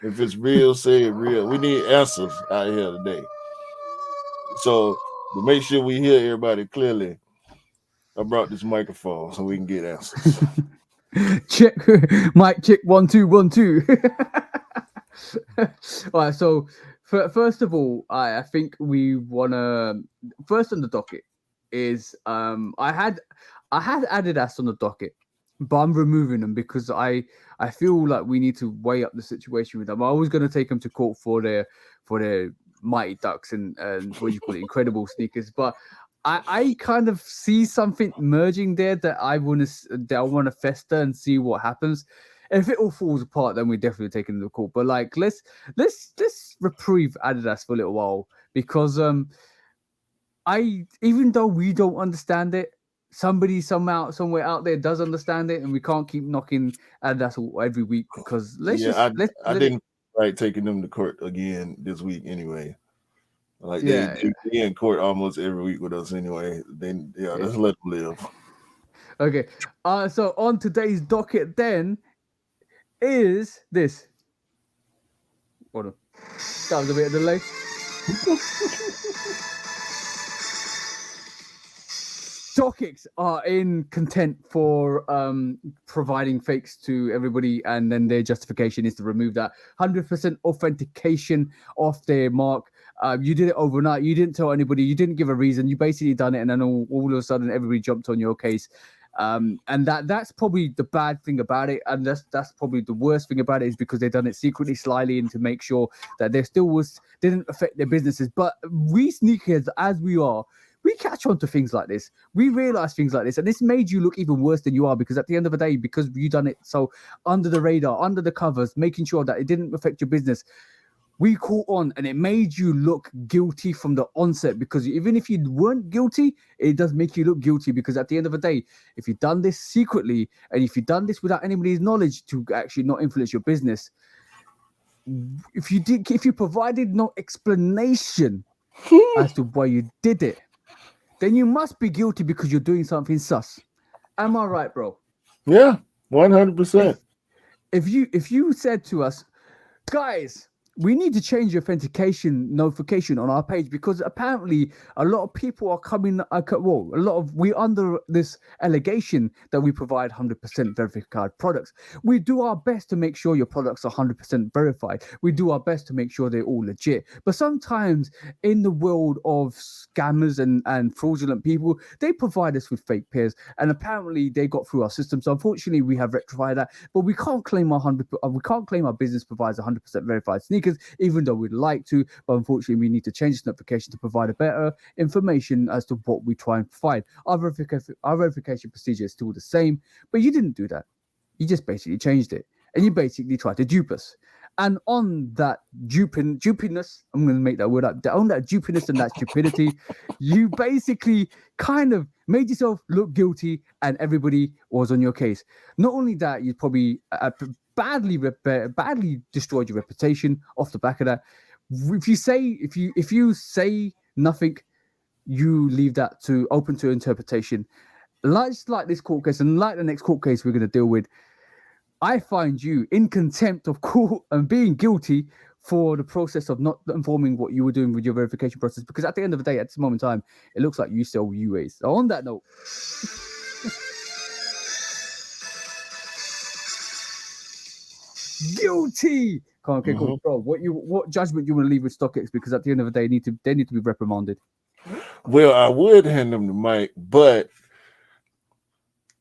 A: If it's real, say it's real. We need answers out here today. So to make sure we hear everybody clearly, I brought this microphone so we can get answers.
B: Check, mic check, 1 2 1 2. All right. So first of all, I think we wanna first on the docket is I had Adidas on the docket, but I'm removing them because I feel like we need to weigh up the situation with them. I was going to take them to court for their Mighty Ducks and what do you call it, incredible sneakers, but I kind of see something merging there that I want to fester and see what happens. If it all falls apart, then we're definitely taking them to court. But like, let's reprieve Adidas for a little while, because even though we don't understand it, somebody somewhere out there does understand it, and we can't keep knocking Adidas every week, because I
A: didn't like taking them to court again this week anyway. Like they be in court almost every week with us anyway. Then let's let them live.
B: Okay. So on today's docket then is this. Hold on. That was a bit of delay. StockX are in content for providing fakes to everybody, and then their justification is to remove that 100% authentication off their mark. You did it overnight. You didn't tell anybody. You didn't give a reason. You basically done it, and then all of a sudden everybody jumped on your case. And that's probably the bad thing about it, and that's probably the worst thing about it, is because they've done it secretly, slyly, and to make sure that there still didn't affect their businesses. But we sneakerheads, as we are, we catch on to things like this. We realize things like this, and this made you look even worse than you are, because at the end of the day, because you done it so under the radar, under the covers, making sure that it didn't affect your business, we caught on, and it made you look guilty from the onset. Because even if you weren't guilty, it does make you look guilty, because at the end of the day, if you've done this secretly, and if you've done this without anybody's knowledge to actually not influence your business, if you provided no explanation as to why you did it, then you must be guilty, because you're doing something sus. Am I right, bro?
A: Yeah, 100%.
B: If you said to us, guys, we need to change the authentication notification on our page, because apparently a lot of people are coming. We're under this allegation that we provide 100% verified products. We do our best to make sure your products are 100% verified. We do our best to make sure they're all legit. But sometimes in the world of scammers and fraudulent people, they provide us with fake pairs, and apparently they got through our system. So unfortunately, we have rectified that, but we can't claim our business provides 100% verified sneakers, even though we'd like to. But unfortunately, we need to change this notification to provide a better information as to what we try and provide. Our verification procedure is still the same, but you didn't do that. You just basically changed it, and you basically tried to dupe us. And on that dupiness, I'm going to make that word up. On that dupiness and that stupidity, you basically kind of made yourself look guilty, and everybody was on your case. Not only that, you probably badly destroyed your reputation off the back of that. If you say nothing, you leave that open to interpretation. Like this court case, and like the next court case we're going to deal with, I find you in contempt of court and being guilty for the process of not informing what you were doing with your verification process. Because at the end of the day, at this moment in time, it looks like you sell UAs. So on that note, guilty. Okay, cool, bro. What judgment you want to leave with StockX? Because at the end of the day, they need to be reprimanded.
A: Well, I would hand them the mic, but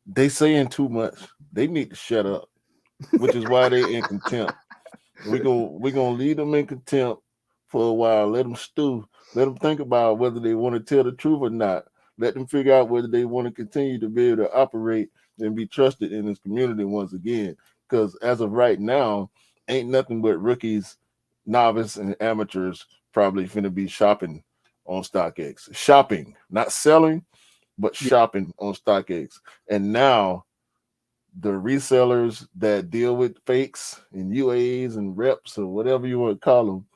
A: they saying too much. They need to shut up, which is why they in contempt. We're gonna leave them in contempt for a while. Let them stew. Let them think about whether they want to tell the truth or not. Let them figure out whether they want to continue to be able to operate and be trusted in this community once again. Because as of right now, ain't nothing but rookies, novice, and amateurs probably finna be shopping on StockX. Shopping, not selling, but shopping on StockX. And now the resellers that deal with fakes and UAs and reps or whatever you want to call them,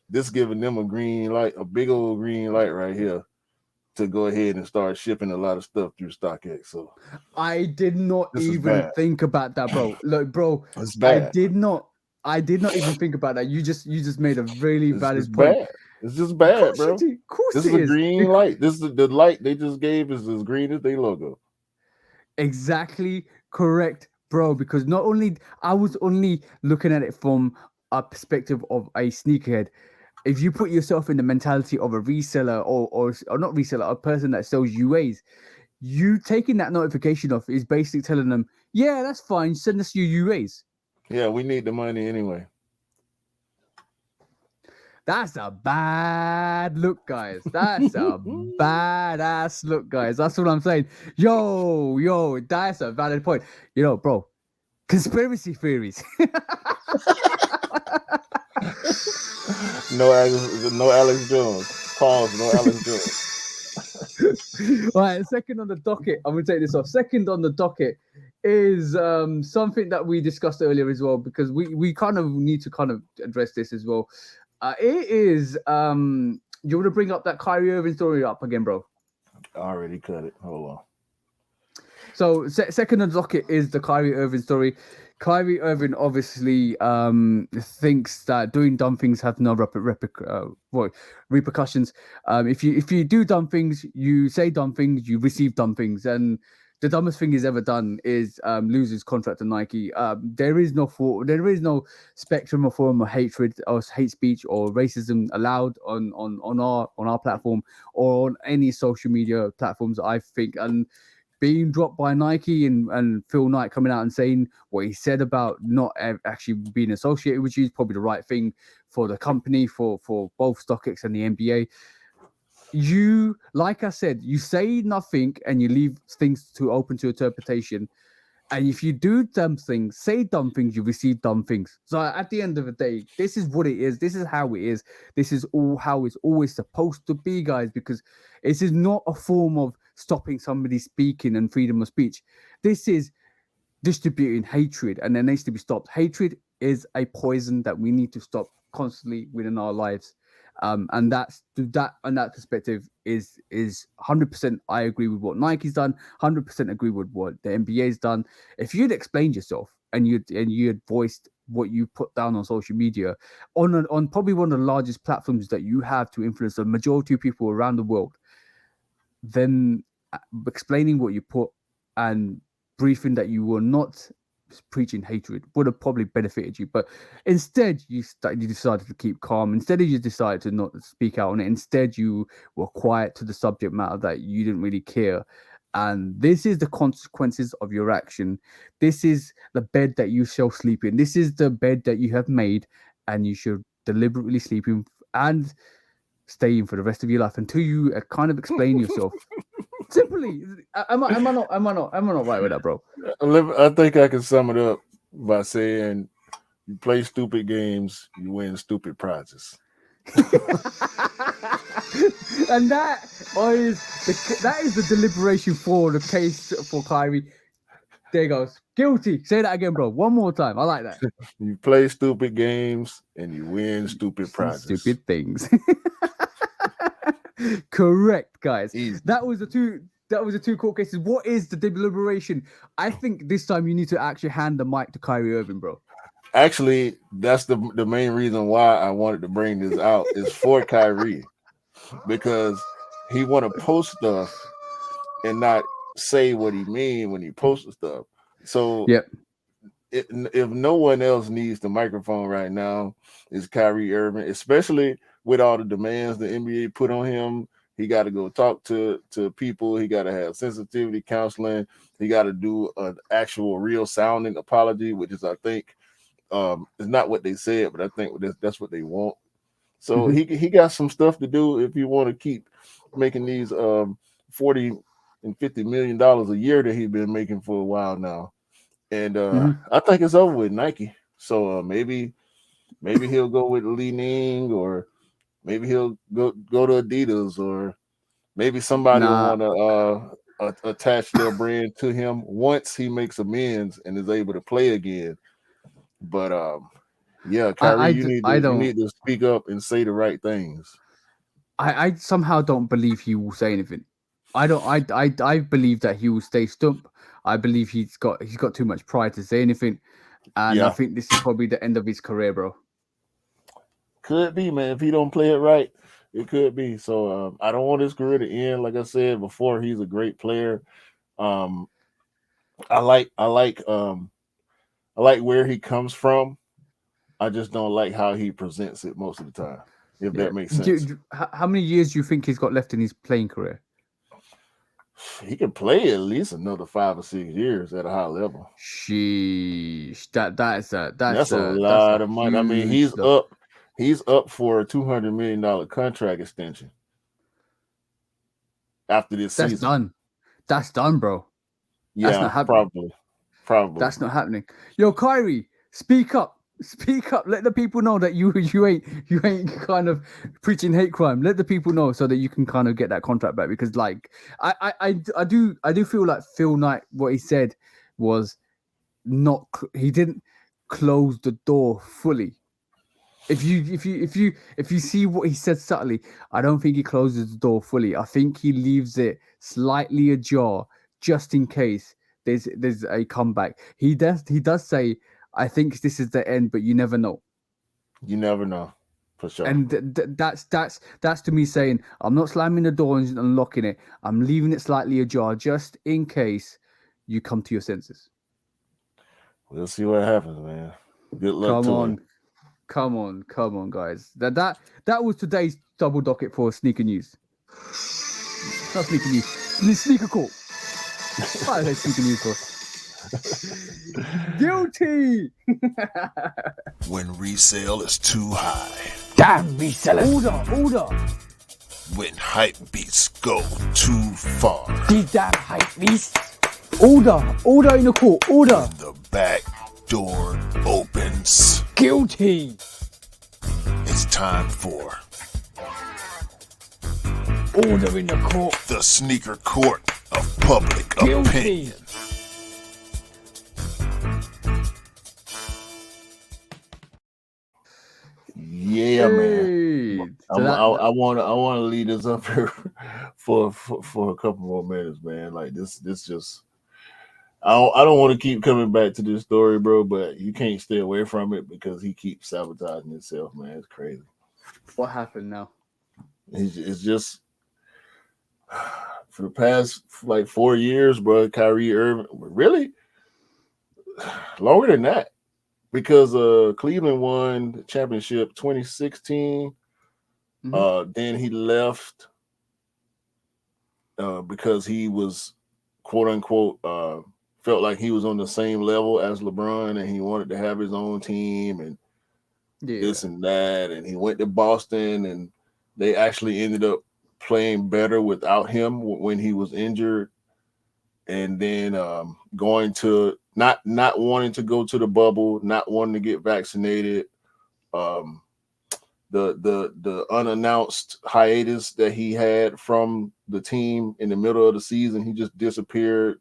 A: this giving them a green light, a big old green light right here to go ahead and start shipping a lot of stuff through StockX. So
B: I did not even think about that, bro. Look, bro,
A: it's bad.
B: I did not even think about that. You just made a really valid point.
A: Bad. It's just bad, bro.
B: Of course
A: this is a green light. This is the light they just gave is as green as their logo.
B: Exactly correct, bro. Because not only I was only looking at it from a perspective of a sneakerhead. If you put yourself in the mentality of a reseller or not reseller, a person that sells UAs, you taking that notification off is basically telling them, yeah, that's fine. Send us your UAs.
A: Yeah, we need the money anyway.
B: That's a bad look, guys. That's a badass look, guys. That's what I'm saying. Yo, that's a valid point. Bro, conspiracy theories.
A: No Alex Jones. Pause. No Alex Jones.
B: All right, second on the docket. I'm gonna take this off. Second on the docket is something that we discussed earlier as well, because we kind of need to kind of address this as well. It is you want to bring up that Kyree Irving story up again, bro?
A: I already cut it. Hold on.
B: So second on the docket is the Kyree Irving story. Kyree Irving obviously thinks that doing dumb things have no repercussions. If you do dumb things, you say dumb things, you receive dumb things, and the dumbest thing he's ever done is lose his contract to Nike. There is no spectrum of form of hatred or hate speech or racism allowed on our platform or on any social media platforms, I think. And
F: being dropped by Nike and Phil Knight coming out and saying what he said about not actually being associated with you is probably the right thing for the company, for both StockX and the NBA. You, like I said, you say nothing and you leave things to open to interpretation. And if you do dumb things, say dumb things, you receive dumb things. So at the end of the day, this is what it is. This is how it is. This is all how it's always supposed to be, guys, because this is not a form of stopping somebody speaking and freedom of speech. This is distributing hatred, and it needs to be stopped. Hatred is a poison that we need to stop constantly within our lives. And that perspective is 100%. I agree with what Nike's done. 100% agree with what the NBA's done. If you'd explained yourself and you had voiced what you put down on social media on probably one of the largest platforms that you have to influence the majority of people around the world, then explaining what you put and briefing that you were not preaching hatred would have probably benefited you, but instead you decided to keep calm. Instead you decided to not speak out on it. Instead you were quiet to the subject matter that you didn't really care. And this is the consequences of your action. This is the bed that you shall sleep in. This is the bed that you have made, and you should deliberately sleep in and stay in for the rest of your life until you kind of explain yourself. Simply, am I not right with that, bro?
A: I think I can sum it up by saying, you play stupid games, you win stupid prizes.
F: And that is the deliberation for the case for Kyree. There goes. Guilty. Say that again, bro. One more time. I like that.
A: You play stupid games and you win stupid prizes.
F: Stupid things. Correct, guys.
A: Easy.
F: That was the two court cases. What is the deliberation? I think this time you need to actually hand the mic to Kyrie Irving, bro.
A: Actually, that's the main reason why I wanted to bring this out is for Kyree, because he want to post stuff and not say what he mean when he posts stuff. So
F: yep.
A: If no one else needs the microphone right now, it's Kyrie Irving, especially with all the demands the NBA put on him. He got to go talk to people. He got to have sensitivity counseling. He got to do an actual real sounding apology, which is, I think, is not what they said, but I think that's what they want. So he got some stuff to do if you want to keep making these $40 and $50 million a year that he's been making for a while now. And I think it's over with Nike. So maybe he'll go with Li Ning, or maybe he'll go to Adidas, or maybe somebody will want to attach their brand to him once he makes amends and is able to play again. But yeah, Kyree, you need to speak up and say the right things.
F: I somehow don't believe he will say anything. I believe that he will stay stump. I believe he's got too much pride to say anything, and I think this is probably the end of his career, bro.
A: Could be, man. If he don't play it right, it could be. So I don't want his career to end. Like I said before, he's a great player. I like where he comes from. I just don't like how he presents it most of the time. If that makes sense.
F: How many years do you think he's got left in his playing career?
A: He can play at least another 5 or 6 years at a high level.
F: Sheesh, that's
A: a lot of money. I mean, he's up for a $200 million contract extension after this season.
F: That's done, bro.
A: Yeah, that's not happening. Probably.
F: That's not happening. Yo, Kyree, speak up. Speak up. Let the people know that you ain't kind of preaching hate crime. Let the people know so that you can kind of get that contract back. Because like I do feel like Phil Knight, what he said was he didn't close the door fully. If you see what he said subtly, I don't think he closes the door fully. I think he leaves it slightly ajar just in case there's a comeback. He does say, I think this is the end, but you never know.
A: You never know, for sure.
F: And that's to me saying, I'm not slamming the door and unlocking it. I'm leaving it slightly ajar just in case you come to your senses.
A: We'll see what happens, man. Good luck to him.
F: Come on, guys. That was today's double docket for sneaker news. Not sneaker news. Sneaker court. Why are they speaking evil? Guilty.
E: When resale is too high.
F: Damn resellers. Order.
E: When hype beats go too far.
F: These damn hype beasts. Order in the court. Order.
E: The back door opens.
F: Guilty.
E: It's time for
F: Order in the court.
E: the sneaker court of public
F: Guilty.
E: opinion.
A: Yeah, man.
F: Hey. So
A: I want to lead us up here for a couple more minutes, man. Like this just I don't want to keep coming back to this story, bro. But you can't stay away from it because he keeps sabotaging himself, man. It's crazy.
F: what happened now?
A: It's just for the past like 4 years, bro. Kyree Irving, really longer than that, because Cleveland won the championship 2016. Then he left because he was quote unquote felt like he was on the same level as LeBron and he wanted to have his own team and this and that. And he went to Boston and they actually ended up playing better without him when he was injured. And then going to not wanting to go to the bubble, not wanting to get vaccinated. The unannounced hiatus that he had from the team in the middle of the season, he just disappeared,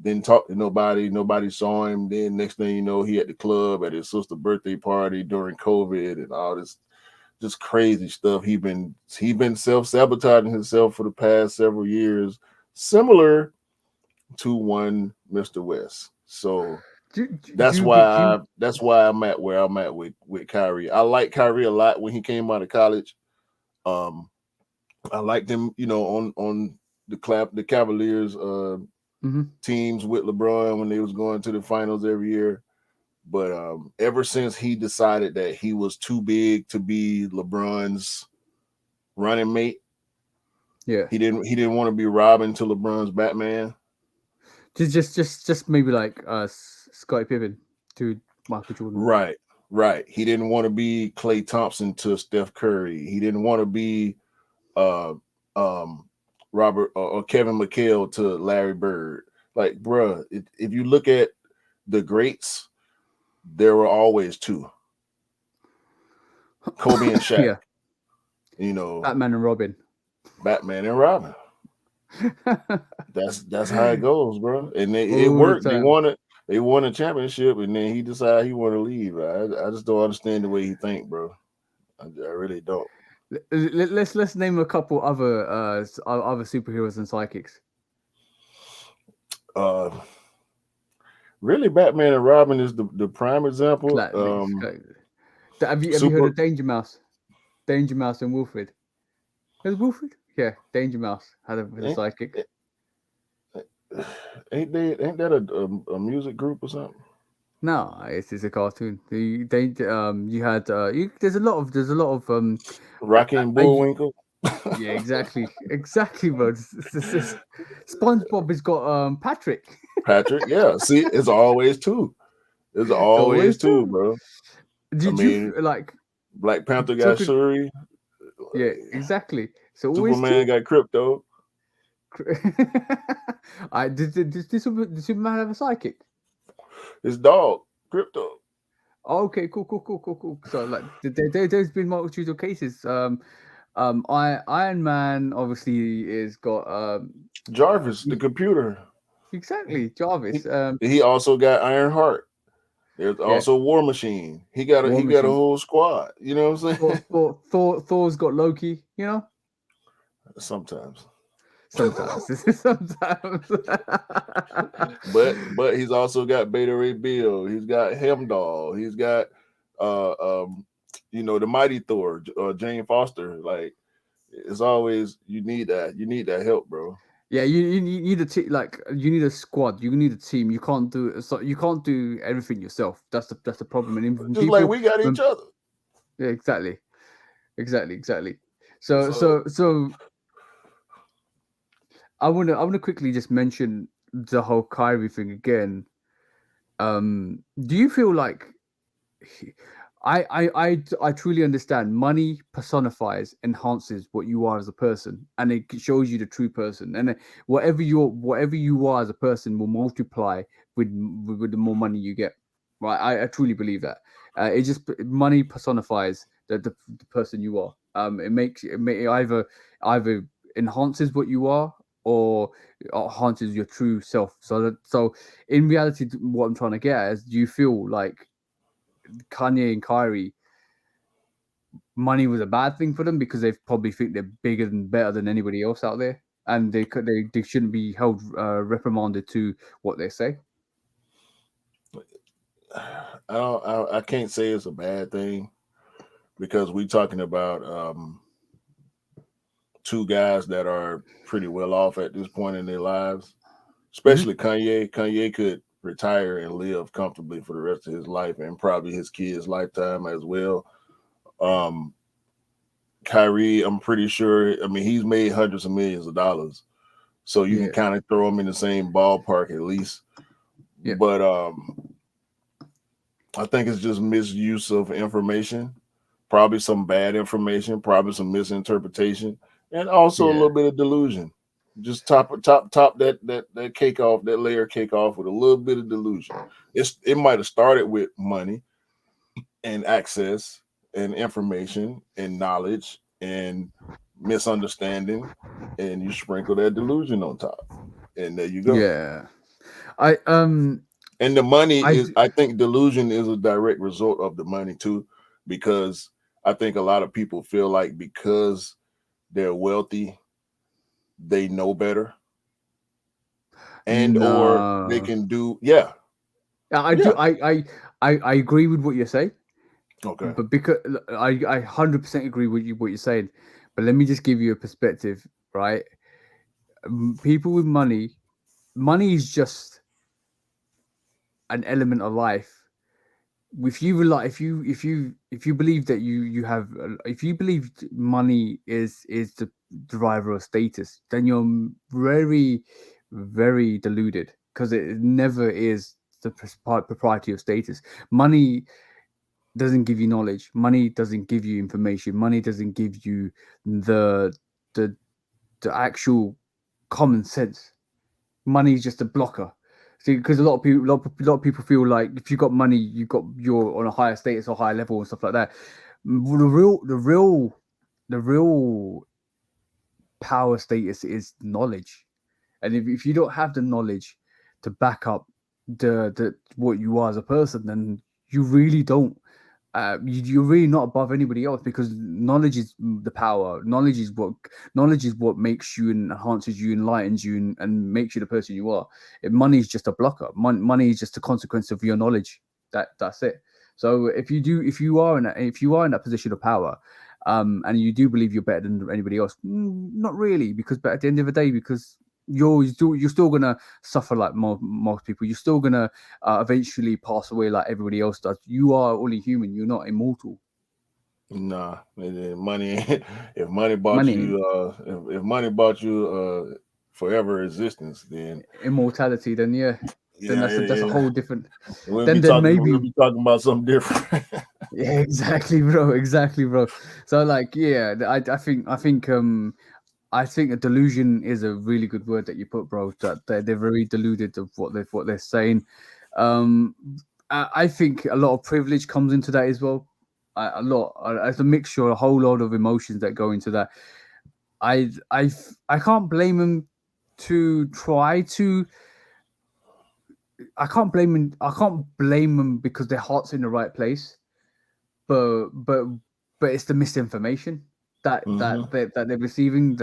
A: didn't talk to nobody saw him. Then next thing you know, he at the club at his sister's birthday party during COVID and all this just crazy stuff. He been self-sabotaging himself for the past several years, similar to one Mr. West. So that's why I'm at where I'm at with Kyree. I like Kyree a lot when he came out of college. I liked him, on the Cavaliers teams with LeBron when they was going to the finals every year. But ever since he decided that he was too big to be LeBron's running mate, he didn't want to be Robin to LeBron's Batman.
F: Just maybe like Scottie Pippen to Michael Jordan.
A: Right. He didn't want to be Klay Thompson to Steph Curry. He didn't want to be Robert or Kevin McHale to Larry Bird. Like, bruh, if you look at the greats, there were always two. Kobe and Shaq.
F: Batman and Robin.
A: That's how it goes, bro. And it worked. They won a championship, and then he decided he wanted to leave. I just don't understand the way he think, bro. I really don't.
F: Let's name a couple other superheroes and psychics.
A: Really, Batman and Robin is the prime example.
F: Have you heard of Danger Mouse? Danger Mouse and Wilfred. Is Wilfred? Yeah, Danger Mouse had a psychic.
A: Ain't that a music group or something?
F: No, it's a cartoon. You had there's a lot of
A: Rocky and Bullwinkle.
F: Yeah, exactly, bro. SpongeBob has got Patrick.
A: Patrick, yeah. See, it's always two. There's always two, bro.
F: Did you like
A: Black Panther got Shuri?
F: Yeah, exactly. So
A: Superman got Crypto.
F: Did Superman have a psychic?
A: His dog, Crypto.
F: Okay, cool. So like there's been multitude of cases. Iron Man obviously is got
A: Jarvis, the computer.
F: Exactly, Jarvis.
A: He also got Ironheart. There's also War Machine. He got a whole squad. You know what I'm saying?
F: Thor's got Loki.
A: Sometimes. but he's also got Beta Ray Bill. He's got Hemdall. He's got the Mighty Thor, Jane Foster. Like, it's always you need that help, bro.
F: Yeah, you need a team. Like, you need a squad. You need a team. You can't do everything yourself. That's the problem. And
A: just like we got each other.
F: Yeah, exactly. So I wanna quickly just mention the whole Kyree thing again, do you feel like I truly understand money personifies, enhances what you are as a person, and it shows you the true person. And whatever you are as a person will multiply with the more money you get. Right? I truly believe that. It just money personifies the person you are. It either enhances what you are or enhances your true self. So in reality, what I'm trying to get at is, do you feel like Kanye and Kyrie, money was a bad thing for them because they probably think they're bigger and better than anybody else out there, and they shouldn't be held reprimanded to what they say?
A: I can't say it's a bad thing because we're talking about two guys that are pretty well off at this point in their lives, especially Kanye. Kanye could retire and live comfortably for the rest of his life and probably his kids' lifetime as well. Um, Kyree, I'm pretty sure. I mean, he's made hundreds of millions of dollars, so you can kind of throw him in the same ballpark at least.
F: Yeah.
A: But I think it's just misuse of information, probably some bad information, probably some misinterpretation, and also a little bit of delusion. Just top that cake off, that layer cake off with a little bit of delusion. It might have started with money and access and information and knowledge and misunderstanding, and you sprinkle that delusion on top, and there you go.
F: Yeah. I
A: And the money
F: I
A: is, I think delusion is a direct result of the money too, because I think a lot of people feel like because they're wealthy, they know better, and or they
F: no.
A: can do,
F: I do. I agree with what you're saying,
A: okay,
F: but because I 100% agree with what you're saying, but let me just give you a perspective, right? People with money is just an element of life. If you rely, if you believe that you have, if you believe money is the driver of status, then you're very deluded, because it never is the propriety of status. Money doesn't give you knowledge. Money doesn't give you information. Money doesn't give you the the the actual common sense. Money is just a blocker. See, because a lot of people feel like if you got money, you're on a higher status or higher level and stuff like that. The real power status is knowledge, and if you don't have the knowledge to back up the what you are as a person, then you really don't. You're really not above anybody else, because knowledge is the power. Knowledge is what makes you and enhances you, enlightens you, and makes you the person you are. Money is just a blocker. Money is just a consequence of your knowledge. That's it. So if you are in that position of power, and you do believe you're better than anybody else, not really, because but at the end of the day, because you're still gonna suffer like most people. You're still gonna eventually pass away like everybody else does. You are only human. You're not immortal.
A: nah, money. If money bought
F: Money,
A: you, if money bought you forever existence, then
F: immortality. Then yeah, then that's a
A: yeah,
F: whole different.
A: we'll be
F: Then
A: talking.
F: maybe
A: We'll be talking about something different.
F: yeah, exactly, bro. Exactly, bro. So like yeah, I think a delusion is a really good word that you put, bro. That they're very deluded of what they're saying. Um, I think a lot of privilege comes into that as well. A lot. It's a mixture, a whole lot of emotions that go into that. I can't blame them to try to. I can't blame them because their heart's in the right place, but it's the misinformation that
A: Hmm.
F: they're receiving.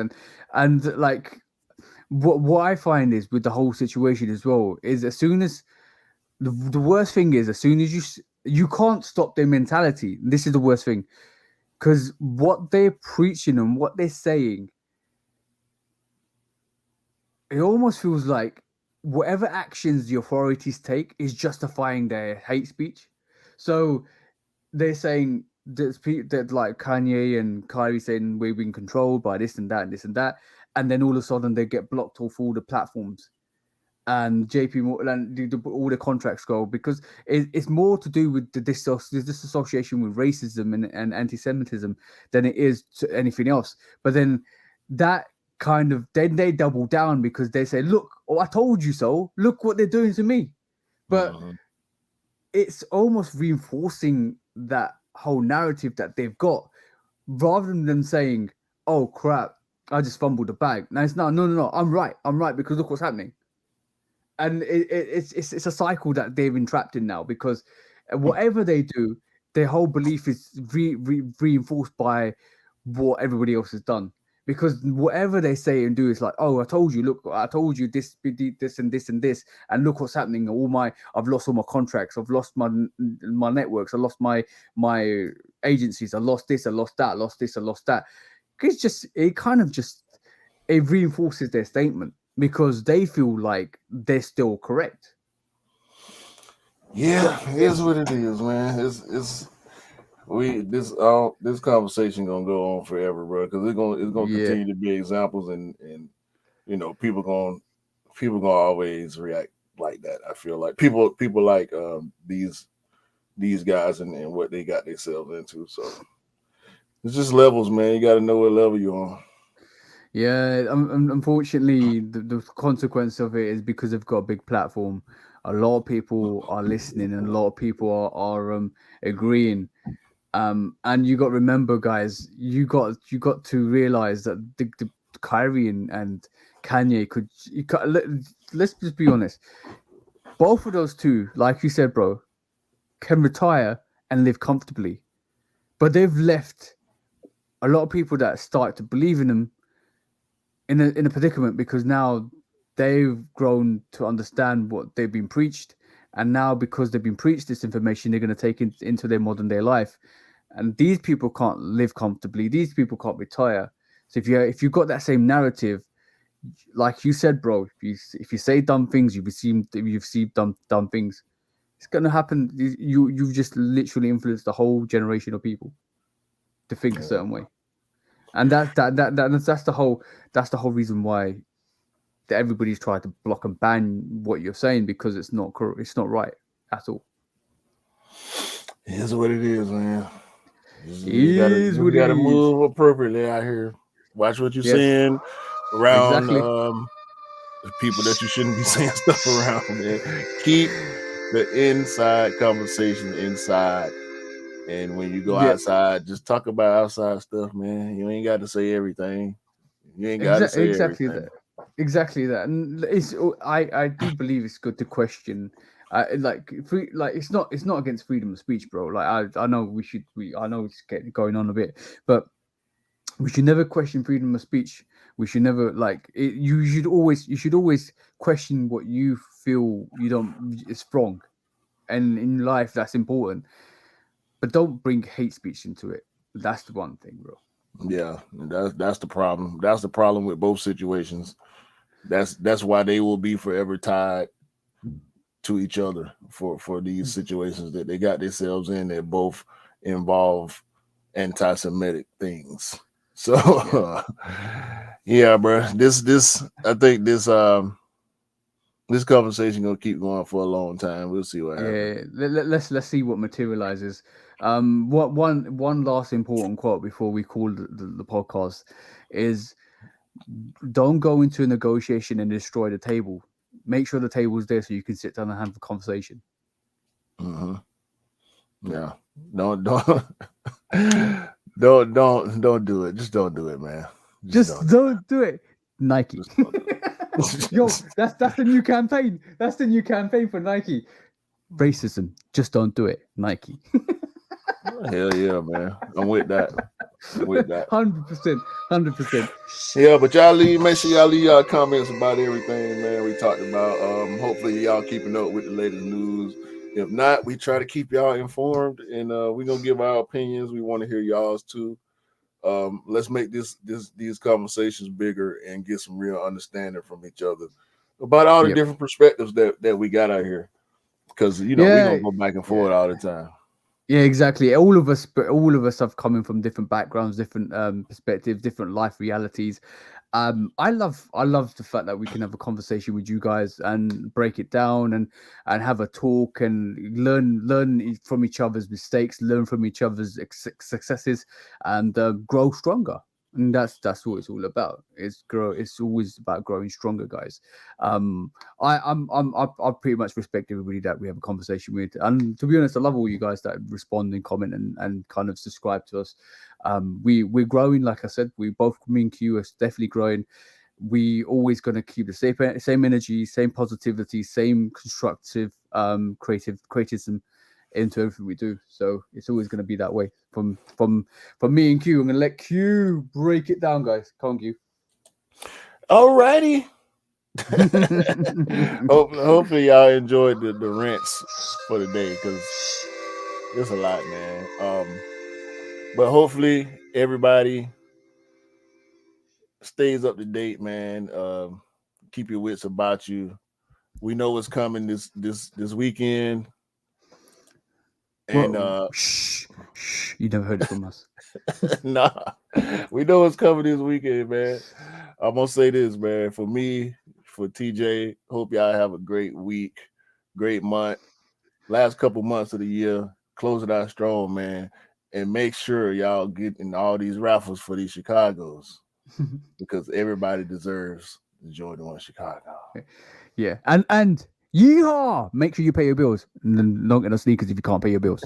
F: And like what I find is with the whole situation as well is, as soon as the worst thing is, as soon as you can't stop their mentality. This is the worst thing, because what they're preaching and what they're saying, it almost feels like whatever actions the authorities take is justifying their hate speech. So they're saying that like Kanye and Kyrie saying we're being controlled by this and that and this and that, and then all of a sudden they get blocked off all the platforms. and JP Morgan and all the contracts go, because it's more to do with the disassociation with racism and anti-Semitism than it is to anything else. But then that kind of then they double down because they say, look, oh, I told you so, look what they're doing to me. But it's almost reinforcing that whole narrative that they've got, rather than them saying, oh crap, I just fumbled the bag. Now it's no, I'm right because look what's happening. And it's a cycle that they've been trapped in now, because whatever they do, their whole belief is reinforced by what everybody else has done. Because whatever they say and do is like, oh, I told you, look, I told you this and this and this, and look what's happening. I've lost all my contracts, I've lost my networks, I lost my agencies, I lost this, I lost that, I lost this, I lost that. It reinforces their statement, because they feel like they're still correct.
A: Yeah, it is what it is, man. This conversation gonna go on forever, bro, because it's gonna continue to be examples, and people gonna always react like that. I feel like people like these guys and what they got themselves into. So it's just levels, man. You got to know what level you're on.
F: Yeah, unfortunately, the consequence of it is because they've got a big platform. A lot of people are listening, and a lot of people are agreeing. And you got to remember, guys, you got to realize that the Kyree and Kanye let's just be honest. Both of those two, like you said, bro, can retire and live comfortably, but they've left a lot of people that start to believe in them in a predicament, because now they've grown to understand what they've been preached, and now because they've been preached this information, they're going to take it into their modern day life. And these people can't live comfortably. These people can't retire. So if you've got that same narrative, like you said, bro, if you say dumb things, you receive dumb things. It's gonna happen. You've just literally influenced the whole generation of people to think a certain way, and that's the whole reason why everybody's trying to block and ban what you're saying, because it's not right at all.
A: It is what it is, man. You gotta move appropriately out here. Watch what you're saying around people that you shouldn't be saying stuff around, man. Keep the inside conversation inside. And when you go outside, just talk about outside stuff, man. You ain't got to say everything. You ain't got to say everything.
F: Exactly that. And I do believe it's good to question. It's not against freedom of speech, bro. Like I know I know it's getting going on a bit, but we should never question freedom of speech. We should never you should always question what you feel is wrong, and in life that's important. But don't bring hate speech into it. That's the one thing, bro.
A: Yeah, that's the problem. That's the problem with both situations. That's why they will be forever tied to each other for these situations that they got themselves in that both involve anti-Semitic things. So yeah, bro. I think this conversation gonna keep going for a long time. We'll see what happens.
F: Yeah, let's see what materializes. One last important quote before we call the podcast is: don't go into a negotiation and destroy the table. Make sure the table's there so you can sit down and have a conversation.
A: Mm-hmm. Yeah. Don't don't do it. Just don't do it, man.
F: Just don't do it. Nike. Yo, that's the new campaign. That's the new campaign for Nike. Racism. Just don't do it. Nike.
A: Hell yeah, man. I'm with that.
F: 100%.
A: Yeah, but make sure y'all leave y'all comments about everything, man, we talked about. Hopefully y'all keeping up with the latest news. If not, we try to keep y'all informed, and we're gonna give our opinions. We want to hear y'all's too. Let's make these conversations bigger and get some real understanding from each other about all the different perspectives that we got out here. Because we gonna go back and forth all the time.
F: Yeah, exactly. All of us have coming from different backgrounds, different perspectives, different life realities. I love the fact that we can have a conversation with you guys and break it down and have a talk and learn from each other's mistakes, learn from each other's successes, and grow stronger. And that's what it's all about. It's always about growing stronger, guys. I pretty much respect everybody that we have a conversation with, and to be honest, I love all you guys that respond and comment and kind of subscribe to us. We're growing, like I said. Me and Q are definitely growing. We always going to keep the same energy, same positivity, same constructive creatism into everything we do. So it's always going to be that way. From me and Q, I'm going to let Q break it down, guys. Come on, Q.
A: Alrighty. Hopefully y'all enjoyed the rants for the day, because it's a lot, man. But hopefully everybody stays up to date, man. Keep your wits about you. We know what's coming this weekend. And
F: shh, you never heard it from us.
A: Nah, we know what's coming this weekend, man. I'm gonna say this, man. For me, for TJ, hope y'all have a great week, great month. Last couple months of the year, close it out strong, man. And make sure y'all get in all these raffles for these Chicagos, because everybody deserves the Jordan 1 Chicago.
F: Yeah, and yeehaw! Make sure you pay your bills. And don't get no sneakers if you can't pay your bills.